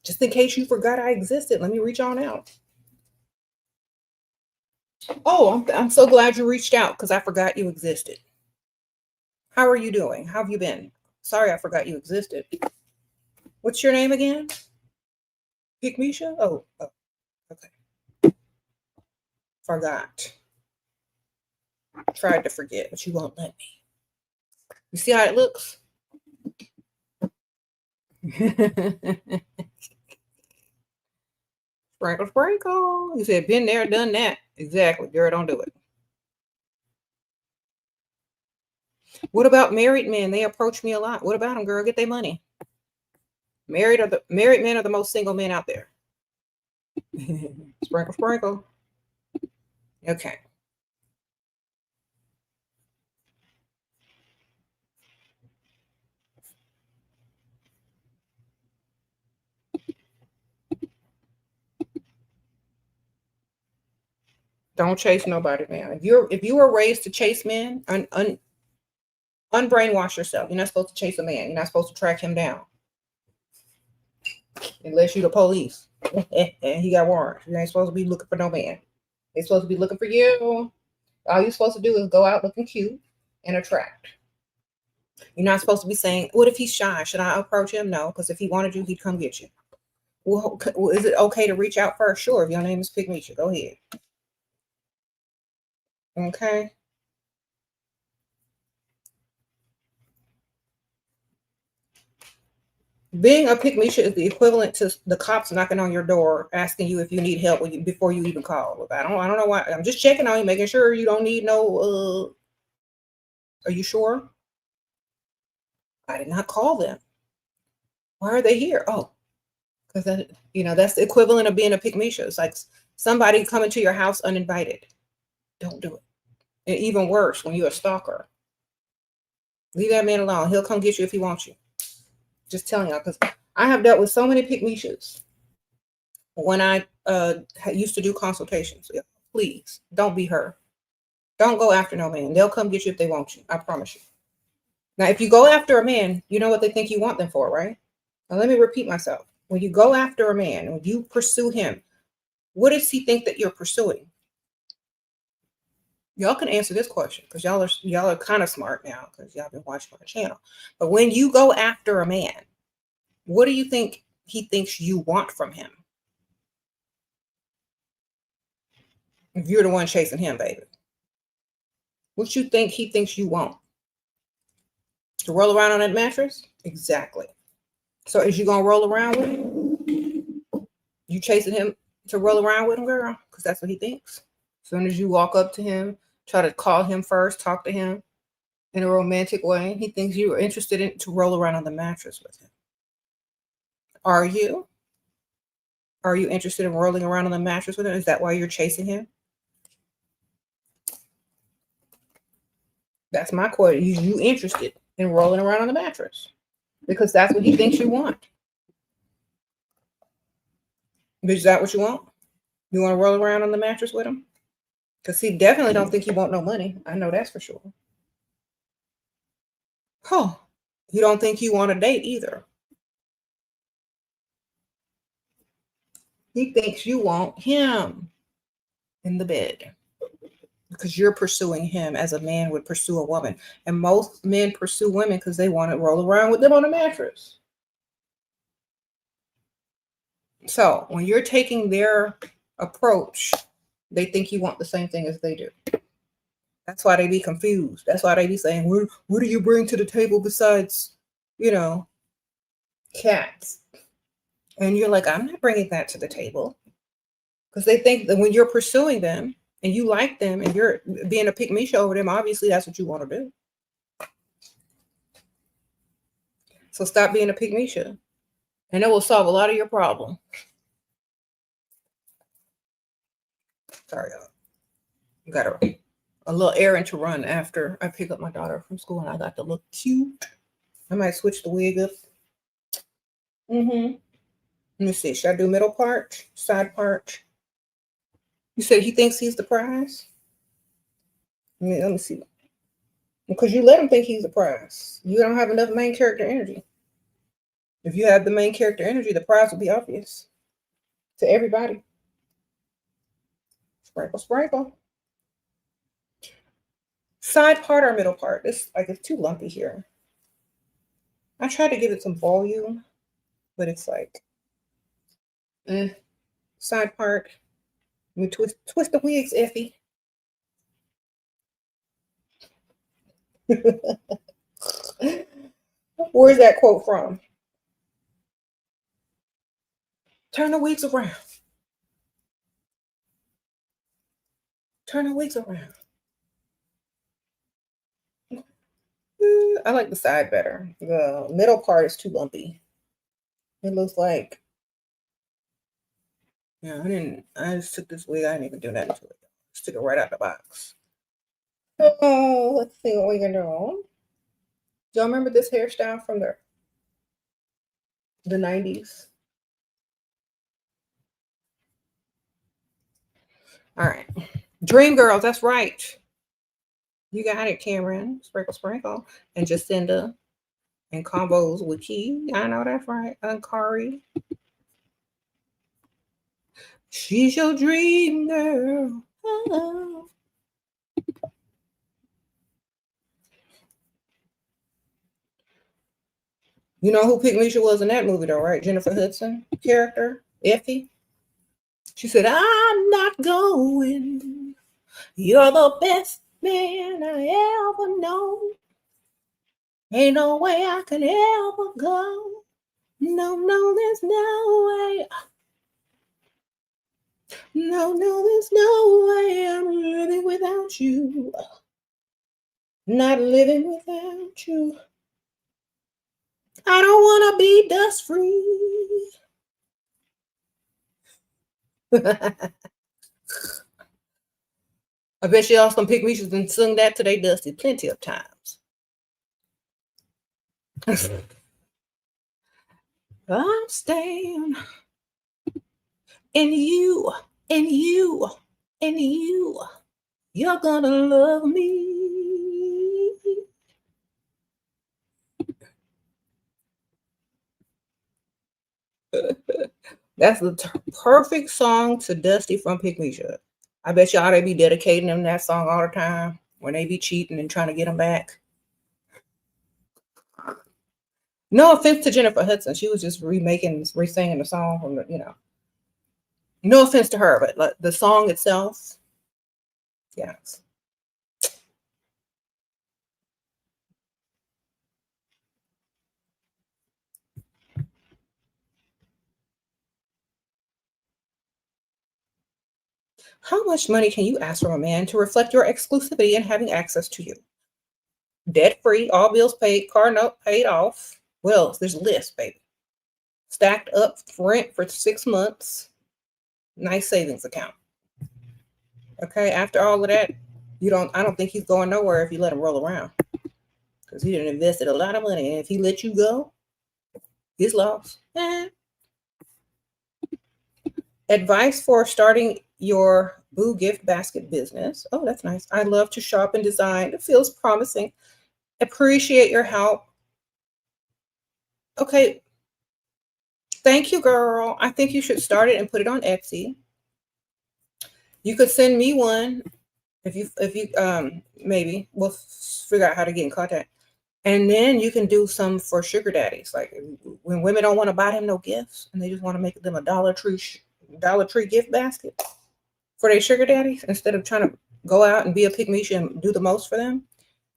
Speaker 1: Just in case you forgot I existed, let me reach on out. Oh, I'm so glad you reached out because I forgot you existed. How are you doing? How have you been? Sorry, I forgot you existed. What's your name again? Pikmisha? Oh, okay. Forgot. Tried to forget, but you won't let me. You see how it looks? Sprinkle, sprinkle. You said, been there, done that. Exactly. Girl, don't do it. What about married men? They approach me a lot. What about them, girl? Get their money. Married men are the most single men out there. Sprinkle, sprinkle. Okay. Don't chase nobody, man. If you were raised to chase men, unbrainwash yourself. You're not supposed to chase a man. You're not supposed to track him down unless you're the police and he got warrants. You ain't supposed to be looking for no man. They're supposed to be looking for you. All you're supposed to do is go out looking cute and attract. You're not supposed to be saying, "What if he's shy? Should I approach him?" No, because if he wanted you, he'd come get you. Well, is it okay to reach out first? Sure. If your name is Pygmeisha, go ahead. Okay. Being a Pygmeisha is the equivalent to the cops knocking on your door asking you if you need help before you even call. I don't know why. I'm just checking on you, making sure you don't need no. Are you sure? I did not call them. Why are they here? Oh, because that's the equivalent of being a Pygmeisha. It's like somebody coming to your house uninvited. Don't do it. And even worse, when you're a stalker, leave that man alone. He'll come get you if he wants you. Just telling y'all, because I have dealt with so many Pygmeishas when I used to do consultations. Please don't be her. Don't go after no man. They'll come get you if they want you. I promise you. Now, if you go after a man, you know what they think you want them for, right? Now, let me repeat myself. When you go after a man, when you pursue him, what does he think that you're pursuing? Y'all can answer this question because y'all are kind of smart now because y'all been watching my channel. But when you go after a man, what do you think he thinks you want from him? If you're the one chasing him, baby, what you think he thinks you want? To roll around on that mattress? Exactly. So is you gonna roll around with him? You chasing him to roll around with him, girl? Because that's what he thinks. As soon as you walk up to him, try to call him first, talk to him in a romantic way, he thinks you are interested in to roll around on the mattress with him. Are you? Are you interested in rolling around on the mattress with him? Is that why you're chasing him? That's my question. You interested in rolling around on the mattress? Because that's what he thinks you want. Is that what you want? You want to roll around on the mattress with him? Because he definitely don't think you want no money. I know that's for sure. Oh, you don't think you want a date either. He thinks you want him in the bed because you're pursuing him as a man would pursue a woman. And most men pursue women because they want to roll around with them on a mattress. So when you're taking their approach, they think you want the same thing as they do. That's why they be confused. That's why they be saying, what do you bring to the table besides, cats? And you're like, I'm not bringing that to the table. Because they think that when you're pursuing them and you like them and you're being a Pygmeisha over them, obviously that's what you want to do. So stop being a Pygmeisha. And it will solve a lot of your problem. Sorry, y'all. You got a little errand to run after I pick up my daughter from school and I got to look cute. I might switch the wig up. Let me see. Should I do middle part? Side part? You said he thinks he's the prize? Let me see. Because you let him think he's the prize. You don't have enough main character energy. If you have the main character energy, the prize will be obvious to everybody. Sprinkle, sprinkle. Side part or middle part? It's too lumpy here. I tried to give it some volume, but it's like, side part. Let me twist the wigs, Effie. Where's that quote from? Turn the wigs around. Turn the wigs around. I like the side better. The middle part is too lumpy. It looks like, yeah, I just took this wig. I didn't even do nothing to it. Just took it right out of the box. Oh, let's see what we can do. Do y'all remember this hairstyle from the 90s? All right. Dream Girls, that's right. You got it, Cameron. Sprinkle, sprinkle. And Jacinda. And combos with Key. I know that's right. Kari. She's your dream girl. Oh. You know who Pygmesia was in that movie, though, right? Jennifer Hudson character, Effie. She said, I'm not going. You're the best man I ever know. Ain't no way I can ever go. No, there's no way. No, there's no way I'm living without you. Not living without you. I don't want to be dust free. I bet y'all some Pygmesians and sung that to they dusty plenty of times. I'm staying in you, in you, in you. You're gonna love me. That's the perfect song to Dusty from Pygmesia. I bet y'all they be dedicating them that song all the time when they be cheating and trying to get them back. No offense to Jennifer Hudson. She was just re-singing the song from the, No offense to her, but like the song itself, yes. How much money can you ask from a man to reflect your exclusivity and having access to you? Debt-free, all bills paid, car note paid off. Well, there's a list, baby. Stacked up rent for 6 months. Nice savings account. Okay, after all of that, I don't think he's going nowhere if you let him roll around. Because he didn't invested a lot of money. And if he let you go, he's lost. Advice for starting your Boo gift basket business. Oh, that's nice. I love to shop and design. It feels promising. Appreciate your help. Okay. Thank you, girl. I think you should start it and put it on Etsy. You could send me one if you maybe we'll figure out how to get in contact. And then you can do some for sugar daddies. Like when women don't want to buy them no gifts and they just want to make them a Dollar Tree gift basket for their sugar daddies, instead of trying to go out and be a Pygmesia and do the most for them,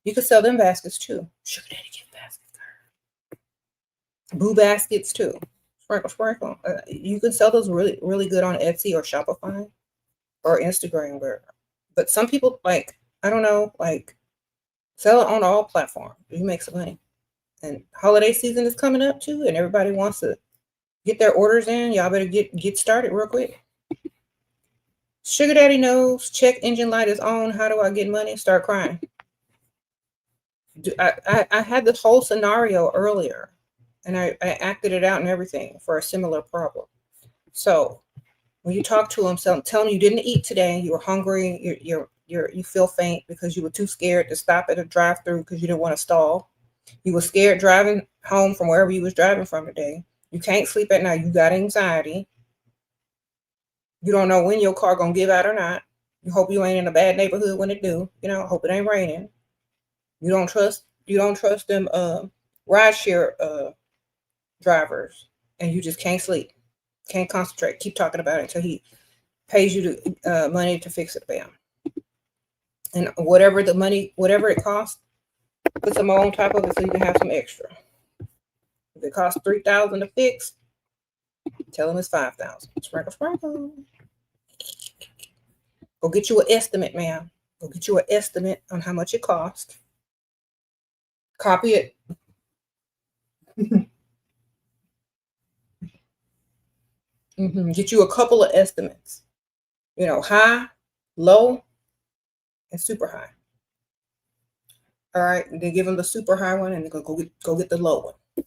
Speaker 1: you could sell them baskets too. Sugar daddy gift baskets. Boo baskets too. Sprinkle. You can sell those really, really good on Etsy or Shopify or Instagram. But some people, like, I don't know, like, sell it on all platforms. You make some money. And holiday season is coming up too, and everybody wants to get their orders in. Y'all better get started real quick. Sugar daddy knows. Check engine light is on. How do I get money? Start crying. I had this whole scenario earlier, and I acted it out and everything for a similar problem. So when you talk to him, tell him you didn't eat today. You were hungry. You feel faint because you were too scared to stop at a drive-through because you didn't want to stall. You were scared driving home from wherever you was driving from today. You can't sleep at night. You got anxiety. You don't know when your car gonna give out or not. You hope you ain't in a bad neighborhood when it do. Hope it ain't raining. You don't trust them rideshare drivers, and you just can't sleep, can't concentrate. Keep talking about it until he pays you money to fix it for him. And whatever it costs, put some on top of it so you can have some extra. If it costs $3,000 to fix, tell them it's $5,000. Sprinkle. Go get you an estimate, ma'am. Go get you an estimate on how much it costs. Copy it. Get you a couple of estimates. High, low, and super high. All right, and then give them the super high one, and go get the low one.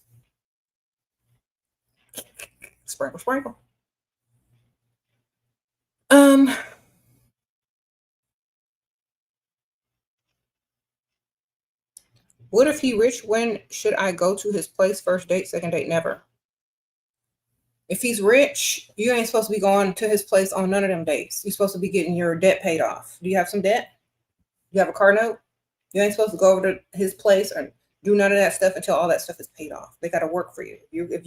Speaker 1: Sprinkle, sprinkle. What if he rich? When should I go to his place? First date, second date, never. If he's rich, you ain't supposed to be going to his place on none of them dates. You're supposed to be getting your debt paid off. Do you have some debt? You have a car note? You ain't supposed to go over to his place or do none of that stuff until all that stuff is paid off. They got to work for you. If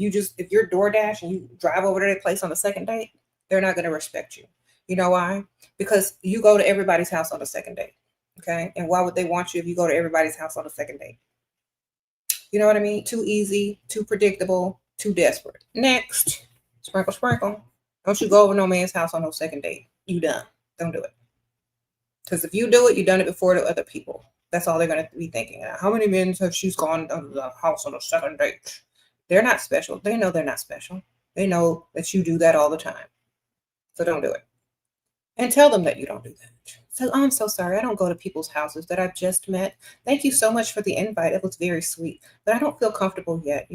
Speaker 1: you're DoorDash and you drive over to their place on the second date, they're not going to respect you. You know why? Because you go to everybody's house on the second date. Okay. And why would they want you if you go to everybody's house on the second date? You know what I mean? Too easy, too predictable, too desperate. Next, sprinkle, sprinkle. Don't you go over no man's house on no second date. You done. Don't do it. Because if you do it, you've done it before to other people. That's all they're going to be thinking. How many men have she's gone to the house on a second date? They're not special. They know they're not special. They know that you do that all the time. So don't do it. And tell them that you don't do that. So, I'm so sorry. I don't go to people's houses that I've just met. Thank you so much for the invite. It was very sweet. But I don't feel comfortable yet,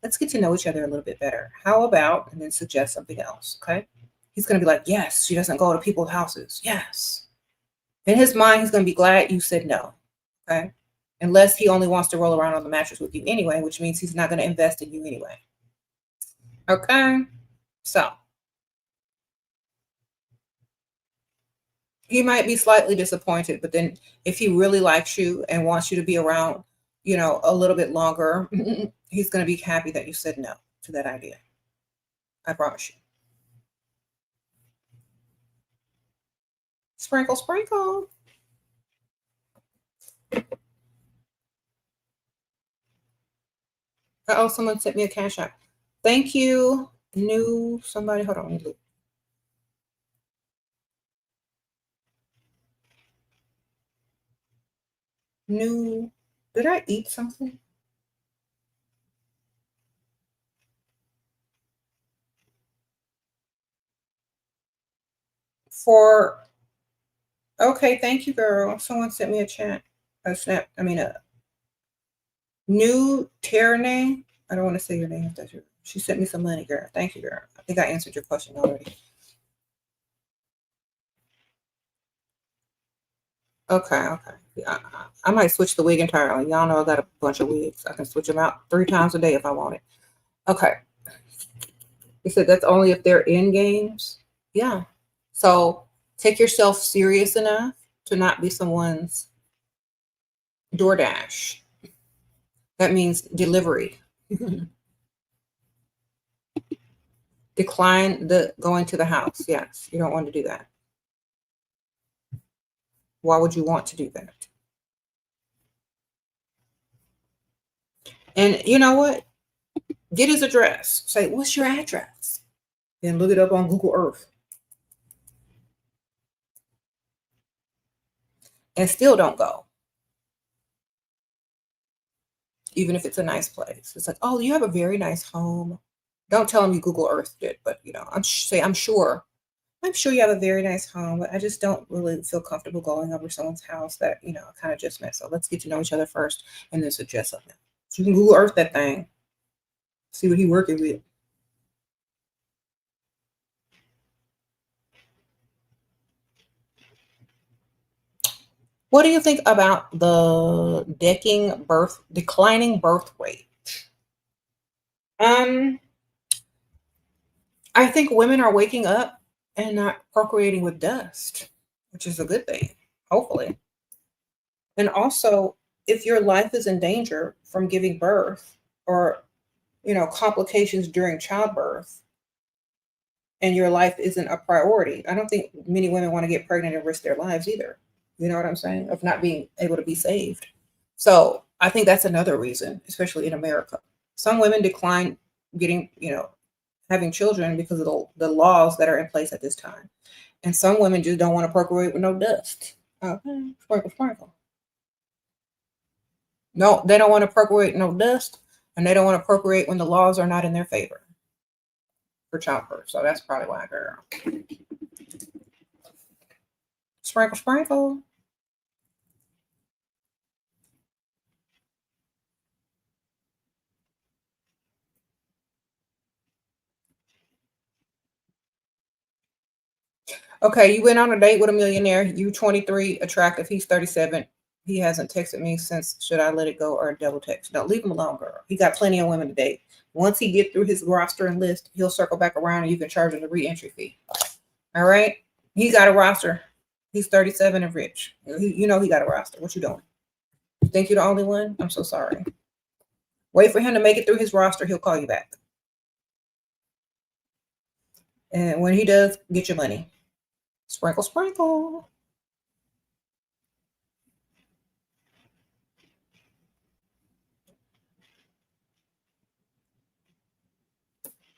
Speaker 1: Let's get to know each other a little bit better. How about, and then suggest something else, okay? He's going to be like, yes, she doesn't go to people's houses. Yes. In his mind, he's going to be glad you said no, okay? Unless he only wants to roll around on the mattress with you anyway, which means he's not going to invest in you anyway. Okay? So, he might be slightly disappointed, but then if he really likes you and wants you to be around, a little bit longer, he's going to be happy that you said no to that idea. I promise you. Sprinkle, sprinkle. Oh, someone sent me a cash app. Thank you. Somebody, hold on, let me look. Did I eat something? Okay, thank you, girl. Someone sent me a new Tierney. I don't want to say your name if that's your. She sent me some money, girl. Thank you, girl. I think I answered your question already. Okay. Yeah, I might switch the wig entirely. Y'all know I got a bunch of wigs. I can switch them out 3 times a day if I want it. Okay. He said that's only if they're in games. Yeah. So take yourself serious enough to not be someone's DoorDash. That means delivery. Decline the going to the house. Yes, you don't want to do that. Why would you want to do that? And you know what? Get his address. Say, what's your address? And look it up on Google Earth. And still don't go. Even if it's a nice place. It's like, oh, you have a very nice home. Don't tell him you Google Earthed it, but I'm sure you have a very nice home, but I just don't really feel comfortable going over someone's house that, I kind of just met. So let's get to know each other first and then suggest something. So you can Google Earth that thing. See what he's working with. What do you think about the declining birth rate? I think women are waking up and not procreating with dust, which is a good thing, hopefully. And also, if your life is in danger from giving birth or, complications during childbirth, and your life isn't a priority, I don't think many women want to get pregnant and risk their lives either. You know what I'm saying? Of not being able to be saved. So I think that's another reason, especially in America. Some women decline getting, having children because of the laws that are in place at this time. And some women just don't want to procreate with no dust. Okay, sprinkle, sprinkle. No, they don't want to procreate no dust, and they don't want to procreate when the laws are not in their favor for childbirth. So that's probably why, girl. Sprinkle, sprinkle. Okay, you went on a date with a millionaire. You 23, attractive. He's 37. He hasn't texted me since. Should I let it go or double text? No, leave him alone, girl. He got plenty of women to date. Once he get through his roster and list, he'll circle back around and you can charge him the re-entry fee. All right? He got a roster. He's 37 and rich. You know he got a roster. What you doing? You think you're the only one? I'm so sorry. Wait for him to make it through his roster. He'll call you back. And when he does, get your money. Sprinkle, sprinkle.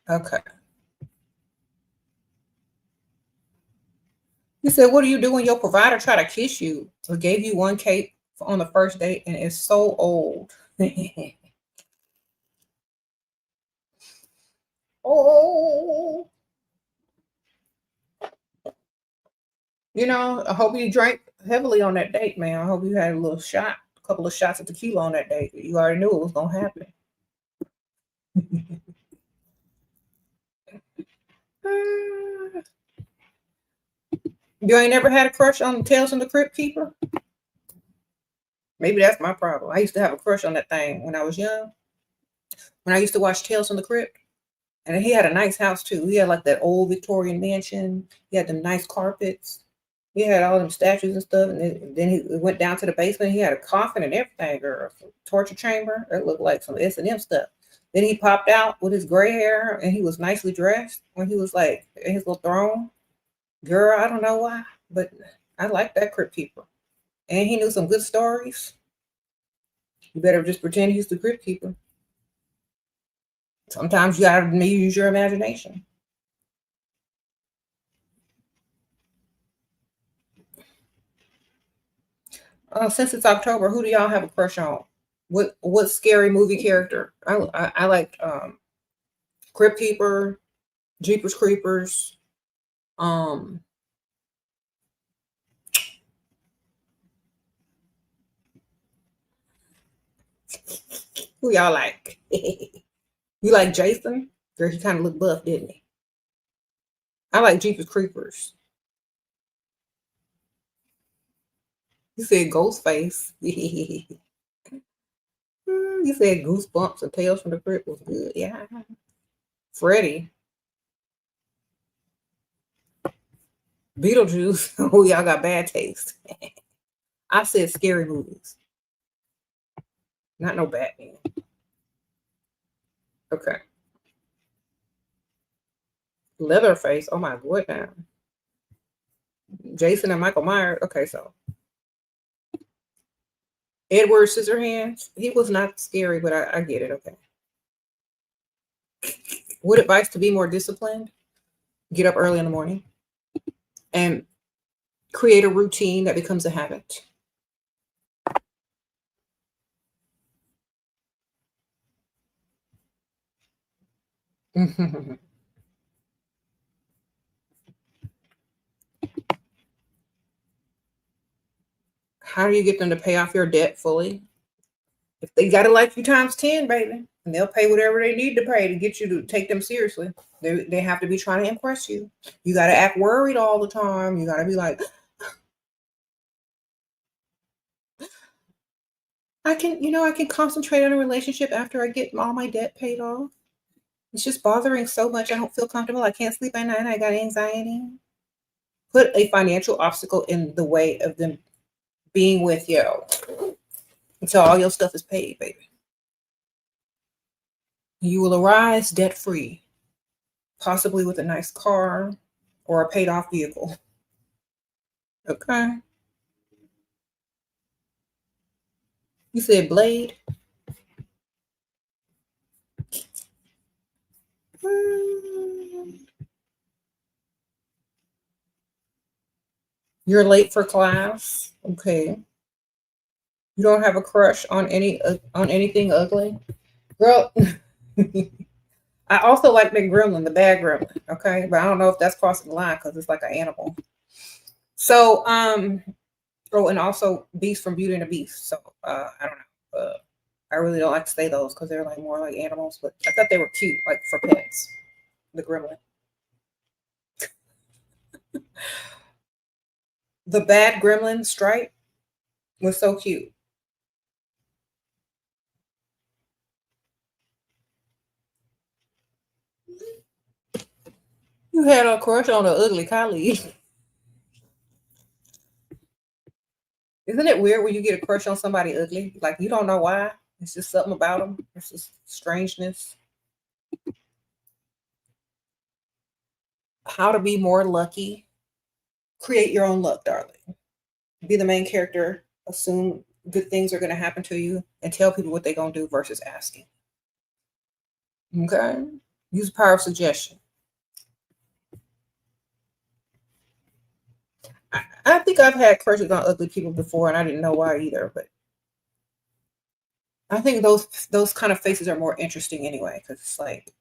Speaker 1: Okay. He said, what do you do when your provider try to kiss you or gave you one cake on the first date and it's so old? Oh. You know, I hope you drank heavily on that date, man. I hope you had a couple of shots of tequila on that date. You already knew it was going to happen. You ain't never had a crush on Tales from the Crypt Keeper? Maybe that's my problem. I used to have a crush on that thing when I was young. When I used to watch Tales from the Crypt. And he had a nice house too. He had like that old Victorian mansion. He had them nice carpets. He had all them statues and stuff. And then he went down to the basement. He had a coffin and everything, girl. Torture chamber. It looked like some S&M stuff. Then he popped out with his gray hair and he was nicely dressed when he was like in his little throne. Girl, I don't know why, but I like that Crypt Keeper. And he knew some good stories. You better just pretend he's the Crypt Keeper. Sometimes you gotta maybe use your imagination. Since it's October, who do y'all have a crush on? What scary movie character? I like Crypt Keeper, Jeepers Creepers. Um, who y'all like? You like Jason? Girl, he kind of looked buff, didn't he? I like Jeepers Creepers. You said Ghostface. You said Goosebumps and Tales from the Crypt was good. Yeah. Freddy. Beetlejuice. Oh, y'all got bad taste. I said scary movies. Not no Batman. Okay. Leatherface. Oh my god now. Jason and Michael Myers. Okay, so Edward Scissorhands. He was not scary, but I get it. Okay. What advice to be more disciplined? Get up early in the morning and create a routine that becomes a habit. How do you get them to pay off your debt fully? If they got to like you times 10, baby, and they'll pay whatever they need to pay to get you to take them seriously. They have to be trying to impress you. You got to act worried all the time. You got to be like, I can concentrate on a relationship after I get all my debt paid off. It's just bothering so much. I don't feel comfortable. I can't sleep at night. I got anxiety. Put a financial obstacle in the way of them being with you until all your stuff is paid, baby. You will arise debt free, possibly with a nice car or a paid off vehicle. Okay. You said Blade? You're late for class. Okay. You don't have a crush on anything ugly, girl. I also like the gremlin, the bad gremlin. Okay, but I don't know if that's crossing the line because it's like an animal. So, oh, and also Beast from Beauty and the Beast. So, I don't know. I really don't like to say those because they're like more like animals, but I thought they were cute, like for pets. The gremlin, the bad gremlin stripe was so cute. You had a crush on an ugly colleague. Isn't it weird when you get a crush on somebody ugly? Like you don't know why. It's just something about them. It's just strangeness. How to be more lucky. Create your own luck, darling. Be the main character. Assume good things are going to happen to you and tell people what they're going to do versus asking. Okay? Use the power of suggestion. I think I've had crushes on ugly people before and I didn't know why either, but I think those kind of faces are more interesting anyway because it's like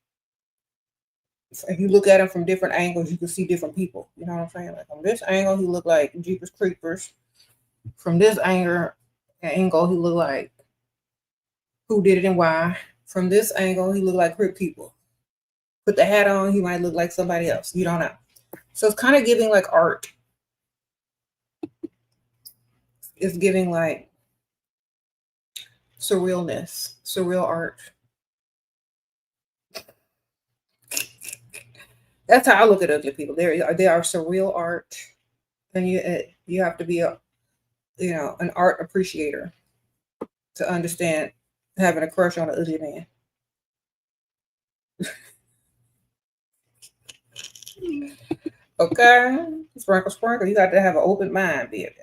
Speaker 1: if you look at them from different angles, you can see different people. You know what I'm saying? Like from this angle, he looked like Jeepers Creepers. From this angle, he looked like who did it and why. From this angle, he looked like Crip people. Put the hat on, he might look like somebody else. You don't know. So it's kind of giving like art. It's giving like surrealness, surreal art. That's how I look at ugly people. They are surreal art, and you have to be a an art appreciator to understand having a crush on an ugly man. Okay, sprinkle, sprinkle. You got to have an open mind, baby.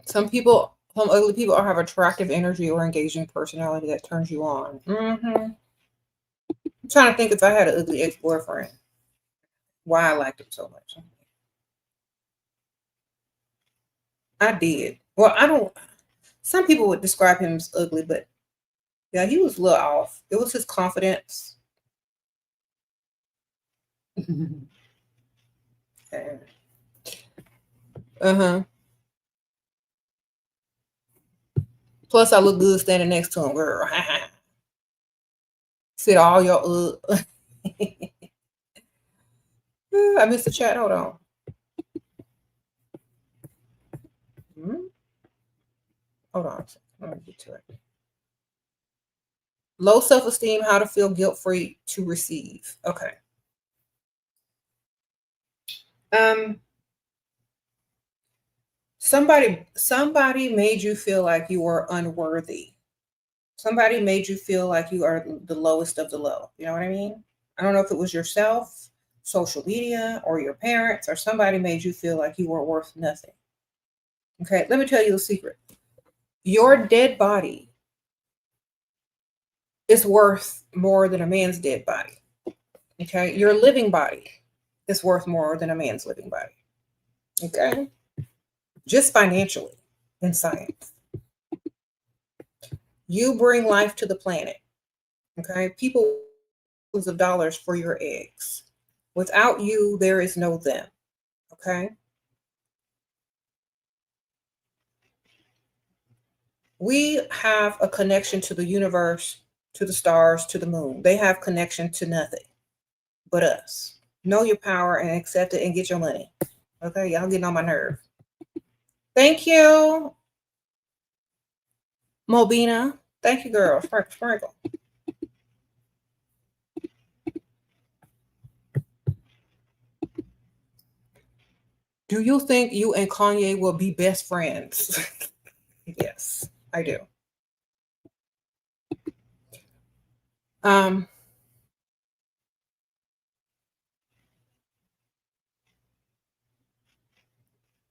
Speaker 1: Some ugly people have attractive energy or engaging personality that turns you on. I'm trying to think if I had an ugly ex boyfriend, why I liked him so much. I did. Well, I don't. Some people would describe him as ugly, but yeah, he was a little off. It was his confidence. Uh huh. Plus, I look good standing next to him, girl. Sit all your I missed the chat. Hold on. Hmm? Hold on. Let me get to it. Low self esteem. How to feel guilt free to receive. Okay. Um. Somebody made you feel like you were unworthy. Somebody made you feel like you are the lowest of the low. You know what I mean? I don't know if it was yourself, social media, or your parents, or somebody made you feel like you were worth nothing. Okay, let me tell you a secret. Your dead body is worth more than a man's dead body. Okay, your living body is worth more than a man's living body. Okay, just financially in science. You bring life to the planet. Okay, people of dollars for your eggs. Without you, there is no them. Okay. We have a connection to the universe, to the stars, to the moon. They have connection to nothing but us. Know your power and accept it and get your money. Okay, y'all getting on my nerve. Thank you, Mobina. Thank you, girl. Sprinkle, sprinkle. Do you think you and Kanye will be best friends? Yes, I do.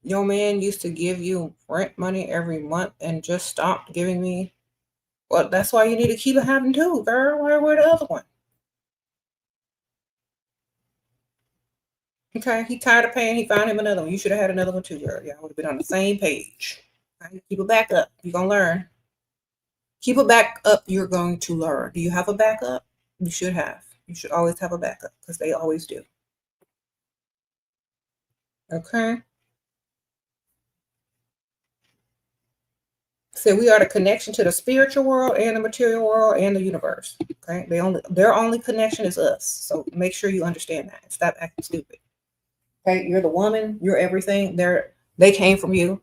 Speaker 1: Your man used to give you rent money every month and just stopped giving me. Well, that's why you need to keep it having two, girl. Where the other one? Okay, he tired of paying. He found him another one. You should have had another one too, girl. Y'all would have been on the same page. Okay? Keep it back up. You're gonna learn. Keep a backup. You're going to learn. Do you have a backup? You should have. You should always have a backup because they always do. Okay. So we are the connection to the spiritual world and the material world and the universe. Okay. Their only connection is us. So make sure you understand that. Stop acting stupid. Okay. You're the woman. You're everything. They came from you.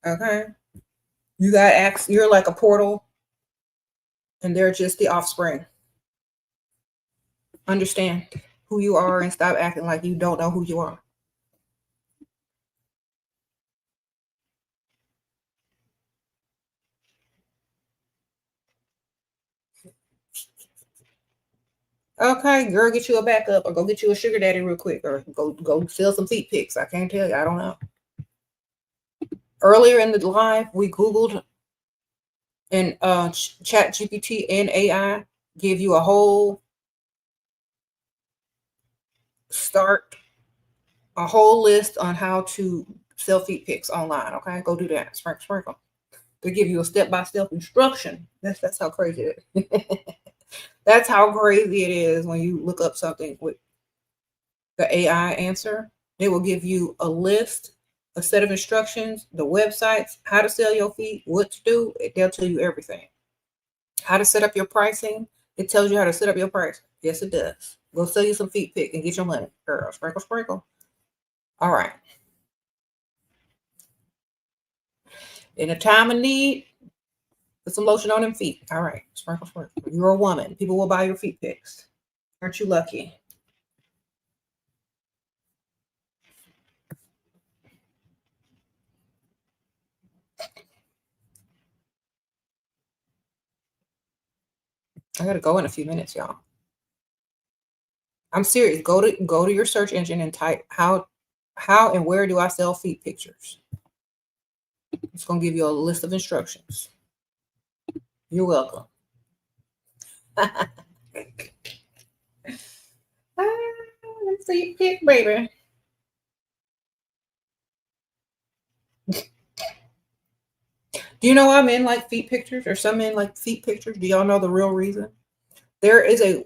Speaker 1: Okay. You got acts. You're like a portal, and they're just the offspring. Understand who you are and stop acting like you don't know who you are. Okay, girl, get you a backup or go get you a sugar daddy real quick or go sell some feet pics. I can't tell you. I don't know. Earlier in the live, we Googled and Chat GPT and AI give you a whole list on how to sell feet pics online. Okay, go do that. Sprinkle. They give you a step-by-step instruction. That's how crazy it is. That's how crazy it is when you look up something with the AI answer. They will give you a list, a set of instructions, the websites, how to sell your feet, what to do. They'll tell you everything. How to set up your pricing. It tells you how to set up your price. Yes, it does. Go sell you some feet pick and get your money. Girl, sprinkle. All right. In a time of need, put some lotion on them feet. All right. Sprinkle. You're a woman. People will buy your feet picks. Aren't you lucky? I gotta go in a few minutes, y'all. I'm serious. Go to your search engine and type how and where do I sell feet pictures. It's gonna give you a list of instructions. You're welcome. Let's see pic, baby. Do you know why men like feet pictures or some men like feet pictures? Do y'all know the real reason? There is a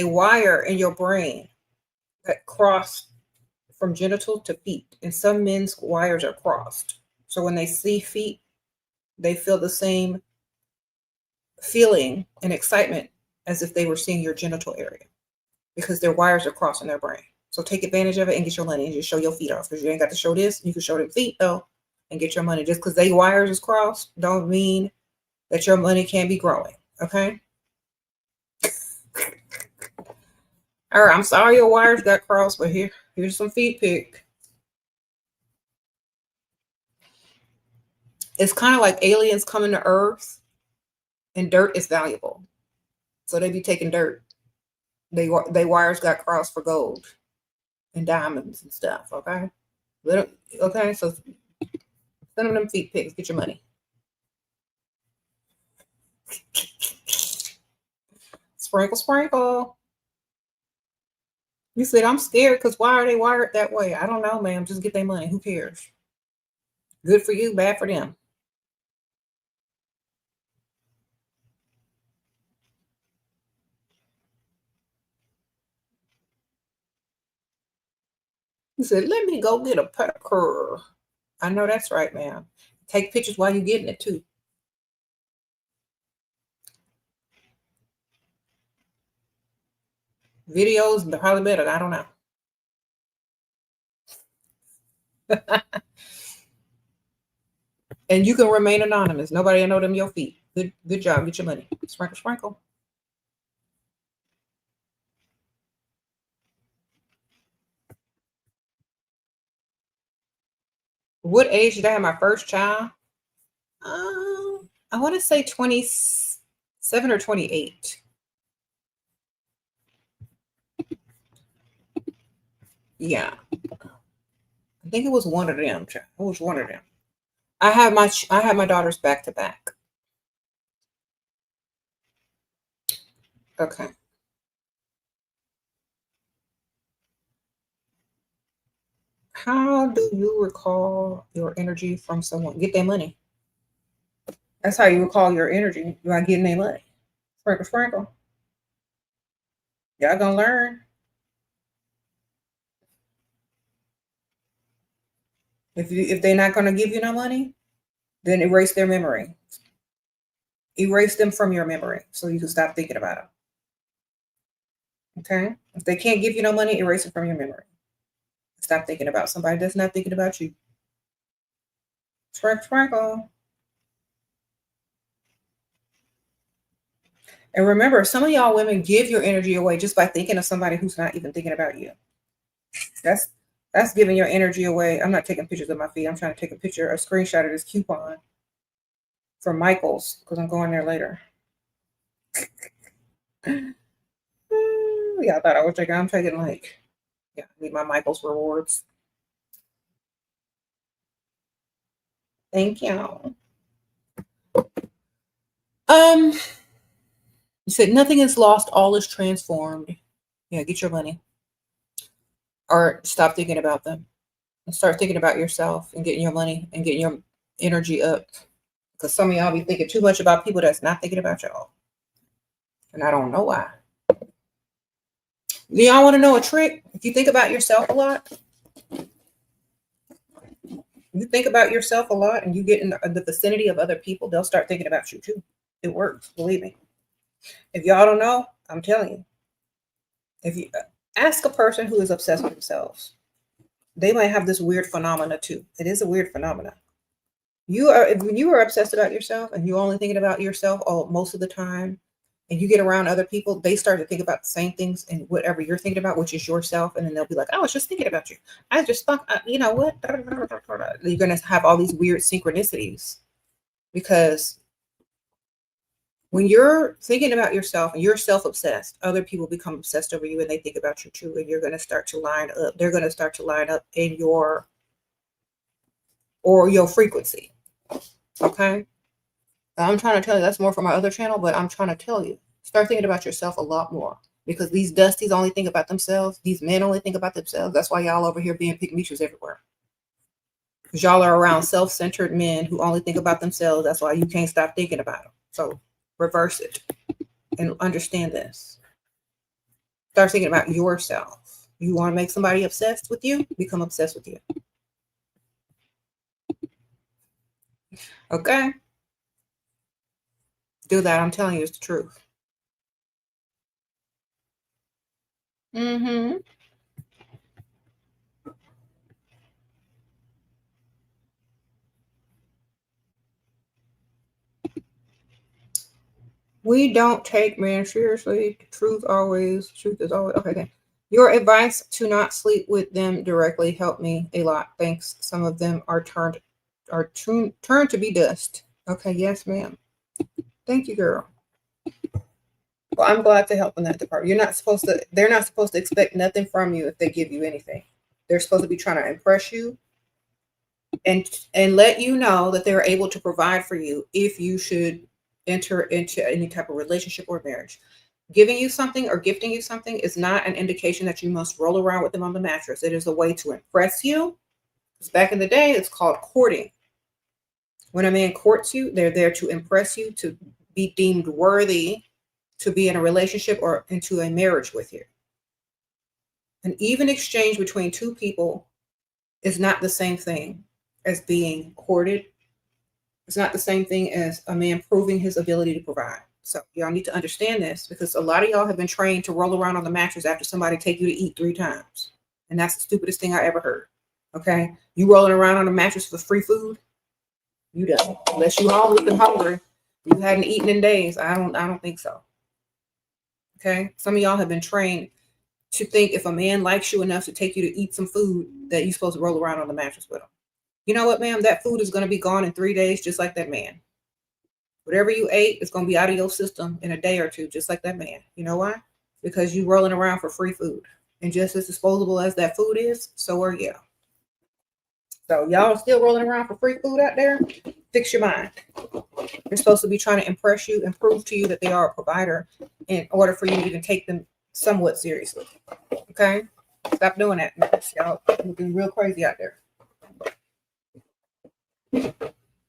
Speaker 1: wire in your brain that cross from genital to feet, and some men's wires are crossed. So when they see feet, they feel the same feeling and excitement as if they were seeing your genital area because their wires are crossing their brain. So take advantage of it and get your money and just show your feet off because you ain't got to show this. You can show them feet though and get your money. Just because they wires is crossed don't mean that your money can't be growing. Okay. All right. I'm sorry your wires got crossed, but here's some feet pic. It's kind of like aliens coming to Earth and dirt is valuable. So they be taking dirt. They wires got crossed for gold and diamonds and stuff. Okay. Okay. So send them feet pics. Get your money. Sprinkle. You said I'm scared because why are they wired that way? I don't know, ma'am. Just get their money. Who cares? Good for you, bad for them. He said, let me go get a pedicure. I know that's right, ma'am. Take pictures while you're getting it too. Videos, probably better. I don't know. And you can remain anonymous. Nobody will know them your feet. Good job. Get your money. Sprinkle. What age did I have my first child? I want to say 27 or 28. Yeah. I think it was one of them. It was one of them. I had my daughters back to back. Okay. How do you recall your energy from someone? Get their money. That's how you recall your energy by getting their money. Sprinkle, sprinkle. Y'all gonna learn. If they're not gonna give you no money, then erase their memory. Erase them from your memory so you can stop thinking about them. Okay? If they can't give you no money, erase it from your memory. Stop thinking about somebody that's not thinking about you. Sprinkle, sprinkle. And remember, some of y'all women give your energy away just by thinking of somebody who's not even thinking about you. That's giving your energy away. I'm not taking pictures of my feet. I'm trying to take a screenshot of this coupon from Michael's because I'm going there later. Yeah, I thought I was taking. I'm taking I need my Michael's rewards. Thank you. You said nothing is lost, all is transformed. Yeah, get your money. Or stop thinking about them. And start thinking about yourself and getting your money and getting your energy up. Because some of y'all be thinking too much about people that's not thinking about y'all. And I don't know why. Do y'all want to know a trick? If you think about yourself a lot, you think about yourself a lot and you get in the vicinity of other people, they'll start thinking about you too. It works, believe me. If y'all don't know, I'm telling you. If you ask a person who is obsessed with themselves, they might have this weird phenomena too. It is a weird phenomena. When you are obsessed about yourself and you're only thinking about yourself most of the time, and you get around other people, they start to think about the same things and whatever you're thinking about, which is yourself. And then they'll be like, I was just thinking about you. I just thought, you know what? You're going to have all these weird synchronicities because when you're thinking about yourself and you're self-obsessed, other people become obsessed over you and they think about you too. And you're going to start to line up. They're going to start to line up in your frequency. Okay. I'm trying to tell you that's more from my other channel, but I'm trying to tell you, start thinking about yourself a lot more because these dusties only think about themselves. These men only think about themselves. That's why y'all over here being pygmies everywhere. Because y'all are around self-centered men who only think about themselves. That's why you can't stop thinking about them. So reverse it and understand this. Start thinking about yourself. You want to make somebody obsessed with you? Become obsessed with you. Okay? Do that. I'm telling you, it's the truth. Mm-hmm. We don't take men seriously. Truth is always okay. Then. Your advice to not sleep with them directly helped me a lot. Thanks. Some of them are turned to be dust. Okay, yes, ma'am. Thank you, girl. Well, I'm glad to help in that department. They're not supposed to expect nothing from you if they give you anything. They're supposed to be trying to impress you and let you know that they're able to provide for you if you should enter into any type of relationship or marriage. Giving you something or gifting you something is not an indication that you must roll around with them on the mattress. It is a way to impress you. Because back in the day, it's called courting. When a man courts you, they're there to impress you, to be deemed worthy to be in a relationship or into a marriage with you. An even exchange between two people is not the same thing as being courted. It's not the same thing as a man proving his ability to provide. So y'all need to understand this because a lot of y'all have been trained to roll around on the mattress after somebody take you to eat 3 times. And that's the stupidest thing I ever heard. Okay. You rolling around on a mattress for free food? You don't. Unless you always been hungry. You hadn't eaten in days. I don't think so. Okay. Some of y'all have been trained to think if a man likes you enough to take you to eat some food that you're supposed to roll around on the mattress with him. You know what, ma'am? That food is going to be gone in 3 days, just like that man. Whatever you ate is going to be out of your system in a day or two, just like that man. You know why? Because you rolling around for free food. And just as disposable as that food is, so are you. So y'all still rolling around for free food out there? Fix your mind. They're supposed to be trying to impress you and prove to you that they are a provider in order for you to even take them somewhat seriously. Okay? Stop doing that, mess. Y'all looking real crazy out there.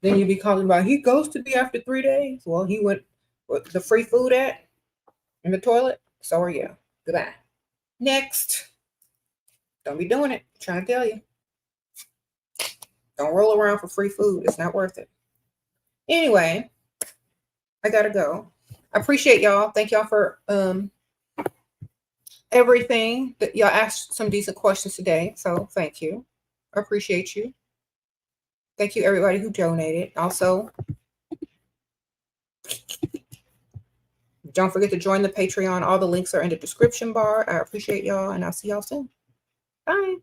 Speaker 1: Then you be calling about, he ghosted me after 3 days. Well, he went with the free food at in the toilet. So are you. Goodbye. Next. Don't be doing it. I'm trying to tell you. Don't roll around for free food. It's not worth it. Anyway, I gotta go. I appreciate y'all. Thank y'all for everything. That y'all asked some decent questions today. So thank you. I appreciate you. Thank you, everybody who donated. Also, don't forget to join the Patreon. All the links are in the description bar. I appreciate y'all, and I'll see y'all soon. Bye.